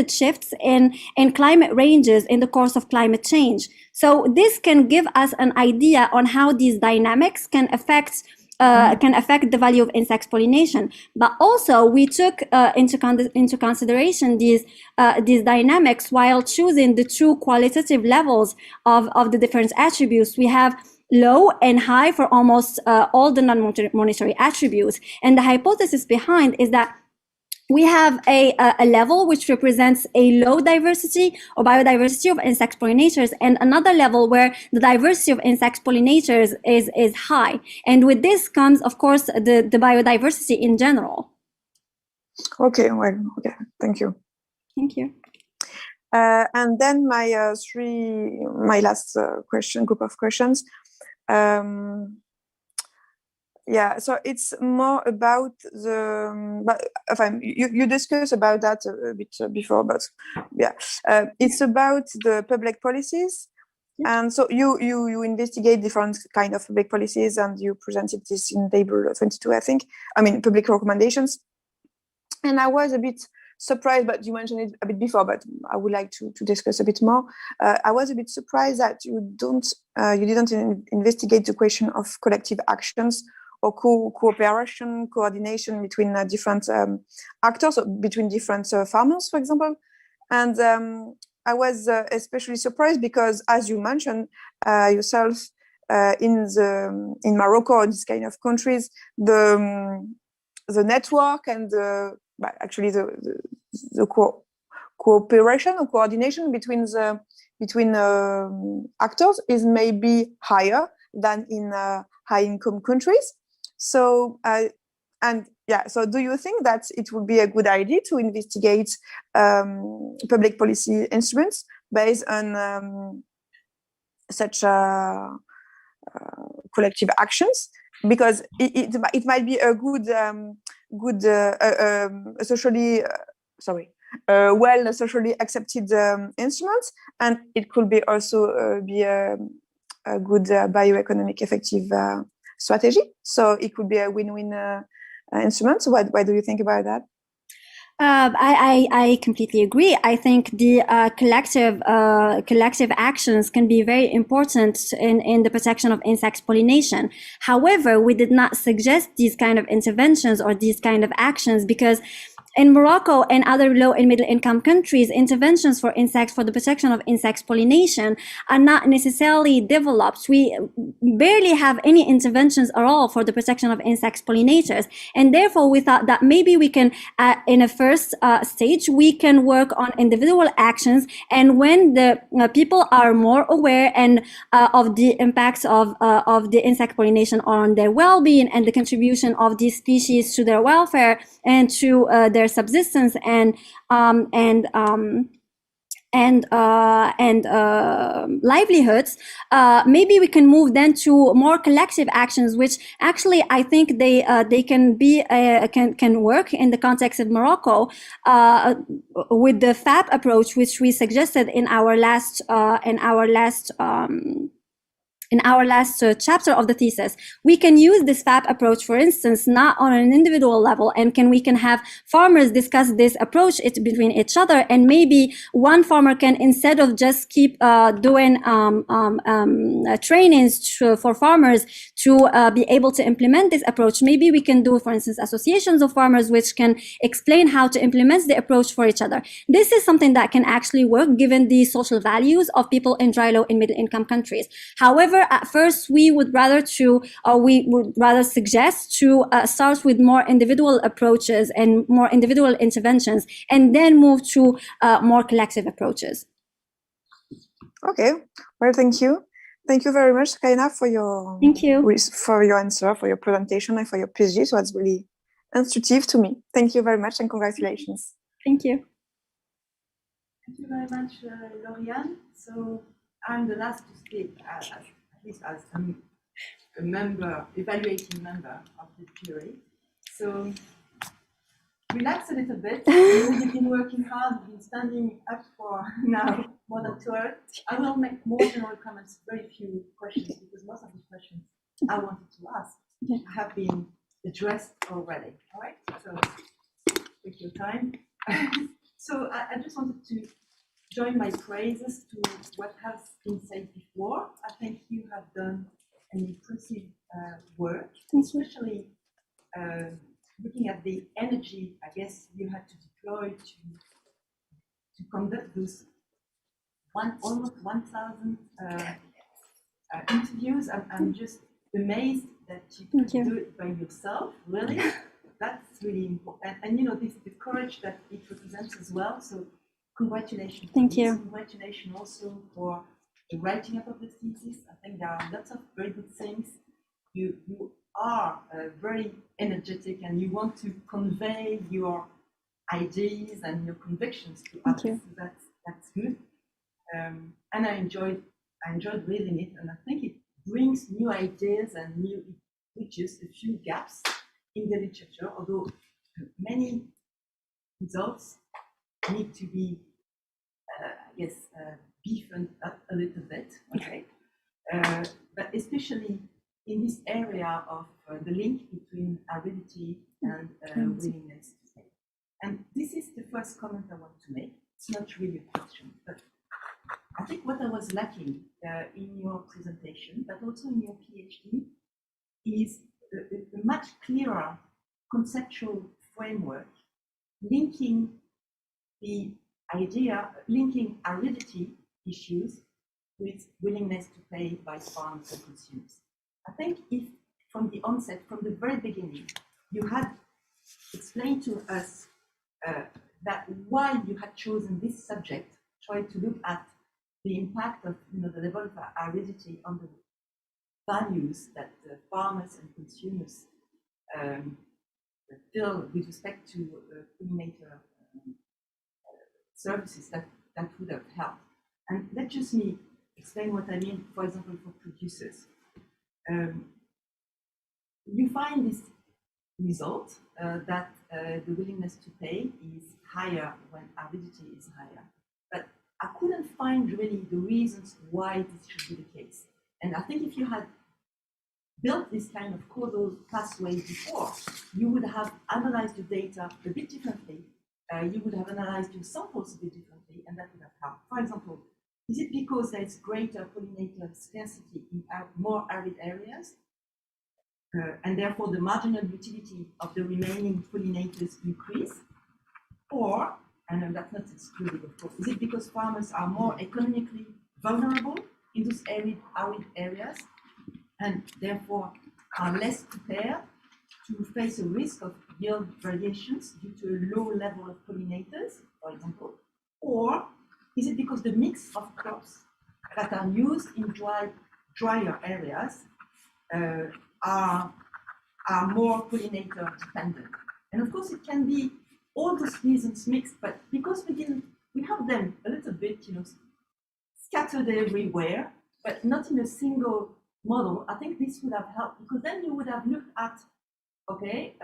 shifts in climate ranges in the course of climate change. So this can give us an idea on how these dynamics can affect can affect the value of insect pollination. But also we took into consideration these dynamics while choosing the two qualitative levels of the different attributes. We have low and high for almost all the non-monetary attributes. And the hypothesis behind is that we have a level which represents a low diversity or biodiversity of insect pollinators, and another level where the diversity of insect pollinators is high. And with this comes, of course, the biodiversity in general. Okay, well, okay, thank you. Thank you. And then my last group of questions. Yeah, so it's more about the, but you discussed about that a bit before, but yeah, it's about the public policies. And so you investigate different kind of public policies, and you presented this in table 22, I think. I mean, public recommendations. And I was a bit surprised, but you mentioned it a bit before, but I would like to discuss a bit more. I was a bit surprised that you didn't investigate the question of collective actions or cooperation, coordination between different actors, between different farmers, for example. And I was especially surprised because, as you mentioned yourself, in Morocco or these kind of countries, the network and actually the cooperation or coordination between actors is maybe higher than in high-income countries. So so do you think that it would be a good idea to investigate public policy instruments based on such collective actions? Because it might be a socially accepted instrument, and it could be also be a good bioeconomic effective strategy. So it could be a win-win instrument. So what do you think about that? I completely agree. I think the collective actions can be very important in the protection of insect pollination. However, we did not suggest these kind of interventions or these kind of actions because in Morocco and other low and middle income countries, interventions for insects, for the protection of insect pollination are not necessarily developed. We barely have any interventions at all for the protection of insect pollinators. And therefore we thought that maybe we can, in a first stage, we can work on individual actions. And when the people are more aware and of the impacts of the insect pollination on their well-being and the contribution of these species to their welfare and to their subsistence and livelihoods, maybe we can move then to more collective actions, which actually I think they can be can work in the context of Morocco with the FAP approach, which we suggested in our last chapter of the thesis. We can use this FAP approach, for instance, not on an individual level, and we can have farmers discuss this approach between each other, and maybe one farmer can, instead of just keep doing trainings for farmers to be able to implement this approach, maybe we can do, for instance, associations of farmers which can explain how to implement the approach for each other. This is something that can actually work given the social values of people in dry, low, and middle income countries. However, at first, we would rather suggest to start with more individual approaches and more individual interventions, and then move to more collective approaches. Okay, well, thank you. Thank you very much, SoukaIna, for your answer, for your presentation, and for your PhD. So it's really instructive to me. Thank you very much, and congratulations. Thank you. Thank you very much, Lauriane. So I'm the last to speak, at least as a member, evaluating member of the jury. So relax a little bit. You've been working hard, you've been standing up for now more than 2 hours. I will make more general comments, very few questions, because most of the questions I wanted to ask have been addressed already. All right, so take your time. So I just wanted to join my praises to what has been said before. I think you have done impressive work, Thank you. especially looking at the energy, I guess, you had to deploy to conduct those almost 1,000 interviews. I'm just amazed that you Thank could you. do it by yourself, really. That's really important. And you know, the courage that it represents as well. So congratulations. Thank for this. you. Congratulations also for the writing up of the thesis. I think there are lots of very good things. You are very energetic and you want to convey your ideas and your convictions to Thank others. you. So that's good. And I enjoyed reading it, and I think it brings new ideas and it bridges a few gaps in the literature, although many results need to be, beefed up a little bit, okay? But especially in this area of the link between aridity and willingness to pay. And this is the first comment I want to make. It's not really a question, but I think what I was lacking in your presentation, but also in your PhD, is a much clearer conceptual framework linking linking aridity issues with willingness to pay by farmers and consumers. I think if from the onset, from the very beginning, you had explained to us that why you had chosen this subject, try to look at the impact of the level of aridity on the values that farmers and consumers feel with respect to pollinator services, that would have helped. And let just me explain what I mean, for example, for producers. You find this result that the willingness to pay is higher when aridity is higher. But I couldn't find really the reasons why this should be the case. And I think if you had built this kind of causal pathway before, you would have analyzed the data a bit differently. You would have analyzed your samples a bit differently, and that would have helped. For example, is it because there's greater pollinator scarcity in more arid areas, and therefore the marginal utility of the remaining pollinators increase? Or, and that's not exclusive, of course, is it because farmers are more economically vulnerable in those arid areas, and therefore are less prepared to face a risk of yield variations due to a low level of pollinators, for example? Or is it because the mix of crops that are used in drier areas are more pollinator dependent? And of course, it can be all those reasons mixed, but because we have them a little bit, scattered everywhere, but not in a single model, I think this would have helped, because then you would have looked at, okay,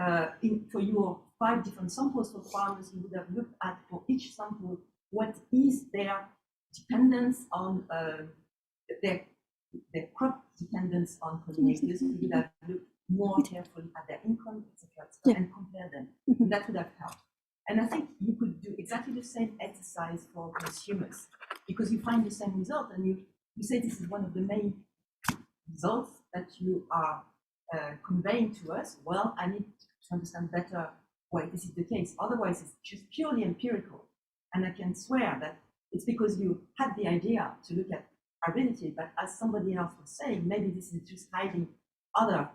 for your 5 different samples for farmers, you would have looked at for each sample what is their dependence on their crop dependence on pollinators. You would have looked more carefully at their income, etc., and compare them. And that would have helped. And I think you could do exactly the same exercise for consumers, because you find the same result, and you say this is one of the main results that you are conveying to us. Well, I need to understand better why this is the case. Otherwise, it's just purely empirical. And I can swear that it's because you had the idea to look at aridity, but as somebody else was saying, maybe this is just hiding other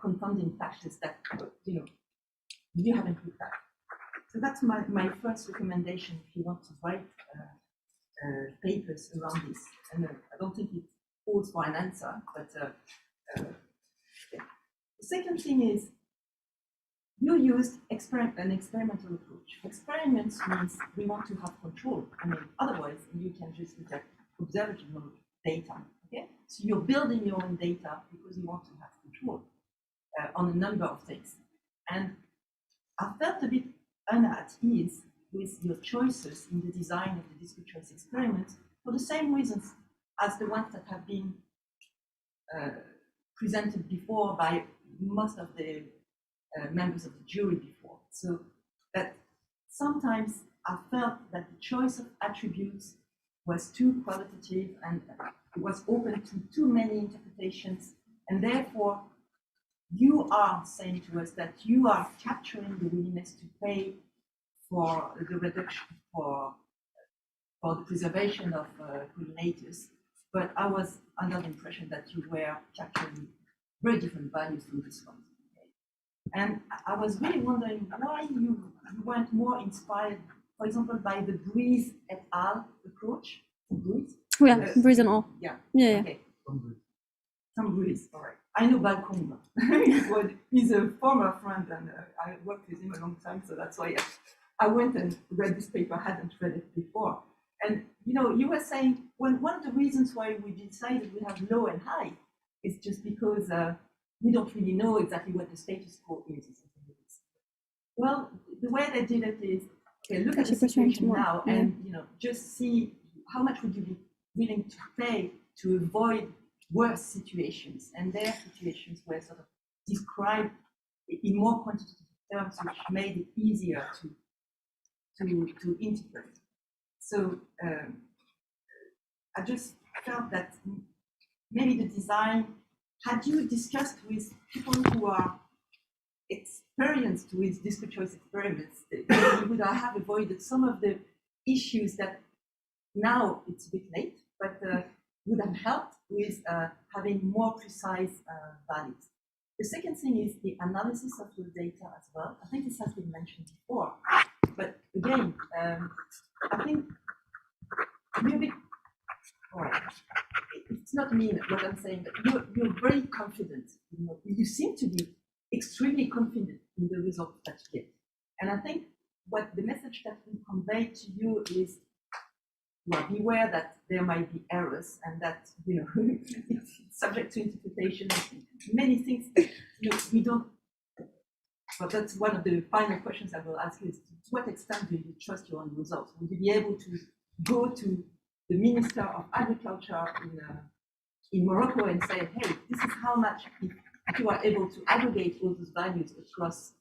confounding factors that you haven't looked at. So that's my first recommendation if you want to write papers around this. And I don't think it calls for an answer, but yeah. The second thing is you used an experimental approach. Experiments means we want to have control. I mean, otherwise you can just look at observational data. Okay, so you're building your own data because you want to have control on a number of things. And I felt a bit at ease with your choices in the design of the discrete choice experiment for the same reasons as the ones that have been presented before by most of the members of the jury before. So that sometimes I felt that the choice of attributes was too qualitative and was open to too many interpretations, and therefore you are saying to us that you are capturing the willingness to pay for the reduction, for the preservation of pollinators, but I was under the impression that you were capturing very different values from this one. And I was really wondering why you weren't more inspired, for example, by the Breeze et al. Approach. Breeze? Yeah, Breeze and all. Yeah. Yeah. Okay. Some Breeze, all right. I know Balcombe. He's a former friend, and I worked with him a long time, so that's why I went and read this paper. I hadn't read it before. And you were saying, well, one of the reasons why we decided we have low and high is just because we don't really know exactly what the status quo is. Well, the way they did it is, okay, look at the situation now, and just see how much would you be willing to pay to avoid worse situations. And their situations were sort of described in more quantitative terms, which made it easier to interpret. So I just felt that maybe the design, had you discussed with people who are experienced with discrete choice experiments, you would have avoided some of the issues that now it's a bit late, but would have helped with having more precise values. The second thing is the analysis of your data as well. I think this has been mentioned before, but again, I think you're a bit, it's not mean what I'm saying, but you're very confident. You seem to be extremely confident in the results that you get. And I think what the message that we convey to you is, well, beware that there might be errors, and that it's subject to interpretation. Many things that we don't. But that's one of the final questions I will ask you: is to what extent do you trust your own results? Would you be able to go to the Minister of Agriculture in Morocco and say, "Hey, this is how much if you are able to aggregate all those values across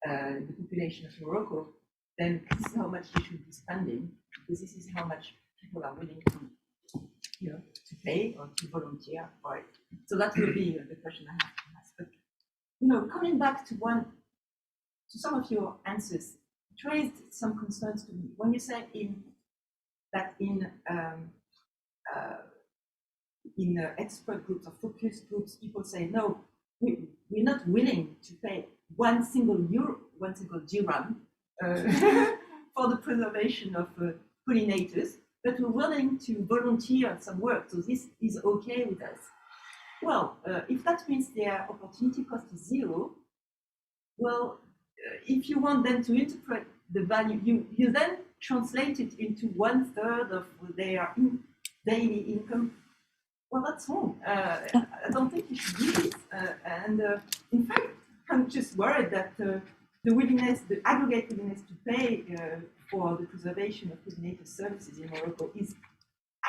the population of Morocco, then this is how much you should be spending, because this is how much people are willing to pay or to volunteer for it." So that will be the question I have to ask. But coming back to some of your answers, it raised some concerns to me when you say in expert groups or focus groups, people say, no, we're not willing to pay one single dirham for the preservation of pollinators, but we're willing to volunteer some work, so this is okay with us. Well, if that means their opportunity cost is zero, well, if you want them to interpret the value, you then translate it into 1/3 of their daily income. Well, that's wrong. I don't think you should do this. In fact, I'm just worried that the aggregate willingness to pay for the preservation of pollinator services in Morocco is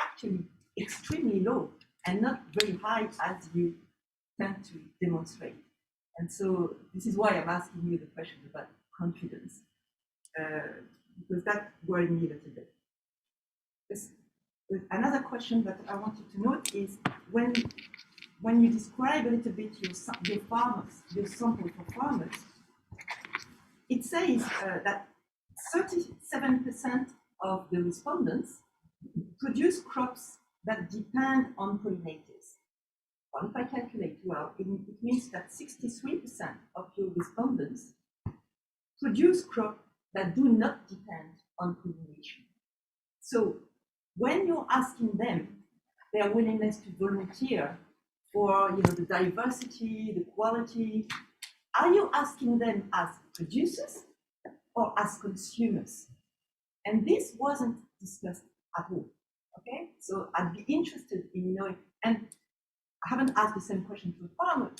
actually extremely low and not very high as you tend to demonstrate. And so this is why I'm asking you the question about confidence, because that worried me a little bit. Another question that I wanted to note is when you describe a little bit your sample for farmers, it says that 37% of the respondents produce crops that depend on pollinators. Well, if I calculate well, it means that 63% of your respondents produce crops that do not depend on pollination. So when you're asking them their willingness to volunteer for the diversity, the quality, are you asking them as producers or as consumers? And this wasn't discussed at all. Okay, so I'd be interested in knowing, and I haven't asked the same question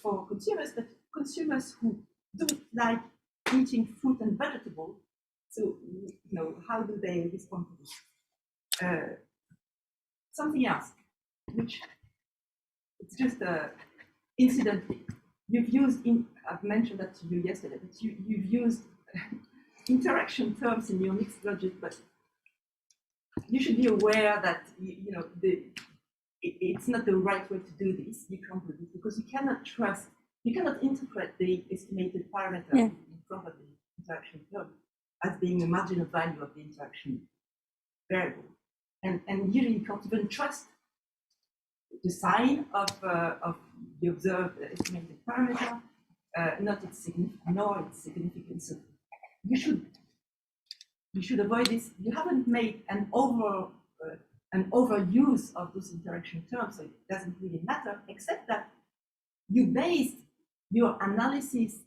for consumers, but consumers who don't like eating fruit and vegetables. So how do they respond to this? Something else, which it's just incidentally, you've used I've mentioned that to you yesterday, but you've used interaction terms in your mixed logic, but you should be aware that it's not the right way to do this. You can't do this because you cannot trust, you cannot interpret the estimated parameter in front of the interaction term as being a marginal value of the interaction variable. And usually you can't even trust the sign of the observed estimated parameter, nor its significance. So you should avoid this. You haven't made an overuse of those interaction terms, so it doesn't really matter, except that you based your analysis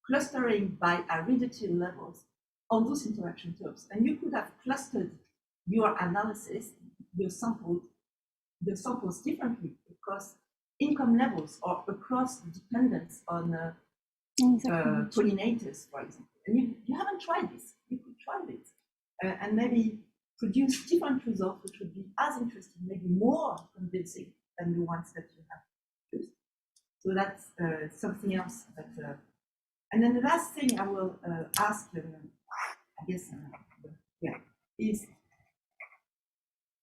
clustering by aridity levels on those interaction terms. And you could have clustered your analysis, your samples differently across income levels or across dependence on pollinators, for example. And you haven't tried this. You could try this and maybe produce different results which would be as interesting, maybe more convincing than the ones that you have used. So that's something else. And then the last thing I will ask, I guess, is,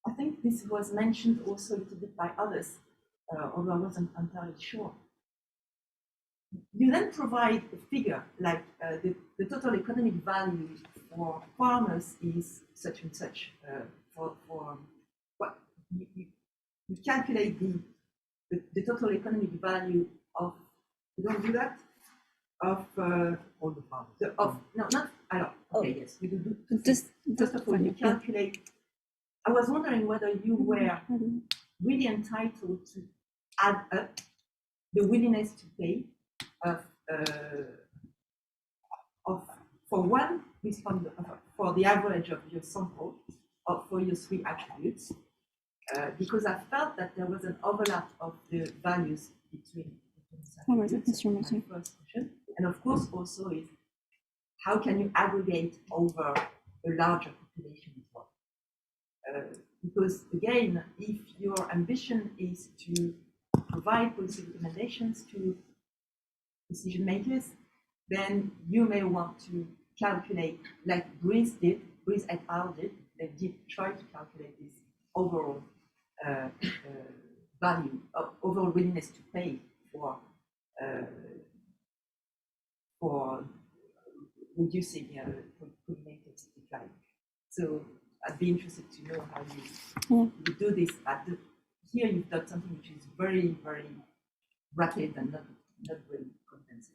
I think this was mentioned also a little bit by others, although I wasn't entirely sure. You then provide a figure like the total economic value for farmers is such and such. For what you calculate the total economic value of, you don't do that, of all the farmers. No, not okay. Yes, we do. First of all, you calculate. I was wondering whether you were really entitled to add up the willingness to pay for the average of your sample or for your 3 attributes, because I felt that there was an overlap of the values between farmers and consumers. My first question, and of course also is how can you aggregate over a larger population as well? Because again, if your ambition is to provide policy recommendations to decision makers, then you may want to calculate, like Breeze et al. They did try to calculate this overall value, overall willingness to pay for reducing pollinators decline. So I'd be interested to know how you do this. Here you've done something which is very, very rapid and not very comprehensive.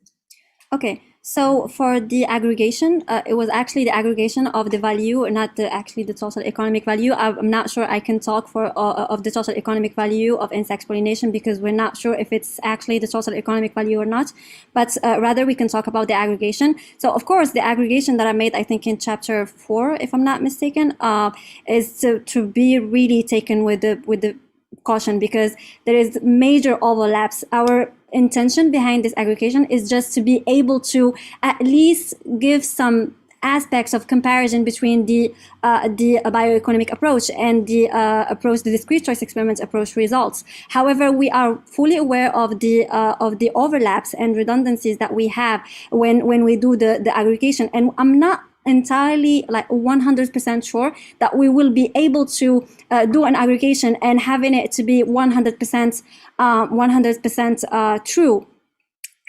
Okay, so for the aggregation, it was actually the aggregation of the value, not actually the total economic value. I'm not sure I can talk for of the total economic value of insect pollination because we're not sure if it's actually the total economic value or not. But rather, we can talk about the aggregation. So, of course, the aggregation that I made, I think in chapter 4, if I'm not mistaken, is to be really taken with the caution because there is major overlaps. Our intention behind this aggregation is just to be able to at least give some aspects of comparison between the bioeconomic approach and the discrete choice experiments approach results. However, we are fully aware of the overlaps and redundancies that we have when we do the aggregation, and I'm not entirely like 100% sure that we will be able to do an aggregation and having it to be 100% true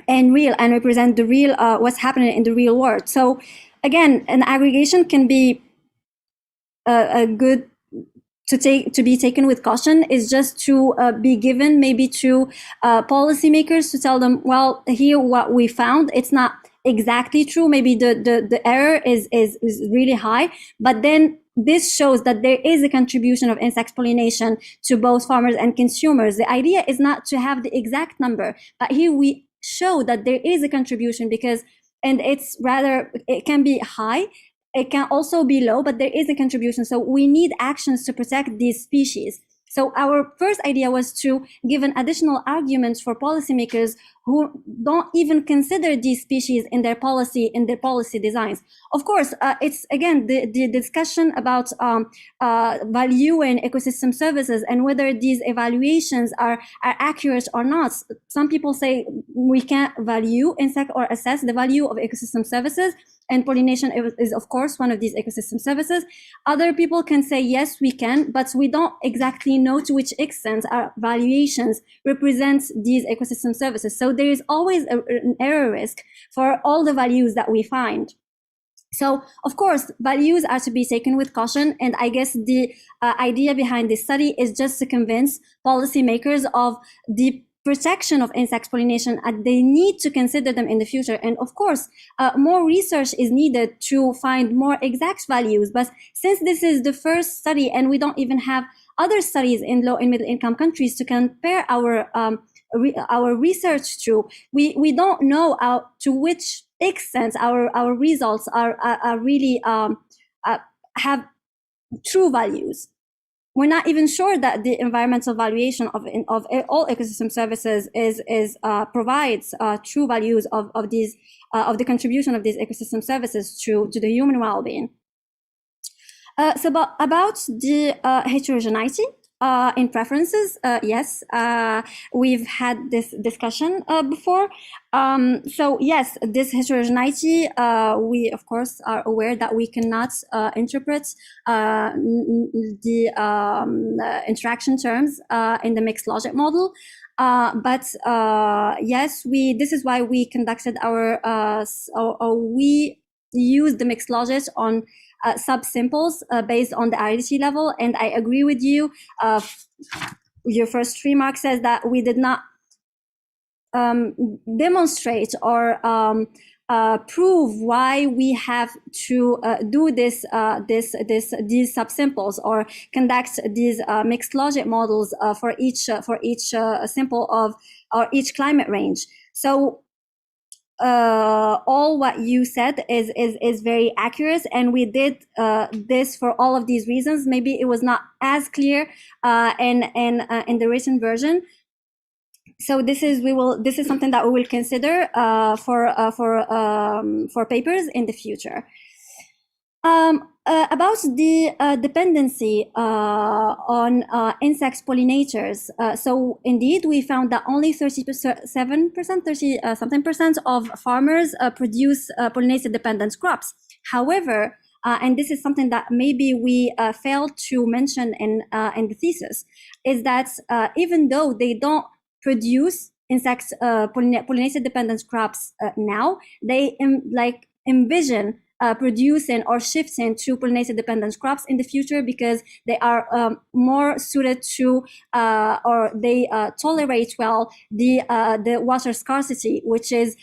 and real and represent the real what's happening in the real world. So again, an aggregation can be a good to be taken with caution, is just to be given maybe to policymakers to tell them, well, here what we found, it's not exactly true. Maybe the error is really high, but then this shows that there is a contribution of insect pollination to both farmers and consumers. The idea is not to have the exact number, but here we show that there is a contribution because, and it's rather, it can be high, it can also be low, but there is a contribution. So we need actions to protect these species. So our first idea was to give an additional argument for policymakers who don't even consider these species in their policy designs. Of course, it's again the discussion about value in ecosystem services and whether these evaluations are accurate or not. Some people say we can't value insect or assess the value of ecosystem services, and pollination is of course one of these ecosystem services. Other people can say yes, we can, but we don't exactly know to which extent our valuations represent these ecosystem services. So there is always an error risk for all the values that we find. So, of course, values are to be taken with caution, and I guess the idea behind this study is just to convince policymakers of the protection of insect pollination, and they need to consider them in the future. And of course, more research is needed to find more exact values. But since this is the first study and we don't even have other studies in low and middle income countries to compare our research to, we don't know to which extent our results are really have true values. We're not even sure that the environmental valuation of all ecosystem services provides true values of these of the contribution of these ecosystem services to the human well-being. So about the heterogeneity in preferences, yes, we've had this discussion before. So yes, this heterogeneity, we of course are aware that we cannot interpret the interaction terms in the mixed logic model. But yes, this is why we conducted we used the mixed logic on sub-simples based on the aridity level. And I agree with you. Your first remark says that we did not demonstrate or prove why we have to do these sub-simples or conduct these mixed logic models for each simple of or each climate range. So all what you said is very accurate, and we did this for all of these reasons. Maybe it was not as clear in the written version. So this is something that we will consider for papers in the future. About the dependency on insect pollinators. So indeed, we found that only 30% of farmers produce pollinated dependent crops. However, and this is something that maybe we failed to mention in the thesis, is that even though they don't produce insects pollinated dependent crops now, they envision producing or shifting to pollinated dependent crops in the future because they are more suited to or they tolerate well the water scarcity, which is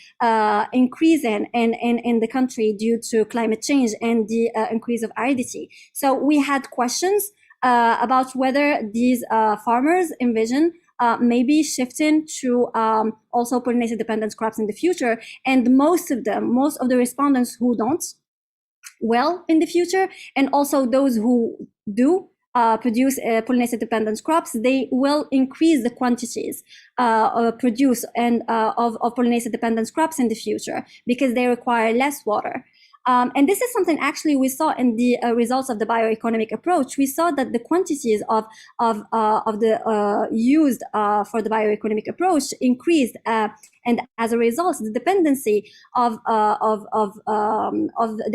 increasing in the country due to climate change and the increase of aridity. So we had questions about whether these farmers envision maybe shifting to also pollinated dependent crops in the future, and most of the respondents who don't, well, in the future, and also those who do produce pollinated dependent crops, they will increase the quantities produced and of pollinated dependent crops in the future because they require less water. And this is something actually we saw in the results of the bioeconomic approach. We saw that the quantities of the used for the bioeconomic approach increased, and as a result, the dependency of the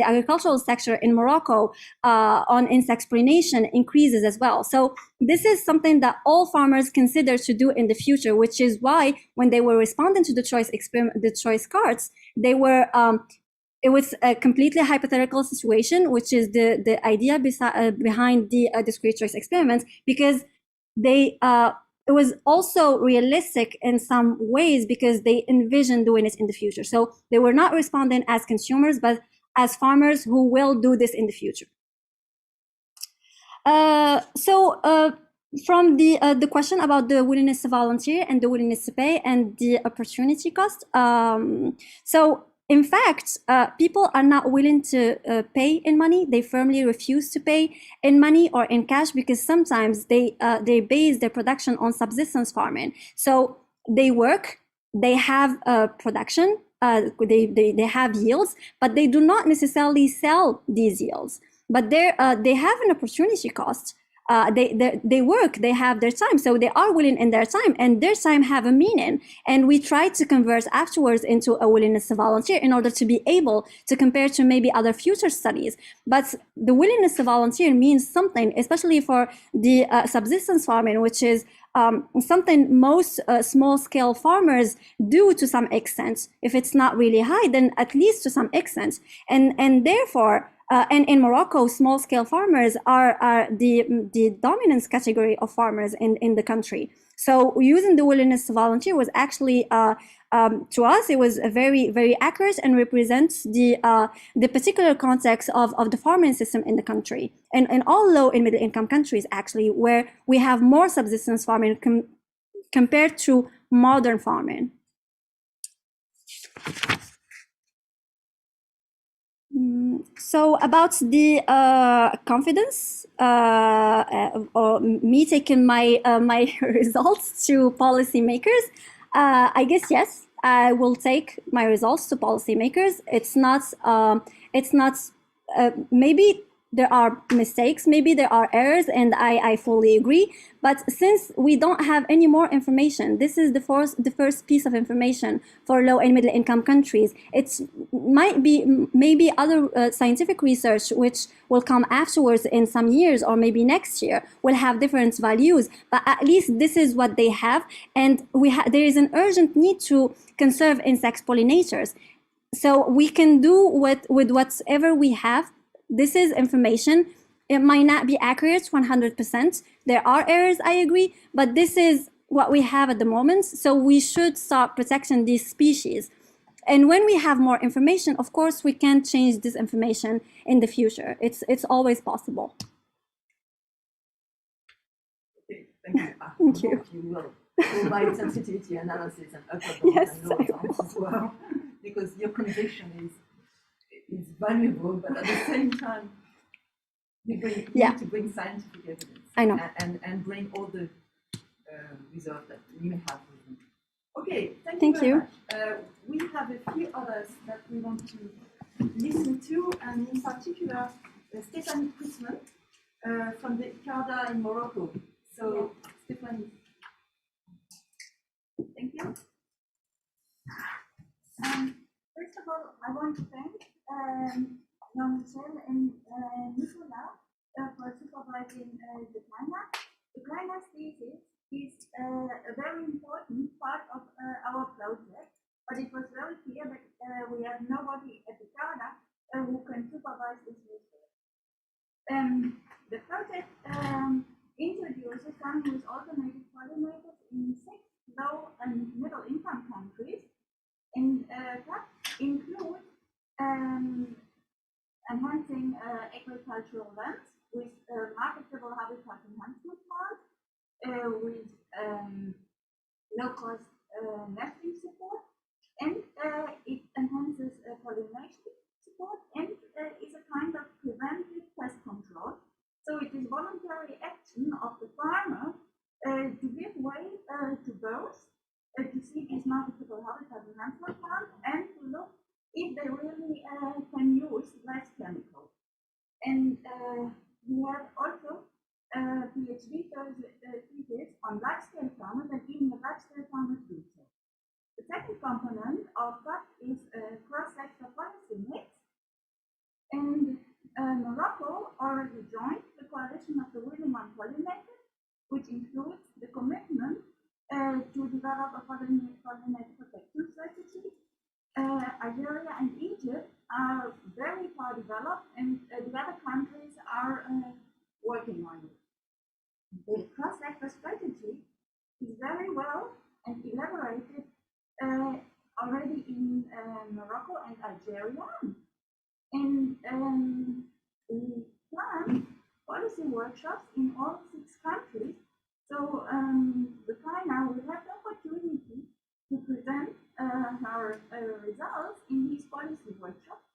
agricultural sector in Morocco on insect pollination increases as well. So this is something that all farmers consider to do in the future, which is why when they were responding to the choice experiment, the choice cards, they were. It was a completely hypothetical situation, which is the idea behind the discrete choice experiments, because they it was also realistic in some ways because they envisioned doing it in the future. So they were not responding as consumers, but as farmers who will do this in the future. From the question about the willingness to volunteer and the willingness to pay and the opportunity cost. So in fact, people are not willing to pay in money. They firmly refuse to pay in money or in cash because sometimes they base their production on subsistence farming. So they work they have production, they have yields, but they do not necessarily sell these yields. But they have an opportunity cost. They work, they have their time, so they are willing in their time, and their time have a meaning. And we try to convert afterwards into a willingness to volunteer in order to be able to compare to maybe other future studies. But the willingness to volunteer means something, especially for the subsistence farming, which is something most small-scale farmers do to some extent. If it's not really high, then at least to some extent. And therefore, and in Morocco, small-scale farmers are the dominant category of farmers in the country. So using the willingness to volunteer was actually, to us, it was a very, very accurate and represents the particular context of the farming system in the country. And in all low and middle income countries, actually, where we have more subsistence farming compared to modern farming. So about the confidence, or me taking my my results to policymakers, I guess yes, I will take my results to policymakers. It's not maybe there are mistakes, maybe there are errors, and I fully agree. But since we don't have any more information, this is the first piece of information for low and middle income countries. It might be maybe other scientific research which will come afterwards in some years, or maybe next year, will have different values. But at least this is what they have, and there is an urgent need to conserve insect pollinators. So we can do with whatever we have. This is information. It might not be accurate 100%. There are errors, I agree, but this is what we have at the moment. So we should start protecting these species. And when we have more information, of course, we can change this information in the future. It's always possible. Okay, thank you. Thank you. You will provide sensitivity analysis and upper bounds Yes, and lower bounds as well, because your conviction is valuable, but at the same time, you need to bring scientific evidence. I know. And bring all the results that you may have with them. Okay, thank you very much. We have a few others that we want to listen to, and in particular, Stephanie Christman from the CARDA in Morocco. So, Stephanie. Thank you. First of all, I want to thank Jean-Michel and Nicolas for supervising the climate. The climate thesis is a very important part of our project, but it was very clear that we have nobody at the CARDA who can supervise this research. The project introduces farming with automated pollinators in 6 low and middle income countries, and that includes enhancing agricultural lands with marketable habitat enhancement plans, with low-cost nesting support, and it enhances pollination support, and is a kind of preventive pest control. So it is voluntary action of the farmer to give way to both, to see these marketable habitat enhancement plans, and to look if they really can use less chemicals. And we have also PhD thesis on large-scale farmers, and even the large-scale farmers do so. The second component of that is cross-sector policy mix, and Morocco already joined the coalition of the willing on pollinators, which includes the commitment to develop a pollinator protection strategy. Algeria and Egypt are very far developed, and the other countries are working on it. The cross-sector strategy is very well and elaborated already in Morocco and Algeria, and we plan policy workshops in all 6 countries. So the CARDA will have the opportunity to present her results in these policy workshops,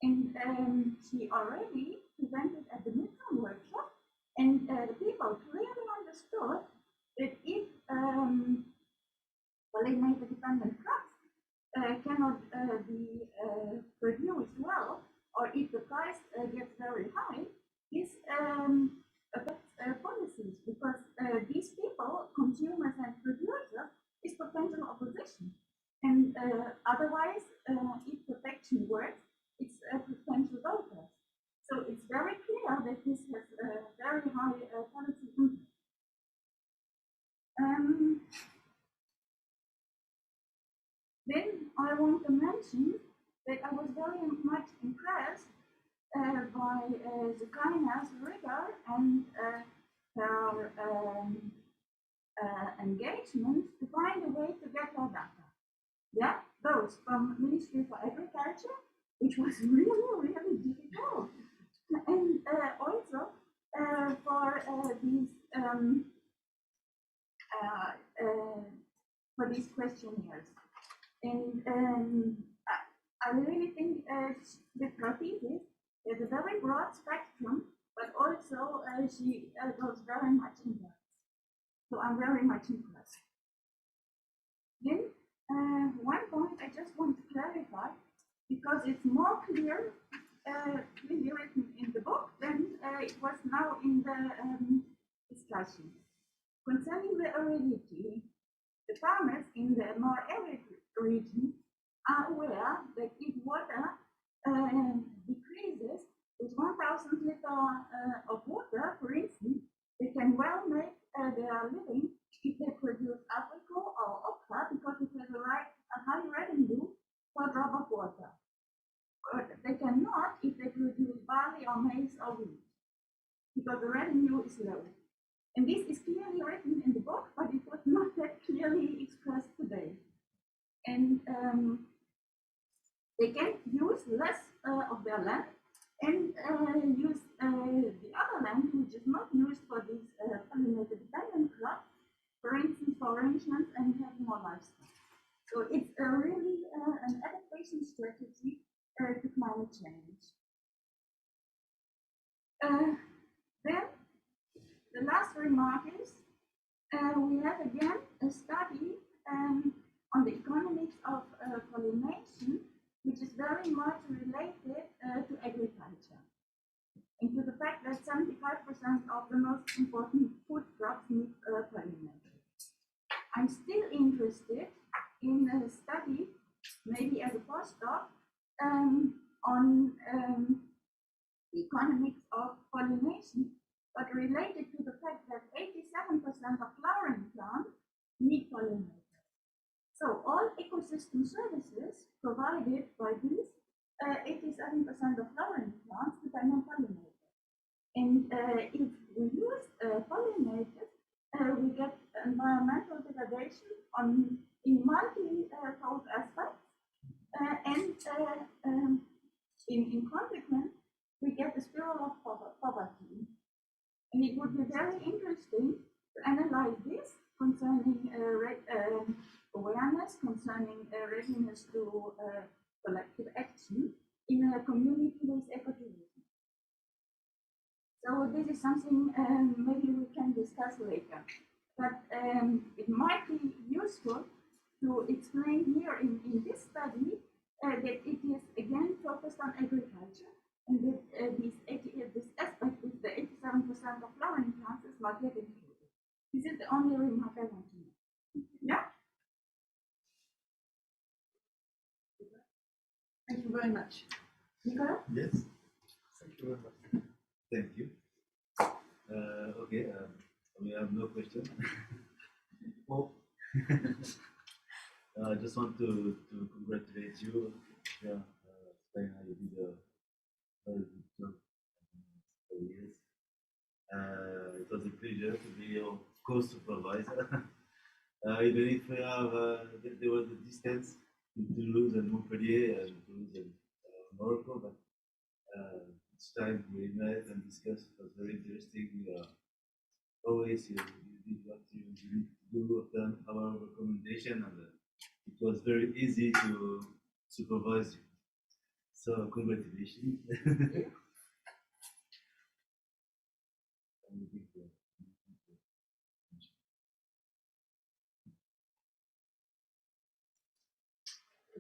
and she already presented at the midterm workshop, and the people clearly understood that if pollinator-dependent the produced well, or if the price gets very high, this affects policies, because these people, consumers and producers, is potential opposition. And otherwise, if protection works, it's potential voters. So it's very clear that this has a very high policy impact. Then I want to mention that I was very much impressed by SoukaIna's rigor and her engagement to find a way to get her data. Yeah, those from Ministry for Agriculture, which was really, really difficult. And also for these questionnaires. And I really think with her thesis, there's a very broad spectrum, but also she goes very much in depth. So I'm very much impressed. Then one point I just want to clarify, because it's more clearly written in the book than it was now in the discussion. Concerning the aridity, the farmers in the more arid region are aware that if water decreases with 1,000 liters of water, for instance, they can well make their living if they produce apricot or okra, because it has a high revenue per drop of water. But they cannot if they produce barley or maize or wheat, because the revenue is low. And this is clearly written in the book, but it was not that clearly expressed today. And they can use less of their land and use the other land, which is not used for these pollinator dependent crops, for instance, for arrangements, and have more livestock. So it's really an adaptation strategy to climate change. Then the last remark is we have again a study on the economics of pollination, which is very much related to agriculture, and to the fact that 75% of the most important food crops need pollination. I'm still interested in a study, maybe as a postdoc, on the economics of pollination, but related to the fact that 87% of flowering plants need pollinators. So all ecosystem services provided by these 87% of flowering plants depend on pollinators. And if we use pollinators, we get environmental degradation in multi-fold aspects, and in consequence, we get a spiral of poverty. And it would be very interesting to analyze this concerning awareness, concerning readiness to collective action in a community-based ecotourism. So this is something maybe we can discuss later. But it might be useful to explain here in this study that it is again focused on agriculture, and that this aspect with the 87% of flowering plants is not yet included. This is the only remark I want to make. Yeah? Thank you very much. Nicola? Yes. Thank you very much. Thank you. Okay, we have no question. Well, I just want to congratulate you. Yeah, SoukaIna, you did a very good job for years. It was a pleasure to be your co-supervisor. Even if we have, there was a distance in Toulouse and Montpellier and Toulouse and Morocco, but each time we met and discussed, it was very interesting. Always you did what you need to do, done our recommendation, and it was very easy to supervise you. So congratulations.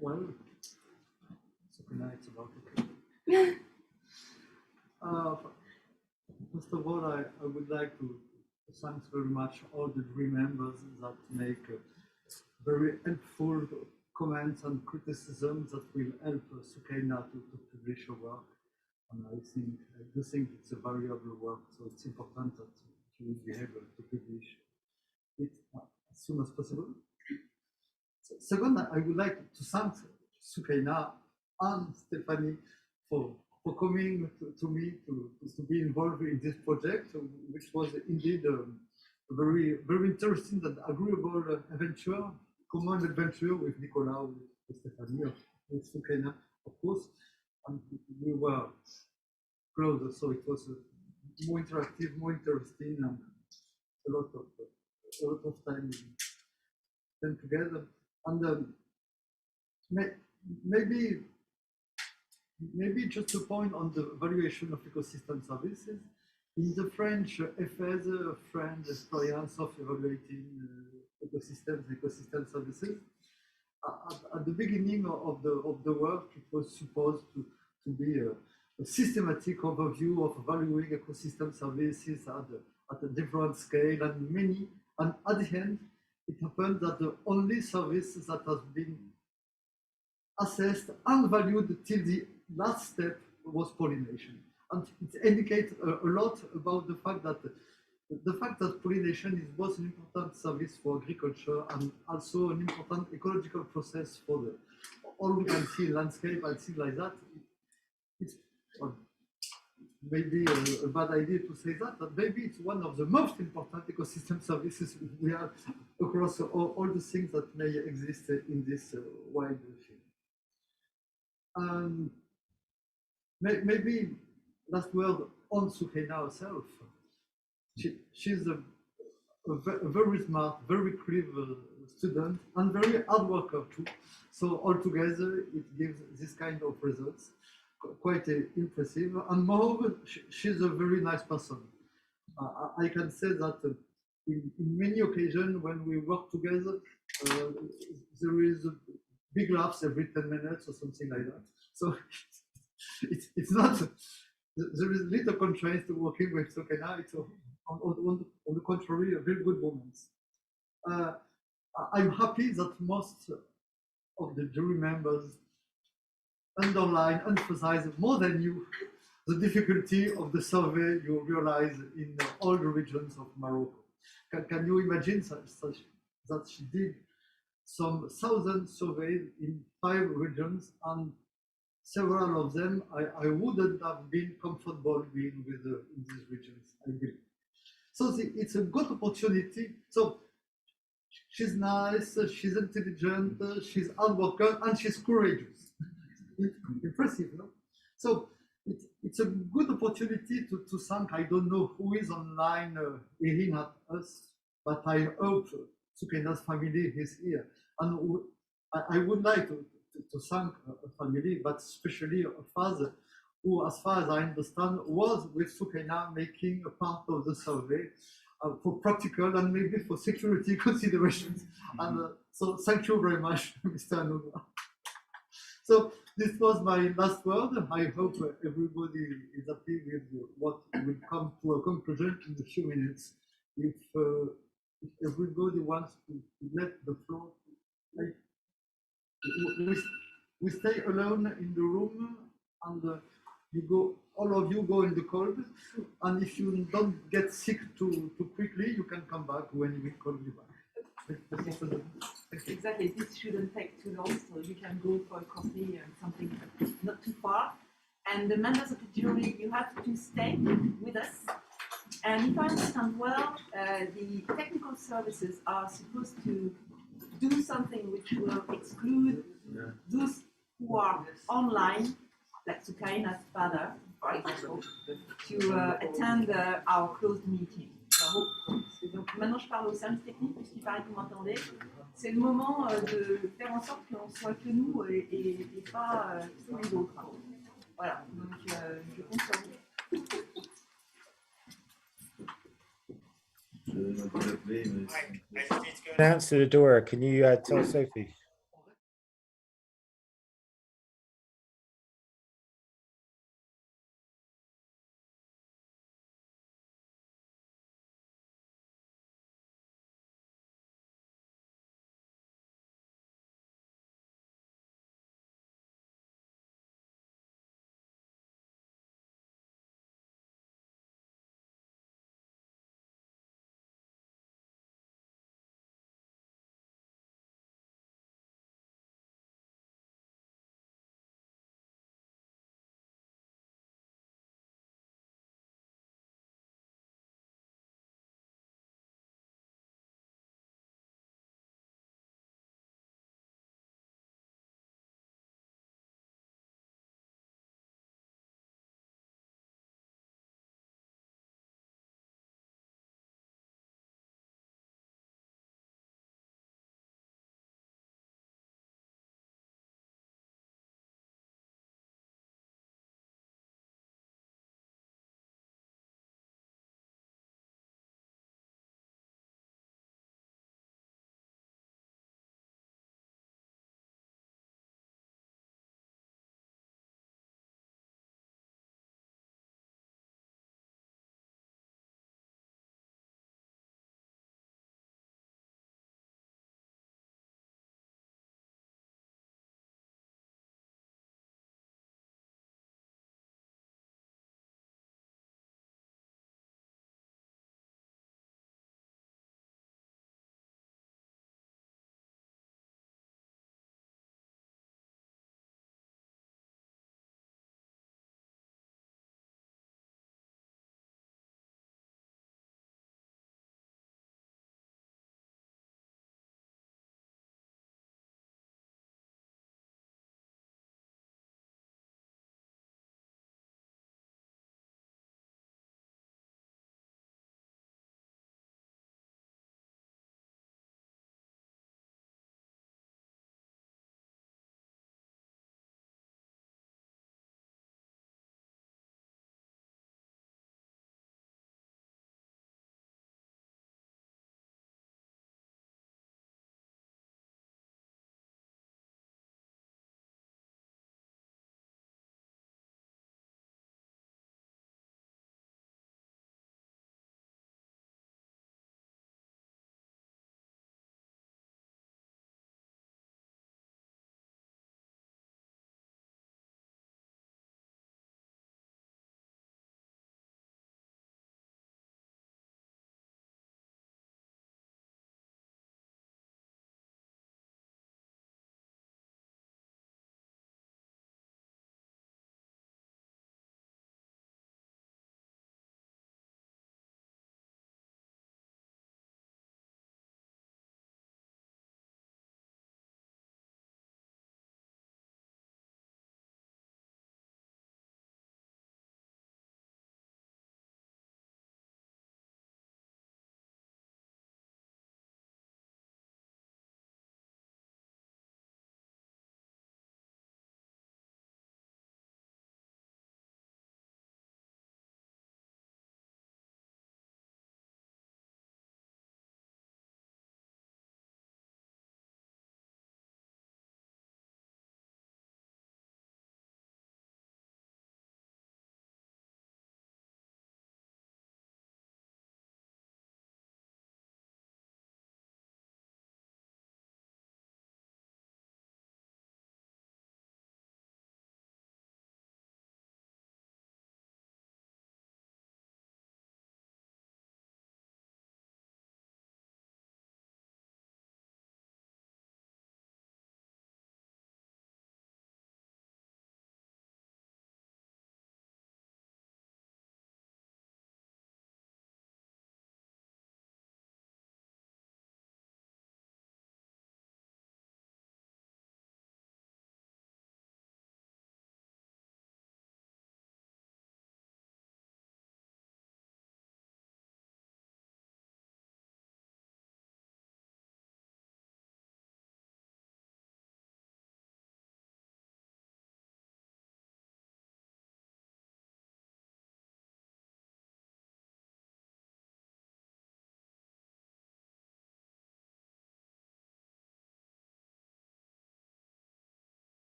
One First of all, I would like to thank very much all the jury members that make very helpful comments and criticisms that will help SoukaIna to publish her work. And I do think it's a valuable work, so it's important that you will be able to publish it as soon as possible. Second, I would like to thank SoukaIna and Stephanie for coming to me to be involved in this project, which was indeed a very interesting and agreeable adventure, common adventure with Nicolas, with Stephanie, with SoukaIna, of course, and we were closer, so it was more interactive, more interesting, and a lot of time spent together. And maybe just a point on the valuation of ecosystem services. In the French thèse, French experience of evaluating ecosystem services, at the beginning of the work, it was supposed to be a systematic overview of valuing ecosystem services at a different scale and at the end, it happened that the only service that has been assessed and valued till the last step was pollination. And it indicates a lot about the fact that pollination is both an important service for agriculture and also an important ecological process for all we can see landscape and things like that. It's maybe a bad idea to say that, but maybe it's one of the most important ecosystem services we have across all the things that may exist in this wide field. Maybe last word on SoukaIna herself. She's a very smart, very clever student and very hard worker too. So altogether, it gives this kind of results, quite impressive. And moreover, she's a very nice person. I can say that in many occasions when we work together, there is big laughs every 10 minutes or something like that. So it's not, there is little constraints to working with SoukaIna. It's on the contrary, a very good moment. I'm happy that most of the jury members emphasize more than you the difficulty of the survey you realize in all the regions of Morocco. Can you imagine that she did some 1,000 surveys in 5 regions, and several of them I wouldn't have been comfortable being with in these regions, I believe. So it's a good opportunity. So she's nice, she's intelligent, she's hard worker, and she's courageous. Impressive, no? So it's a good opportunity to thank, I don't know who is online hearing at us, but I hope SoukaIna's family is here. And I would like to thank a family, but especially a father, who, as far as I understand, was with SoukaIna making a part of the survey for practical and maybe for security considerations. And so thank you very much, Mr. ANOUGMAR. So this was my last word. I hope everybody is happy with what will come to a conclusion in a few minutes. If everybody wants to let the floor, we stay alone in the room, and all of you go in the cold. And if you don't get sick too quickly, you can come back when we call you back. Exactly, this shouldn't take too long, so you can go for a coffee and something not too far. And the members of the jury, you have to stay with us. And if I understand well, the technical services are supposed to do something which will exclude those who are online, like SoukaIna's father, for example, to attend our closed meeting. Donc maintenant je parle au service technique puisqu'il paraît que vous m'entendez. C'est le moment de faire en sorte qu'on soit que nous et pas tous les autres. Voilà, donc je compte sur vous. I just need to go announce to the door. Can you tell Sophie?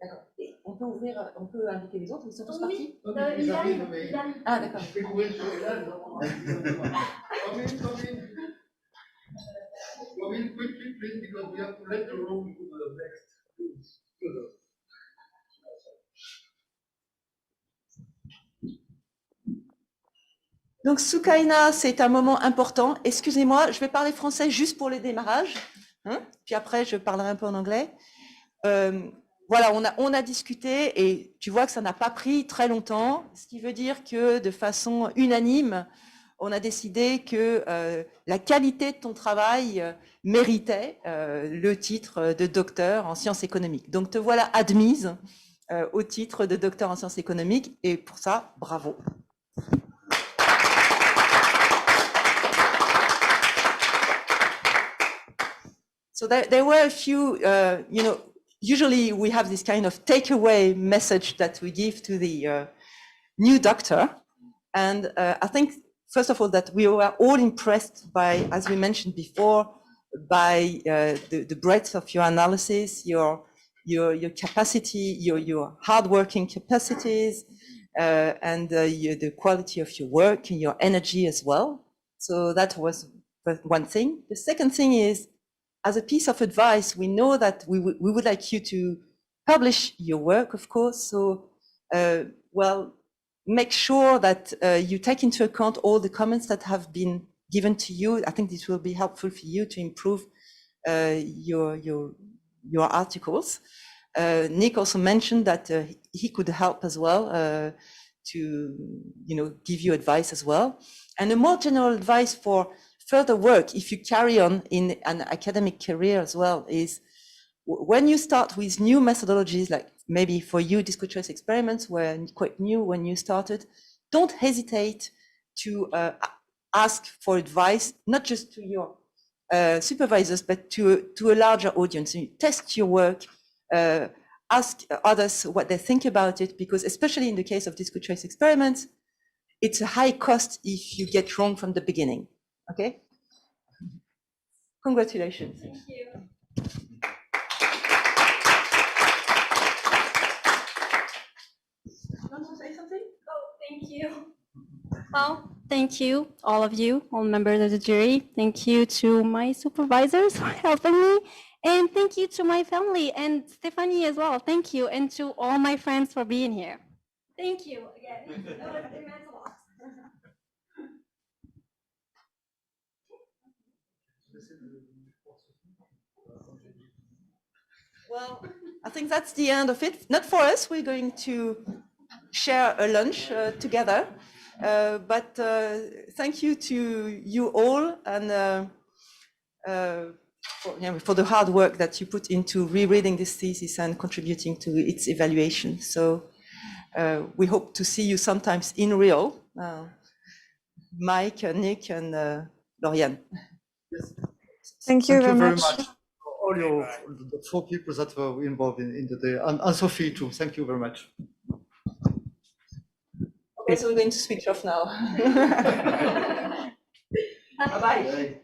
D'accord. Et on peut ouvrir, on peut inviter les autres, ils sont tous Oui, partis? il arrive. Ah, d'accord. Come in quickly, please, because we have to let the room to the next. Donc, SoukaIna, c'est un moment important. Excusez-moi, je vais parler français juste pour le démarrage, hein, puis après, je parlerai un peu en anglais. Voilà, on a discuté et tu vois que ça n'a pas pris très longtemps, ce qui veut dire que de façon unanime, on a décidé que la qualité de ton travail méritait le titre de docteur en sciences économiques. Donc, te voilà admise au titre de docteur en sciences économiques et pour ça, bravo. So there were a few, usually we have this kind of takeaway message that we give to the new doctor. And I think, first of all, that we were all impressed by, as we mentioned before, by the breadth of your analysis, your capacity, your hardworking capacities, and the quality of your work and your energy as well. So that was one thing. The second thing is, as a piece of advice, we know that we would like you to publish your work, of course. So, make sure that you take into account all the comments that have been given to you. I think this will be helpful for you to improve your articles. Nick also mentioned that he could help as well to give you advice as well. And a more general advice for further work, if you carry on in an academic career as well, is when you start with new methodologies, like maybe for you, discrete choice experiments were quite new when you started, don't hesitate to ask for advice, not just to your supervisors, but to a larger audience. You test your work, ask others what they think about it, because especially in the case of discrete choice experiments, it's a high cost if you get wrong from the beginning. Okay? Congratulations. Thank you. Want to say something? Oh, thank you. Well, thank you, all of you, all members of the jury. Thank you to my supervisors for helping me. And thank you to my family and Stephanie as well. Thank you. And to all my friends for being here. Thank you again. It meant a lot. Well, I think that's the end of it. Not for us. We're going to share a lunch together. But thank you to you all and for the hard work that you put into rereading this thesis and contributing to its evaluation. So we hope to see you sometimes in real, Mike, Nick, and Lauriane. Yes. Thank you very much. All the 4 people that were involved in the day, and Sophie too. Thank you very much. Okay, so we're going to switch off now. Bye-bye.